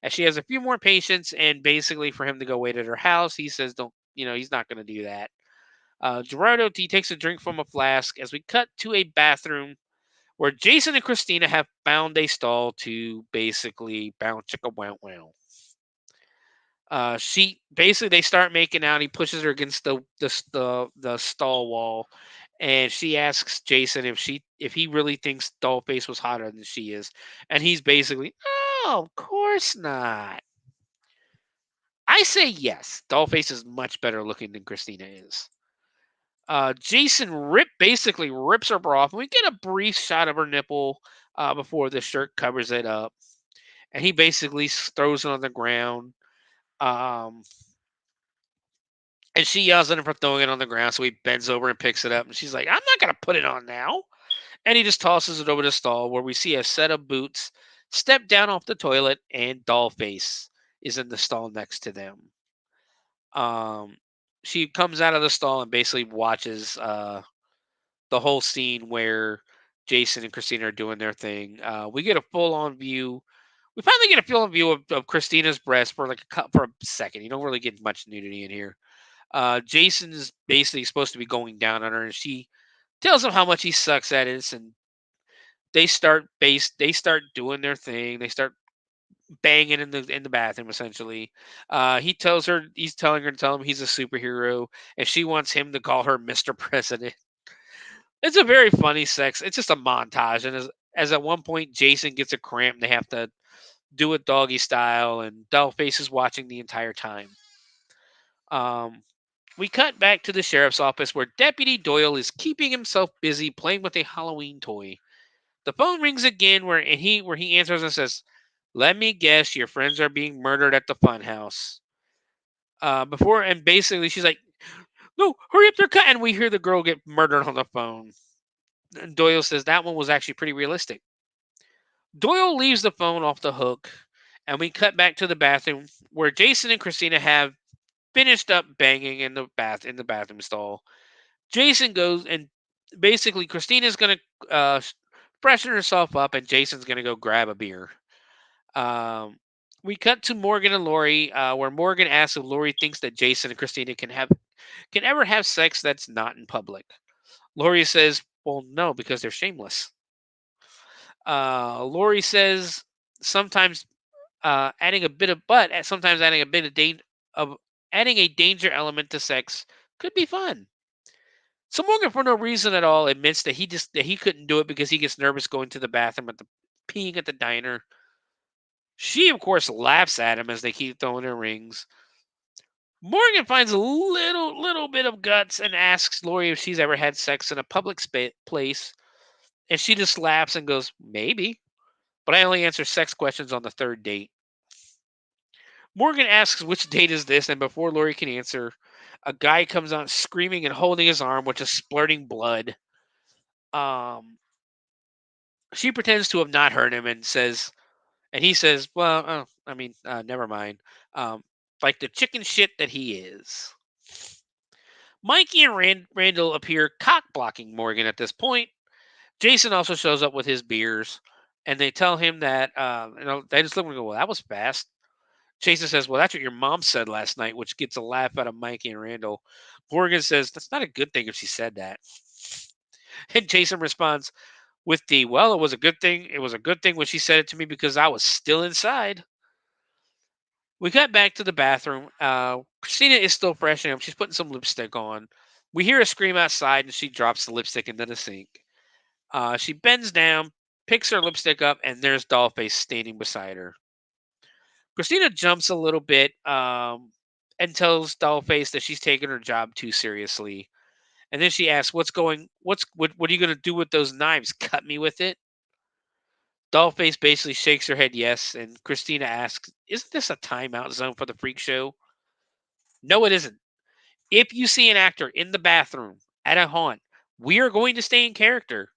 [SPEAKER 4] As she has a few more patients, and basically for him to go wait at her house, he says, he's not going to do that. Gerardo, he takes a drink from a flask as we cut to a bathroom where Jason and Christina have found a stall to basically bounce chicka wow wow. They start making out. He pushes her against the stall wall, and she asks Jason if he really thinks Dollface was hotter than she is, and he's basically, "Oh, of course not." I say yes. Dollface is much better looking than Christina is. Jason basically rips her bra off, and we get a brief shot of her nipple before the shirt covers it up, and he basically throws it on the ground. And she yells at him for throwing it on the ground, so he bends over and picks it up, and she's like, "I'm not going to put it on now." And he just tosses it over the stall, where we see a set of boots step down off the toilet, and Dollface is in the stall next to them. She comes out of the stall and basically watches the whole scene where Jason and Christina are doing their thing. We get a full-on view. We finally get a full-on view of Christina's breast for a second. You don't really get much nudity in here. Jason is basically supposed to be going down on her, and she tells him how much he sucks at it, and they start doing their thing. They start banging in the bathroom, essentially. He's telling her to tell him he's a superhero, and she wants him to call her Mr. President. It's a very funny sex. It's just a montage, and as at one point Jason gets a cramp, and they have to do it doggy style, and Dollface is watching the entire time. We cut back to the sheriff's office where Deputy Doyle is keeping himself busy playing with a Halloween toy. The phone rings again where he answers and says, "Let me guess, your friends are being murdered at the funhouse." And basically she's like, "No, hurry up, they're cut." And we hear the girl get murdered on the phone. And Doyle says that one was actually pretty realistic. Doyle leaves the phone off the hook, and we cut back to the bathroom where Jason and Christina have finished up banging in the bathroom stall. Jason goes and basically Christina's gonna freshen herself up, and Jason's gonna go grab a beer. Um, we cut to Morgan and Lori, where Morgan asks if Lori thinks that Jason and Christina can ever have sex that's not in public. Lori says, "Well, no, because they're shameless." Lori says sometimes sometimes adding a bit of adding a danger element to sex could be fun. So Morgan, for no reason at all, admits that he couldn't do it because he gets nervous going to the bathroom peeing at the diner. She, of course, laughs at him as they keep throwing their rings. Morgan finds a little bit of guts and asks Lori if she's ever had sex in a public place, and she just laughs and goes, "Maybe, but I only answer sex questions on the third date." Morgan asks which date is this, and before Lori can answer, a guy comes out screaming and holding his arm, which is splurting blood. She pretends to have not heard him and he says, "Well, never mind." Like the chicken shit that he is. Mikey and Randall appear cock blocking Morgan at this point. Jason also shows up with his beers, and they tell him that, they just look and go, "Well, that was fast." Jason says, "Well, that's what your mom said last night," which gets a laugh out of Mikey and Randall. Morgan says, "That's not a good thing if she said that." And Jason responds with "Well, it was a good thing. It was a good thing when she said it to me because I was still inside." We got back to the bathroom. Christina is still freshening up. She's putting some lipstick on. We hear a scream outside, and she drops the lipstick into the sink. She bends down, picks her lipstick up, and there's Dollface standing beside her. Christina jumps a little bit and tells Dollface that she's taking her job too seriously. And then she asks, what are you going to do with those knives? Cut me with it?" Dollface basically shakes her head yes, and Christina asks, "Isn't this a timeout zone for the freak show?" "No, it isn't. If you see an actor in the bathroom at a haunt, we are going to stay in character.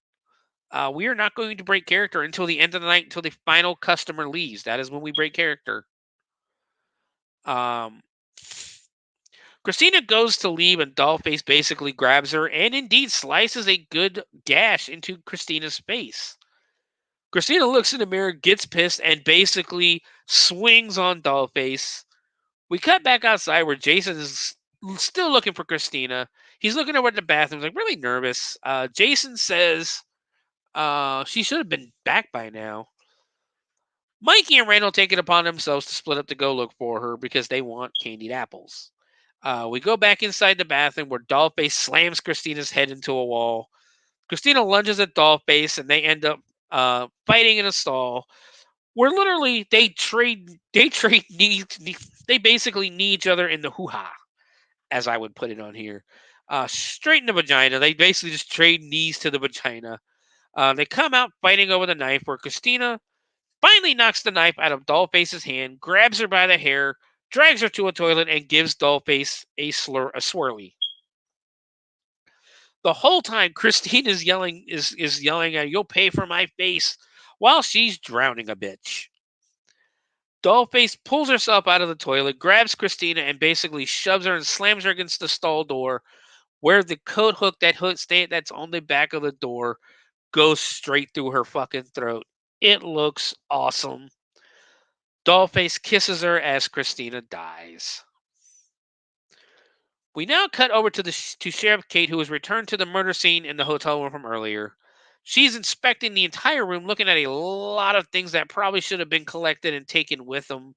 [SPEAKER 4] We are not going to break character until the end of the night, until the final customer leaves. That is when we break character." Um, Christina goes to leave, and Dollface basically grabs her and indeed slices a good gash into Christina's face. Christina looks in the mirror, gets pissed, and basically swings on Dollface. We cut back outside where Jason is still looking for Christina. He's looking over at the bathroom, like really nervous. Jason says she should have been back by now. Mikey and Randall take it upon themselves to split up to go look for her because they want candied apples. We go back inside the bathroom where Dollface slams Christina's head into a wall. Christina lunges at Dollface, and they end up fighting in a stall where literally they basically knee each other in the hoo-ha, as I would put it on here. Straight in the vagina. They basically just trade knees to the vagina. They come out fighting over the knife where Christina finally knocks the knife out of Dollface's hand, grabs her by the hair, drags her to a toilet, and gives Dollface a swirly. The whole time, Christine is yelling at, "You'll pay for my face," while she's drowning a bitch. Dollface pulls herself out of the toilet, grabs Christina, and basically shoves her and slams her against the stall door, where the coat hook that's on the back of the door goes straight through her fucking throat. It looks awesome. Dollface kisses her as Christina dies. We now cut over to Sheriff Kate, who has returned to the murder scene in the hotel room from earlier. She's inspecting the entire room, looking at a lot of things that probably should have been collected and taken with them.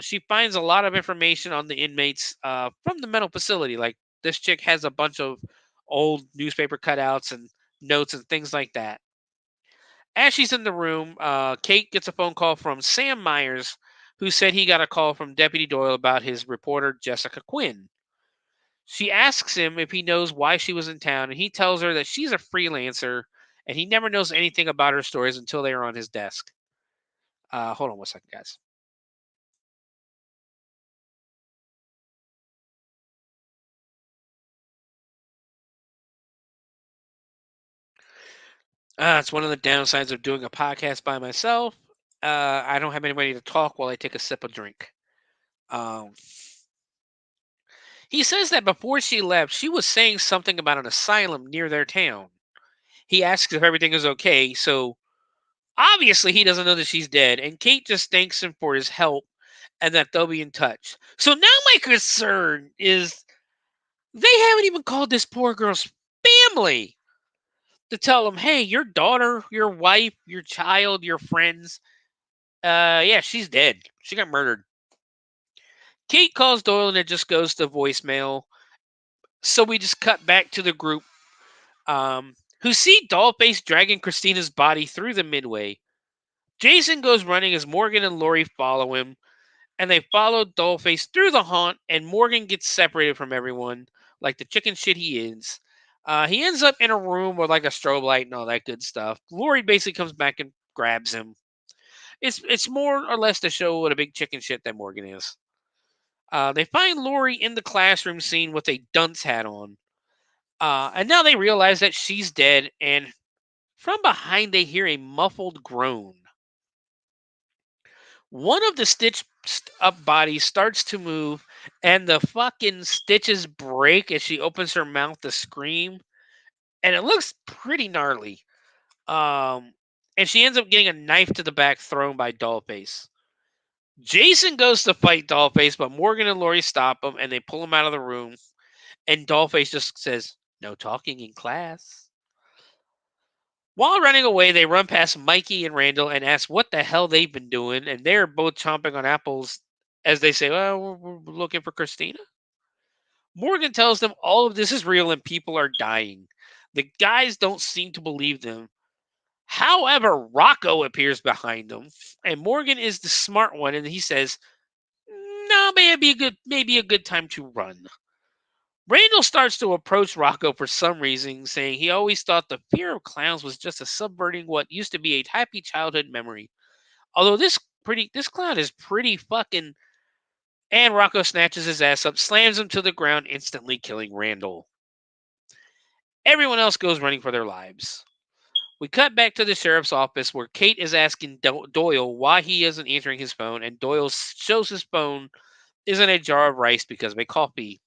[SPEAKER 4] She finds a lot of information on the inmates from the mental facility. Like, this chick has a bunch of old newspaper cutouts and notes and things like that. As she's in the room, Kate gets a phone call from Sam Myers, who said he got a call from Deputy Doyle about his reporter, Jessica Quinn. She asks him if he knows why she was in town, and he tells her that she's a freelancer and he never knows anything about her stories until they are on his desk. Hold on one second, guys. It's one of the downsides of doing a podcast by myself. I don't have anybody to talk while I take a sip of drink. He says that before she left, she was saying something about an asylum near their town. He asks if everything is okay, so obviously he doesn't know that she's dead, and Kate just thanks him for his help and that they'll be in touch. So now my concern is they haven't even called this poor girl's family to tell them, hey, your daughter, your wife, your child, your friends, yeah, she's dead. She got murdered. Kate calls Doyle and it just goes to voicemail. So we just cut back to the group who see Dollface dragging Christina's body through the midway. Jason goes running as Morgan and Lori follow him, and they follow Dollface through the haunt, and Morgan gets separated from everyone, like the chicken shit he is. He ends up in a room with like a strobe light and all that good stuff. Lori basically comes back and grabs him. It's more or less to show what a big chicken shit that Morgan is. They find Lori in the classroom scene with a dunce hat on. And now they realize that she's dead, and from behind they hear a muffled groan. One of the stitched up bodies starts to move, and the fucking stitches break as she opens her mouth to scream, and it looks pretty gnarly. And she ends up getting a knife to the back thrown by Dollface. Jason goes to fight Dollface, but Morgan and Lori stop him, and they pull him out of the room. And Dollface just says, "No talking in class." While running away, they run past Mikey and Randall and ask what the hell they've been doing, and they're both chomping on apples as they say, "Well, we're looking for Christina." Morgan tells them all of this is real and people are dying. The guys don't seem to believe them. However, Rocco appears behind them, and Morgan is the smart one, and he says, "No, maybe a good time to run." Randall starts to approach Rocco for some reason, saying he always thought the fear of clowns was just a subverting what used to be a happy childhood memory. Although this clown is pretty fucking. And Rocco snatches his ass up, slams him to the ground, instantly killing Randall. Everyone else goes running for their lives. We cut back to the sheriff's office where Kate is asking Doyle why he isn't answering his phone, and Doyle shows his phone is in a jar of rice because of a coffee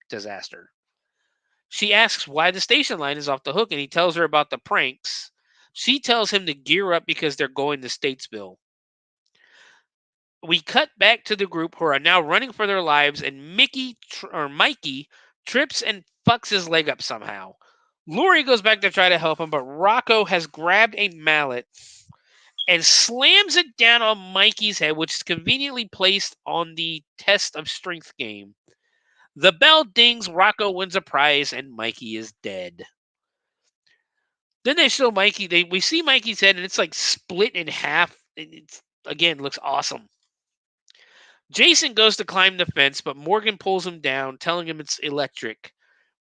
[SPEAKER 4] disaster. She asks why the station line is off the hook, and he tells her about the pranks. She tells him to gear up because they're going to Statesville. We cut back to the group who are now running for their lives, and Mikey trips and fucks his leg up somehow. Lori goes back to try to help him, but Rocco has grabbed a mallet and slams it down on Mikey's head, which is conveniently placed on the test of strength game. The bell dings, Rocco wins a prize, and Mikey is dead. Then they show Mikey. We see Mikey's head, and it's like split in half. And it looks awesome. Jason goes to climb the fence, but Morgan pulls him down, telling him it's electric.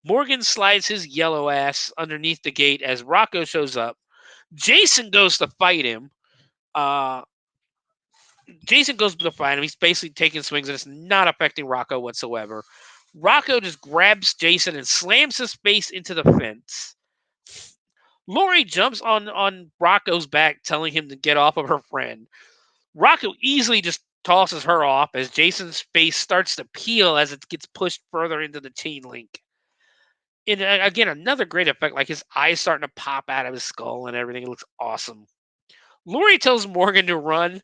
[SPEAKER 4] Morgan slides his yellow ass underneath the gate as Rocco shows up. Jason goes to fight him. He's basically taking swings, and it's not affecting Rocco whatsoever. Rocco just grabs Jason and slams his face into the fence. Lori jumps on Rocco's back, telling him to get off of her friend. Rocco easily just tosses her off as Jason's face starts to peel as it gets pushed further into the chain link. And again, another great effect, like his eyes starting to pop out of his skull and everything. It looks awesome. Lori tells Morgan to run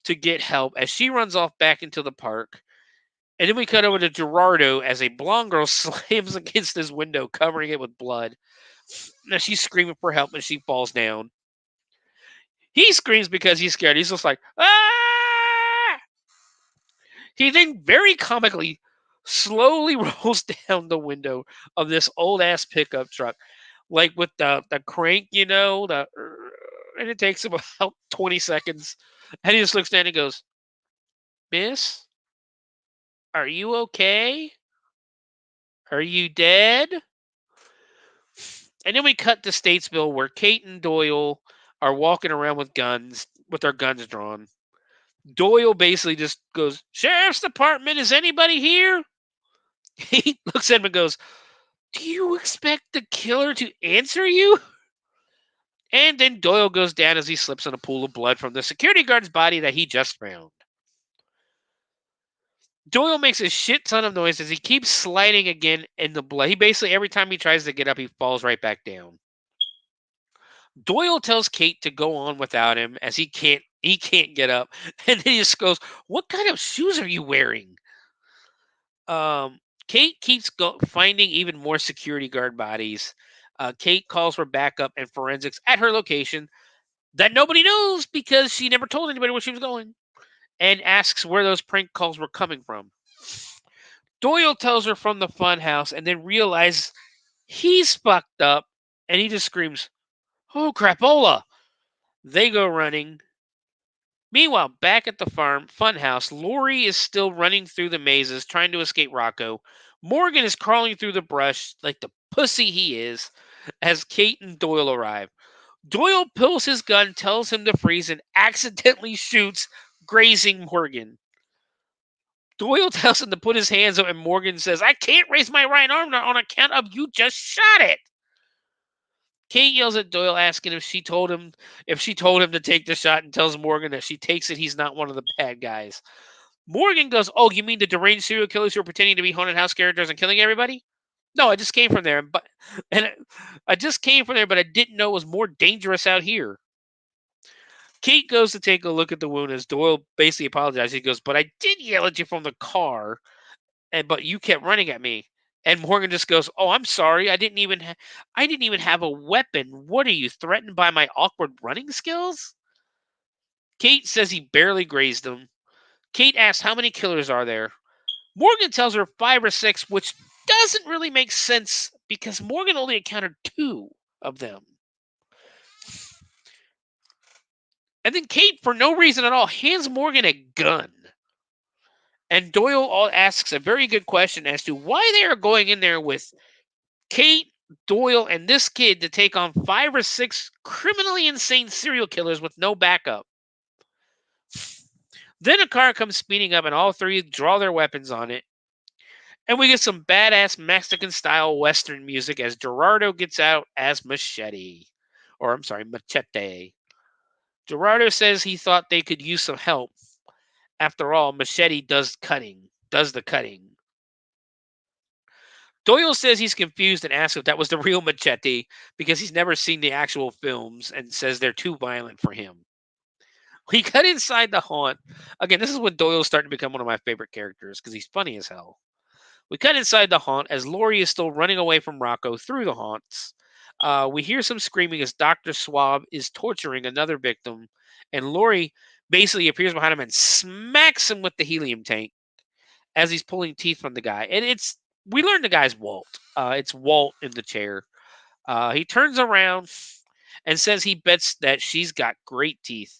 [SPEAKER 4] to get help as she runs off back into the park. And then we cut over to Gerardo as a blonde girl slams against his window, covering it with blood. Now she's screaming for help and she falls down. He screams because he's scared. He's just like, "Ah!" He then very comically slowly rolls down the window of this old ass pickup truck, like with the crank, and it takes him about 20 seconds. And he just looks down and goes, "Miss, are you okay?" Are you dead? And then we cut to Statesville where Kate and Doyle are walking around with their guns drawn. Doyle basically just goes, "Sheriff's Department, is anybody here?" He looks at him and goes, "Do you expect the killer to answer you?" And then Doyle goes down as he slips in a pool of blood from the security guard's body that he just found. Doyle makes a shit ton of noise as he keeps sliding again in the blood. He basically, every time he tries to get up, he falls right back down. Doyle tells Kate to go on without him as he can't get up. And then he just goes, "What kind of shoes are you wearing?" Kate keeps finding even more security guard bodies. Kate calls for backup and forensics at her location that nobody knows because she never told anybody where she was going, and asks where those prank calls were coming from. Doyle tells her from the funhouse and then realizes he's fucked up, and he just screams, "Oh, crapola!" They go running. Meanwhile, back at the funhouse, Lori is still running through the mazes trying to escape Rocco. Morgan is crawling through the brush like the pussy he is as Kate and Doyle arrive. Doyle pulls his gun, tells him to freeze, and accidentally shoots, grazing Morgan. Doyle tells him to put his hands up, and Morgan says, "I can't raise my right arm on account of you just shot it." Kate yells at Doyle, asking if she told him to take the shot, and tells Morgan that she takes it he's not one of the bad guys. Morgan goes, "Oh, you mean the deranged serial killers who are pretending to be haunted house characters and killing everybody?" "No, I just came from there, but I didn't know it was more dangerous out here." Kate goes to take a look at the wound as Doyle basically apologizes. He goes, "But I did yell at you from the car, but you kept running at me." And Morgan just goes, "Oh, I'm sorry. I didn't even have a weapon. What are you, threatened by my awkward running skills?" Kate says he barely grazed him. Kate asks how many killers are there. Morgan tells her 5 or 6, which doesn't really make sense because Morgan only encountered 2 of them. And then Kate, for no reason at all, hands Morgan a gun. And Doyle asks a very good question as to why they are going in there with Kate, Doyle, and this kid to take on 5 or 6 criminally insane serial killers with no backup. Then a car comes speeding up and all 3 draw their weapons on it. And we get some badass Mexican-style Western music as Gerardo gets out as Machete. Gerardo says he thought they could use some help. After all, Machete does the cutting. Doyle says he's confused and asks if that was the real Machete because he's never seen the actual films and says they're too violent for him. We cut inside the haunt. Again, this is when Doyle's starting to become one of my favorite characters because he's funny as hell. We cut inside the haunt as Lori is still running away from Rocco through the haunts. We hear some screaming as Dr. Swab is torturing another victim, and Lori basically appears behind him and smacks him with the helium tank as he's pulling teeth from the guy. And we learn the guy's Walt. It's Walt in the chair. He turns around and says he bets that she's got great teeth.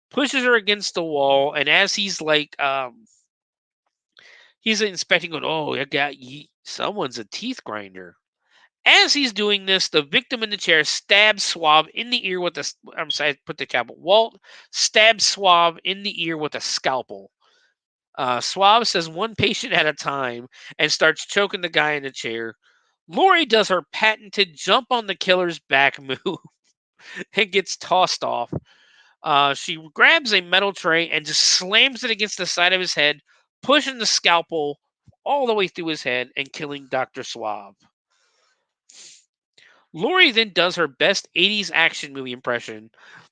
[SPEAKER 4] Pushes her against the wall, and as he's like, he's inspecting, going, "Oh, someone's a teeth grinder." As he's doing this, the victim in the chair stabs Swab in the ear with Walt stabs Swab in the ear with a scalpel. Swab says one patient at a time and starts choking the guy in the chair. Lori does her patented jump on the killer's back move and gets tossed off. She grabs a metal tray and just slams it against the side of his head, pushing the scalpel all the way through his head and killing Dr. Swab. Lori then does her best 80s action movie impression,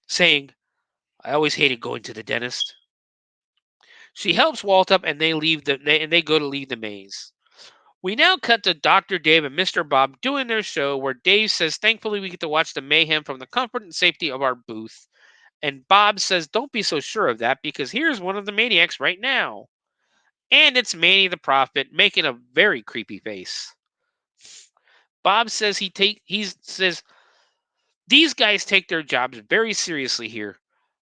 [SPEAKER 4] saying, "I always hated going to the dentist." She helps Walt up and they go to leave the maze. We now cut to Dr. Dave and Mr. Bob doing their show where Dave says, "Thankfully we get to watch the mayhem from the comfort and safety of our booth." And Bob says, "Don't be so sure of that because here's one of the maniacs right now." And it's Manny the Prophet making a very creepy face. Bob says says these guys take their jobs very seriously here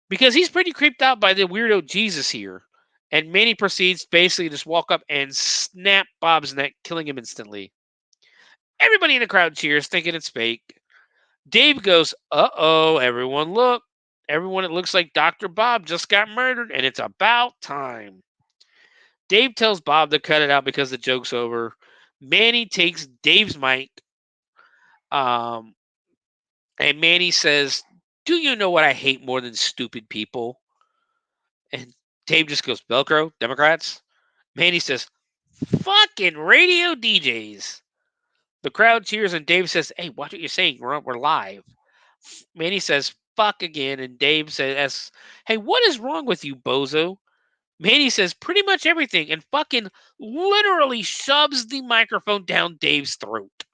[SPEAKER 4] because he's pretty creeped out by the weirdo Jesus here. And Manny proceeds basically just walk up and snap Bob's neck, killing him instantly. Everybody in the crowd cheers, thinking it's fake. Dave goes, "Uh-oh, everyone look. Everyone, it looks like Dr. Bob just got murdered, and it's about time." Dave tells Bob to cut it out because the joke's over. Manny takes Dave's mic, and Manny says, "Do you know what I hate more than stupid people?" And Dave just goes, "Velcro, Democrats." Manny says, "Fucking radio DJs." The crowd cheers, and Dave says, "Hey, watch what you're saying. We're live." Manny says, "Fuck" again, and Dave says, "Hey, what is wrong with you, bozo?" Manny says, "Pretty much everything," and fucking literally shoves the microphone down Dave's throat.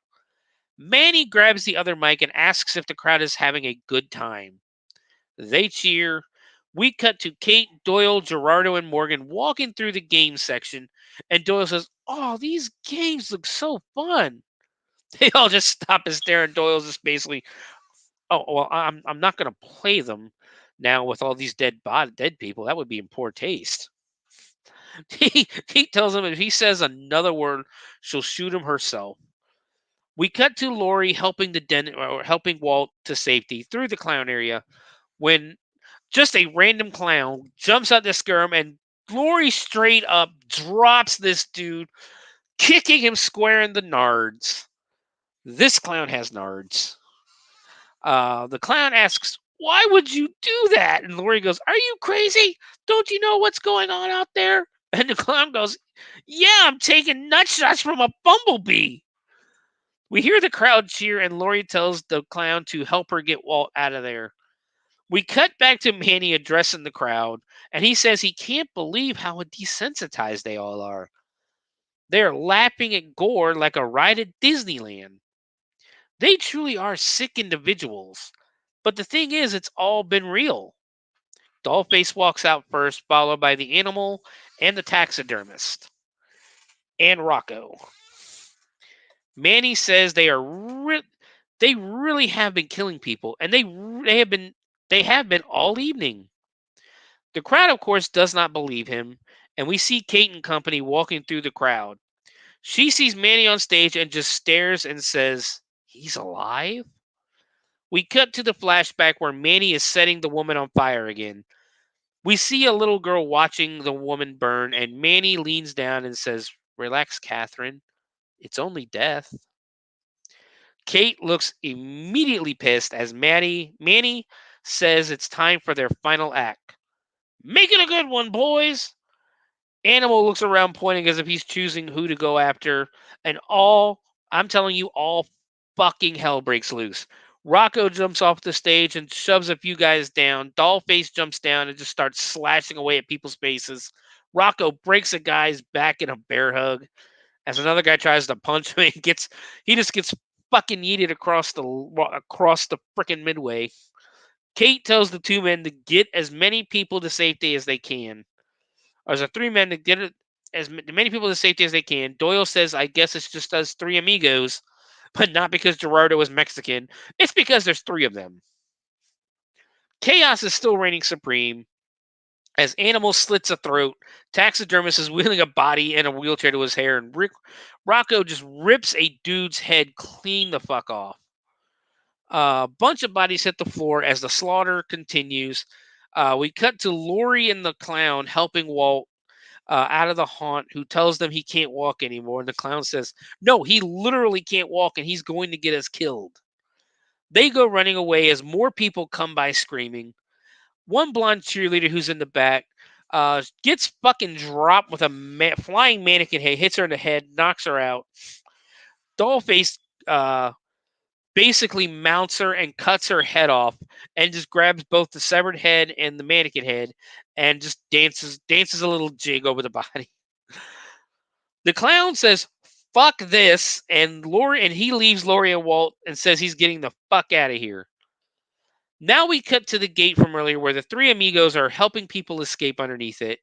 [SPEAKER 4] Manny grabs the other mic and asks if the crowd is having a good time. They cheer. We cut to Kate, Doyle, Gerardo, and Morgan walking through the game section, and Doyle says, "Oh, these games look so fun." They all just stop and stare, and Doyle's just basically, "Oh, well, I'm not going to play them now with all these dead people. That would be in poor taste." He tells him if he says another word, she'll shoot him herself. We cut to Lori helping helping Walt to safety through the clown area when just a random clown jumps out to scare him, and Lori straight up drops this dude, kicking him square in the nards. This clown has nards. The clown asks, "Why would you do that?" And Lori goes, "Are you crazy? Don't you know what's going on out there?" And the clown goes, "Yeah, I'm taking nut shots from a bumblebee." We hear the crowd cheer, and Lori tells the clown to help her get Walt out of there. We cut back to Manny addressing the crowd, and he says he can't believe how desensitized they all are. They're laughing at gore like a ride at Disneyland. They truly are sick individuals. But the thing is, it's all been real. Dollface walks out first, followed by the animal and the taxidermist and Rocco. Manny says they really have been killing people, and they have been all evening. The crowd, of course, does not believe him, and we see Kate and company walking through the crowd. She sees Manny on stage and just stares and says, "He's alive?" We cut to the flashback where Manny is setting the woman on fire again. We see a little girl watching the woman burn, and Manny leans down and says, "Relax, Catherine. It's only death." Kate looks immediately pissed as Manny says it's time for their final act. "Make it a good one, boys." Animal looks around pointing as if he's choosing who to go after, and I'm telling you, all fucking hell breaks loose. Rocco jumps off the stage and shoves a few guys down. Dollface jumps down and just starts slashing away at people's faces. Rocco breaks a guy's back in a bear hug as another guy tries to punch him. He just gets fucking yeeted across the frickin' midway. Kate tells the two men to get as many people to safety as they can. Or as the three men to get as many people to safety as they can. Doyle says, "I guess it's just us three amigos," but not because Gerardo is Mexican. It's because there's three of them. Chaos is still reigning supreme as Animal slits a throat. Taxidermist is wheeling a body and a wheelchair to his hair, and Rocco just rips a dude's head clean the fuck off. A bunch of bodies hit the floor as the slaughter continues. We cut to Lori and the clown helping Walt out of the haunt, who tells them he can't walk anymore. And the clown says, "No, he literally can't walk, and he's going to get us killed." They go running away as more people come by screaming. One blonde cheerleader who's in the back gets fucking dropped with a flying mannequin head, hits her in the head, knocks her out. Dollface basically mounts her and cuts her head off and just grabs both the severed head and the mannequin head and just dances a little jig over the body. The clown says, "Fuck this," and he leaves Lori and Walt and says he's getting the fuck out of here. Now we cut to the gate from earlier where the three amigos are helping people escape underneath it.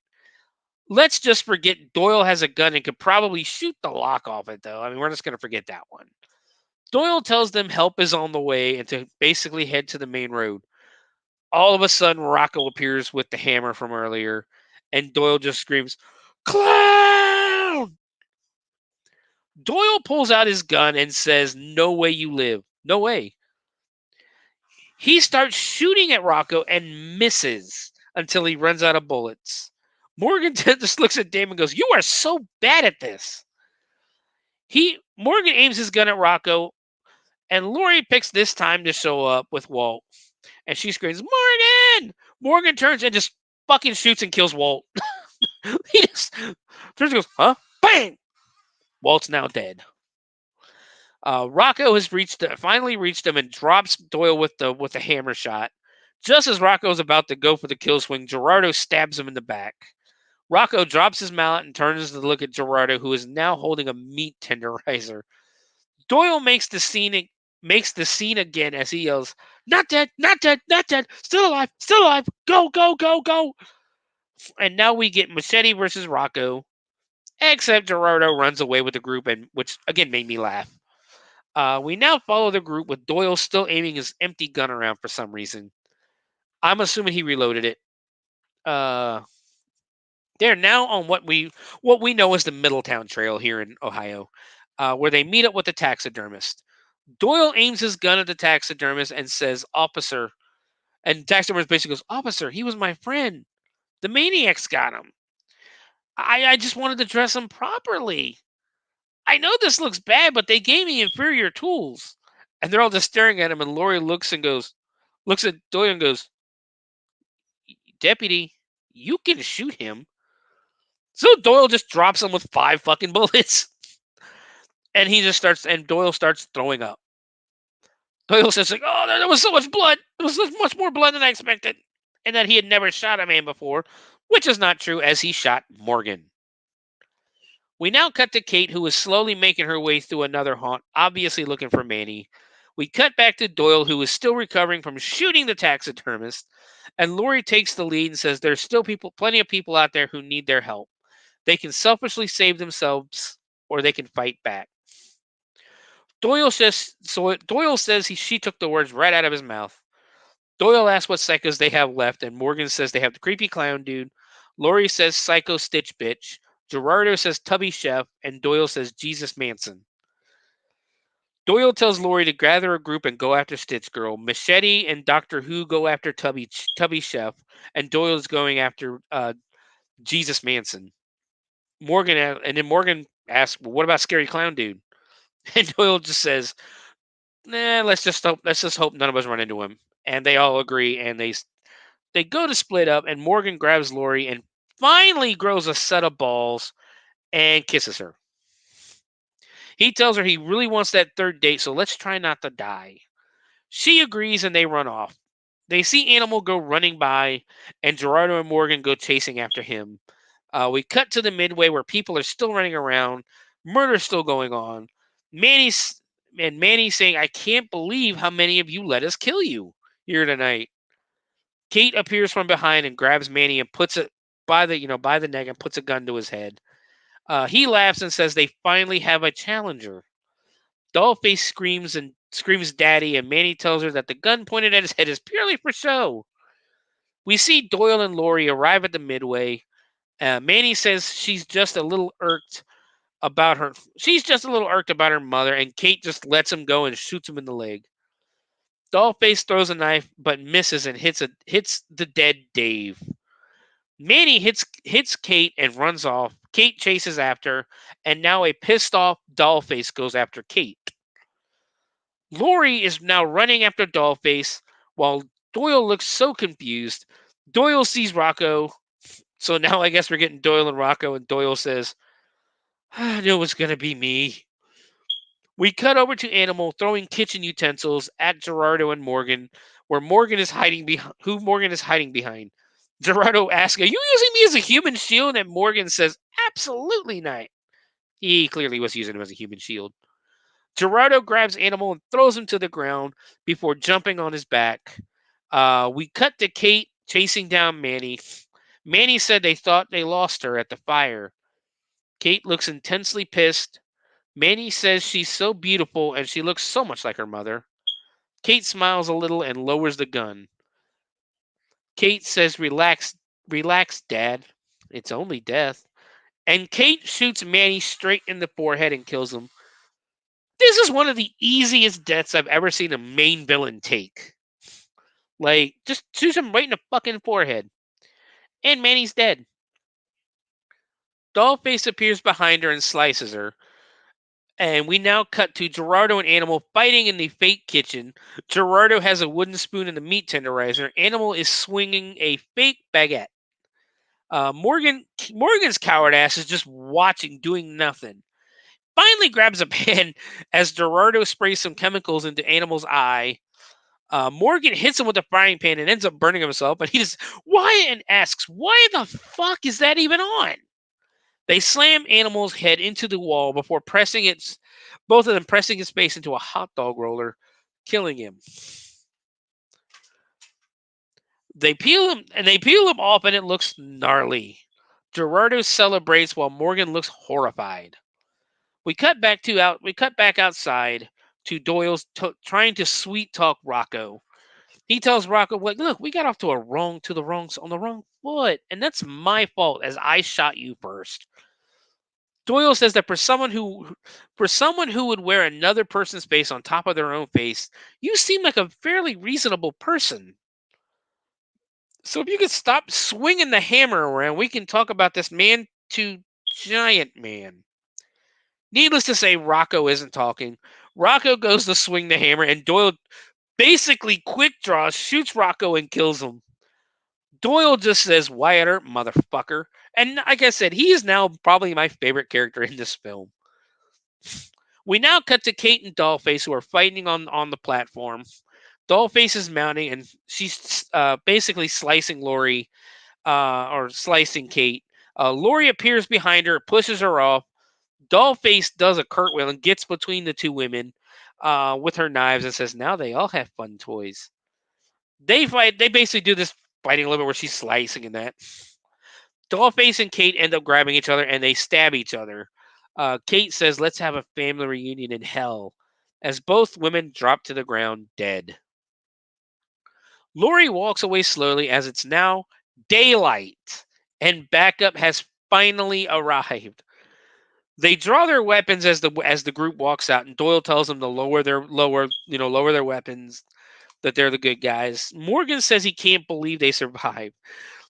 [SPEAKER 4] Let's just forget Doyle has a gun and could probably shoot the lock off it, though. I mean, we're just going to forget that one. Doyle tells them help is on the way and to basically head to the main road. All of a sudden, Rocco appears with the hammer from earlier, And Doyle just screams, "Clown!" Doyle pulls out his gun and says, "No way you live. No way." He starts shooting at Rocco and misses until he runs out of bullets. Morgan just looks at Dave and goes, "You are so bad at this." Morgan aims his gun at Rocco, and Lori picks this time to show up with Walt. And she screams, "Morgan!" Morgan turns and just fucking shoots and kills Walt. He just turns and goes, "Huh?" Bang! Walt's now dead. Rocco has finally reached him and drops Doyle with the hammer shot. Just as Rocco is about to go for the kill swing, Gerardo stabs him in the back. Rocco drops his mallet and turns to look at Gerardo, who is now holding a meat tenderizer. Doyle makes the scene again as he yells, "Not dead, not dead, not dead, still alive, go, go, go, go." And now we get Machete versus Rocco, except Gerardo runs away with the group, and which again made me laugh. We now follow the group with Doyle still aiming his empty gun around for some reason. I'm assuming he reloaded it. They're now on what we know as the Middletown Trail here in Ohio, where they meet up with the taxidermist. Doyle aims his gun at the taxidermist and says, "Officer," and the taxidermist basically goes, "Officer, he was my friend. The maniacs got him. I just wanted to dress him properly. I know this looks bad, but they gave me inferior tools." And they're all just staring at him, and Lori looks at Doyle and goes, "Deputy, you can shoot him." So Doyle just drops him with 5 fucking bullets. And Doyle starts throwing up. Doyle says, like, "Oh, there was so much blood. There was so much more blood than I expected." And that he had never shot a man before, which is not true, as he shot Morgan. We now cut to Kate, who is slowly making her way through another haunt, obviously looking for Manny. We cut back to Doyle, who is still recovering from shooting the taxidermist. And Lori takes the lead and says there's still plenty of people out there who need their help. They can selfishly save themselves, or they can fight back. Doyle says she took the words right out of his mouth. Doyle asks what psychos they have left, and Morgan says they have the creepy clown dude. Lori says psycho Stitch bitch. Gerardo says Tubby Chef, and Doyle says Jesus Manson. Doyle tells Lori to gather a group and go after Stitch Girl. Machete and Doctor Who go after Tubby Chef, and Doyle's going after Jesus Manson. Morgan asks, "Well, what about Scary Clown Dude?" And Doyle just says, "Nah, let's just hope none of us run into him." And they all agree, and they go to split up, and Morgan grabs Lori and finally grows a set of balls and kisses her. He tells her he really wants that third date, so let's try not to die. She agrees, and they run off. They see Animal go running by, and Gerardo and Morgan go chasing after him. We cut to the midway where people are still running around. Murder's still going on. Manny saying, "I can't believe how many of you let us kill you here tonight." Kate appears from behind and grabs Manny and puts it by the neck and puts a gun to his head. He laughs and says they finally have a challenger. Dollface screams "Daddy," and Manny tells her that the gun pointed at his head is purely for show. We see Doyle and Lori arrive at the midway. Manny says she's just a little irked about her. She's just a little irked about her mother, and Kate just lets him go and shoots him in the leg. Dollface throws a knife but misses and hits the dead Dave. Manny hits Kate and runs off. Kate chases after, and now a pissed off Dollface goes after Kate. Lori is now running after Dollface while Doyle looks so confused. Doyle sees Rocco, so now I guess we're getting Doyle and Rocco, and Doyle says, "I knew it was going to be me." We cut over to Animal throwing kitchen utensils at Gerardo and Morgan, where Morgan is hiding behind. Gerardo asks, "Are you using me as a human shield?" And Morgan says, "Absolutely not." He clearly was using him as a human shield. Gerardo grabs Animal and throws him to the ground before jumping on his back. We cut to Kate chasing down Manny. Manny said they thought they lost her at the fire. Kate looks intensely pissed. Manny says she's so beautiful and she looks so much like her mother. Kate smiles a little and lowers the gun. Kate says, relax, Dad." It's only death. And Kate shoots Manny straight in the forehead and kills him. This is one of the easiest deaths I've ever seen a main villain take. Like, just shoots him right in the fucking forehead. And Manny's dead. Dollface appears behind her and slices her. And we now cut to Gerardo and Animal fighting in the fake kitchen. Gerardo has a wooden spoon and the meat tenderizer. Animal is swinging a fake baguette. Morgan's coward ass is just watching, doing nothing. Finally grabs a pan as Gerardo sprays some chemicals into Animal's eye. Morgan hits him with a frying pan and ends up burning himself. But he just asks, "Why the fuck is that even on?" They slam Animal's head into the wall before both of them pressing his face into a hot dog roller, killing him. They peel him off, and it looks gnarly. Gerardo celebrates while Morgan looks horrified. We cut back outside to Doyle's trying to sweet talk Rocco. He tells Rocco, "Look, we got off on the wrong foot, and that's my fault as I shot you first." Doyle says that for someone who would wear another person's face on top of their own face, you seem like a fairly reasonable person. So if you could stop swinging the hammer around, we can talk about this man to giant man. Needless to say, Rocco isn't talking. Rocco goes to swing the hammer, and Doyle basically quick draws, shoots Rocco, and kills him. Doyle just says, "Wyatt, motherfucker." And like I said, he is now probably my favorite character in this film. We now cut to Kate and Dollface, who are fighting on the platform. Dollface is mounting, and she's basically slicing Lori, or slicing Kate. Lori appears behind her, pushes her off. Dollface does a cartwheel and gets between the two women with her knives and says, "Now they all have fun toys." They fight. They basically do this fighting a little bit where she's slicing and that. Dollface and Kate end up grabbing each other and they stab each other. Kate says, "Let's have a family reunion in hell," as both women drop to the ground dead. Lori walks away slowly as it's now daylight and backup has finally arrived. They draw their weapons as the group walks out, and Doyle tells them to lower their weapons, that they're the good guys. Morgan says he can't believe they survived.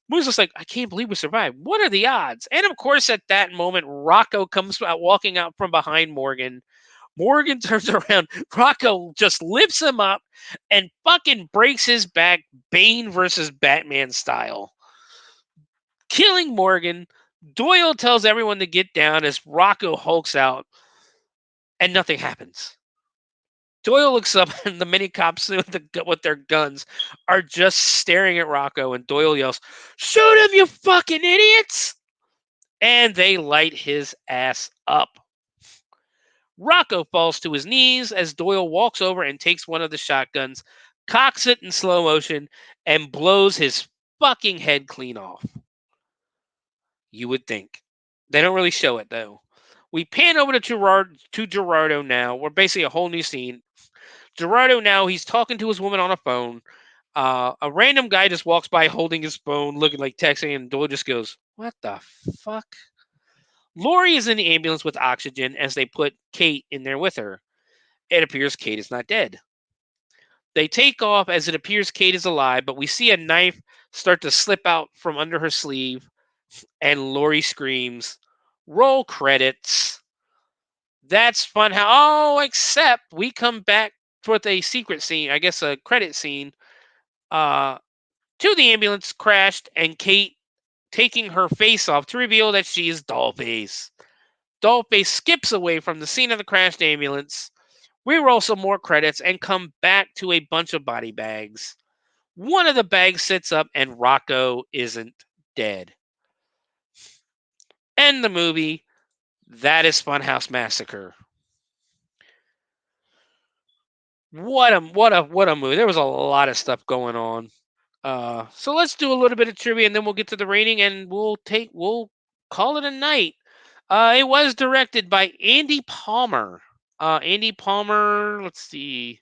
[SPEAKER 4] Morgan's just like, "I can't believe we survived. What are the odds?" And of course, at that moment, Rocco comes out, walking out from behind Morgan. Morgan turns around. Rocco just lifts him up and fucking breaks his back, Bane versus Batman style, killing Morgan. Doyle tells everyone to get down as Rocco hulks out, and nothing happens. Doyle looks up, and the mini cops with their guns are just staring at Rocco, and Doyle yells, "Shoot him, you fucking idiots!" And they light his ass up. Rocco falls to his knees as Doyle walks over and takes one of the shotguns, cocks it in slow motion, and blows his fucking head clean off. You would think. They don't really show it, though. We pan over to Gerardo now. We're basically a whole new scene. Gerardo now, he's talking to his woman on a phone. A random guy just walks by holding his phone, looking like texting, and Doyle just goes, "What the fuck?" Lori is in the ambulance with oxygen as they put Kate in there with her. It appears Kate is not dead. They take off as it appears Kate is alive, but we see a knife start to slip out from under her sleeve, and Lori screams. Roll credits. That's Funhouse. Oh, except we come back with a secret scene, I guess a credit scene, to the ambulance crashed and Kate taking her face off to reveal that she is Dollface. Dollface skips away from the scene of the crashed ambulance. We roll some more credits and come back to a bunch of body bags. One of the bags sits up and Rocco isn't dead. End the movie. That is Funhouse Massacre. What a movie. There was a lot of stuff going on. So let's do a little bit of trivia and then we'll get to the rating and we'll call it a night. It was directed by Andy Palmer. Andy Palmer, let's see.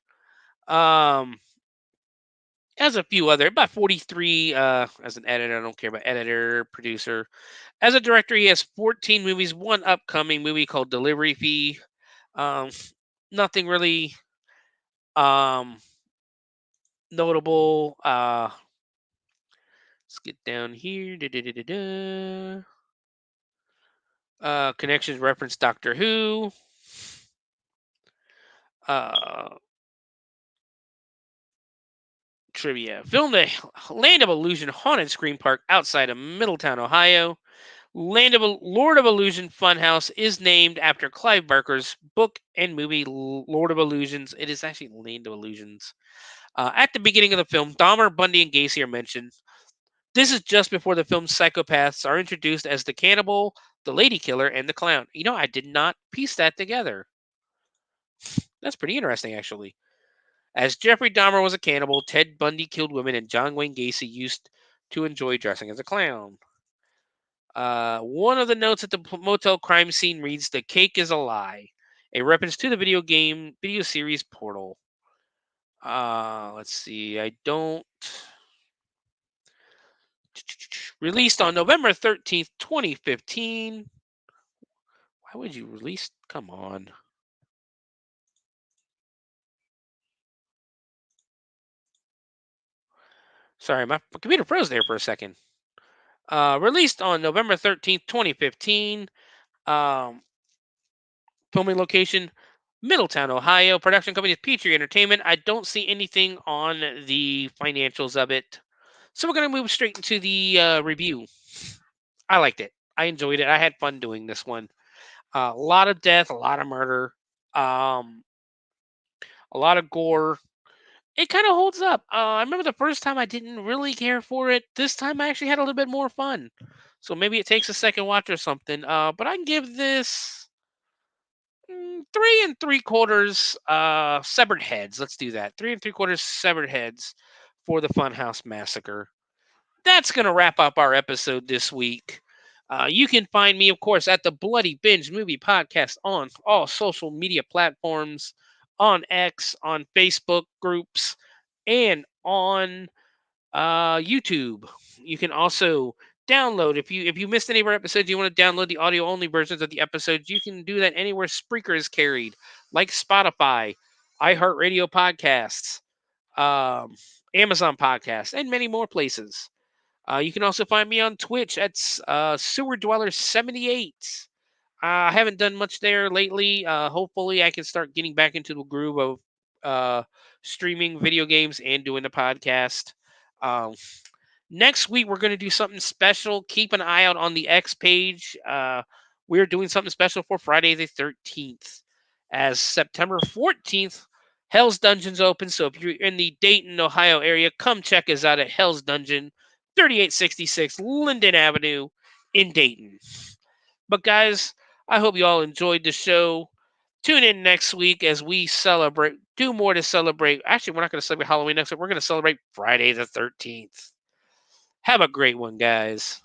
[SPEAKER 4] Has a few other, about 43 as an editor. I don't care about editor, producer. As a director, he has 14 movies, one upcoming movie called Delivery Fee. Um, Nothing really notable. Let's get down here. Connections reference Doctor Who. Trivia. Filmed at Land of Illusion Haunted Scream Park outside of Middletown, Ohio. Lord of Illusion Funhouse is named after Clive Barker's book and movie Lord of Illusions. It is actually Land of Illusions. At the beginning of the film, Dahmer, Bundy, and Gacy are mentioned. This is just before the film's psychopaths are introduced as the cannibal, the lady killer, and the clown. You know, I did not piece that together. That's pretty interesting, actually. As Jeffrey Dahmer was a cannibal, Ted Bundy killed women, and John Wayne Gacy used to enjoy dressing as a clown. One of the notes at the motel crime scene reads, "The cake is a lie," a reference to the video series Portal. Let's see. I don't. Released on November 13th, 2015. Why would you release? Come on. Sorry, my computer froze there for a second. Released on November 13th, 2015. Filming location, Middletown, Ohio. Production company is Petrie Entertainment. I don't see anything on the financials of it. So we're going to move straight into the review. I liked it. I enjoyed it. I had fun doing this one. A lot of death, a lot of murder, a lot of gore. It kind of holds up. I remember the first time I didn't really care for it. This time I actually had a little bit more fun. So maybe it takes a second watch or something. But I can give this 3 3/4 severed heads. Let's do that. 3 3/4 severed heads for the Funhouse Massacre. That's going to wrap up our episode this week. You can find me, of course, at the Bloody Binge Movie Podcast on all social media platforms, on X, on Facebook groups, and on YouTube. You can also download if you missed any of our episodes. You want to download the audio only versions of the episodes. You can do that anywhere Spreaker is carried, like Spotify, iHeartRadio podcasts, Amazon podcasts, and many more places. You can also find me on Twitch at Sewer Dweller 78. I haven't done much there lately. Hopefully, I can start getting back into the groove of streaming video games and doing the podcast. Next week, we're going to do something special. Keep an eye out on the X page. We're doing something special for Friday the 13th. As September 14th, Hell's Dungeon's open. So if you're in the Dayton, Ohio area, come check us out at Hell's Dungeon, 3866 Linden Avenue in Dayton. But guys, I hope you all enjoyed the show. Tune in next week as we celebrate, do more to celebrate. Actually, we're not going to celebrate Halloween next week. We're going to celebrate Friday the 13th. Have a great one, guys.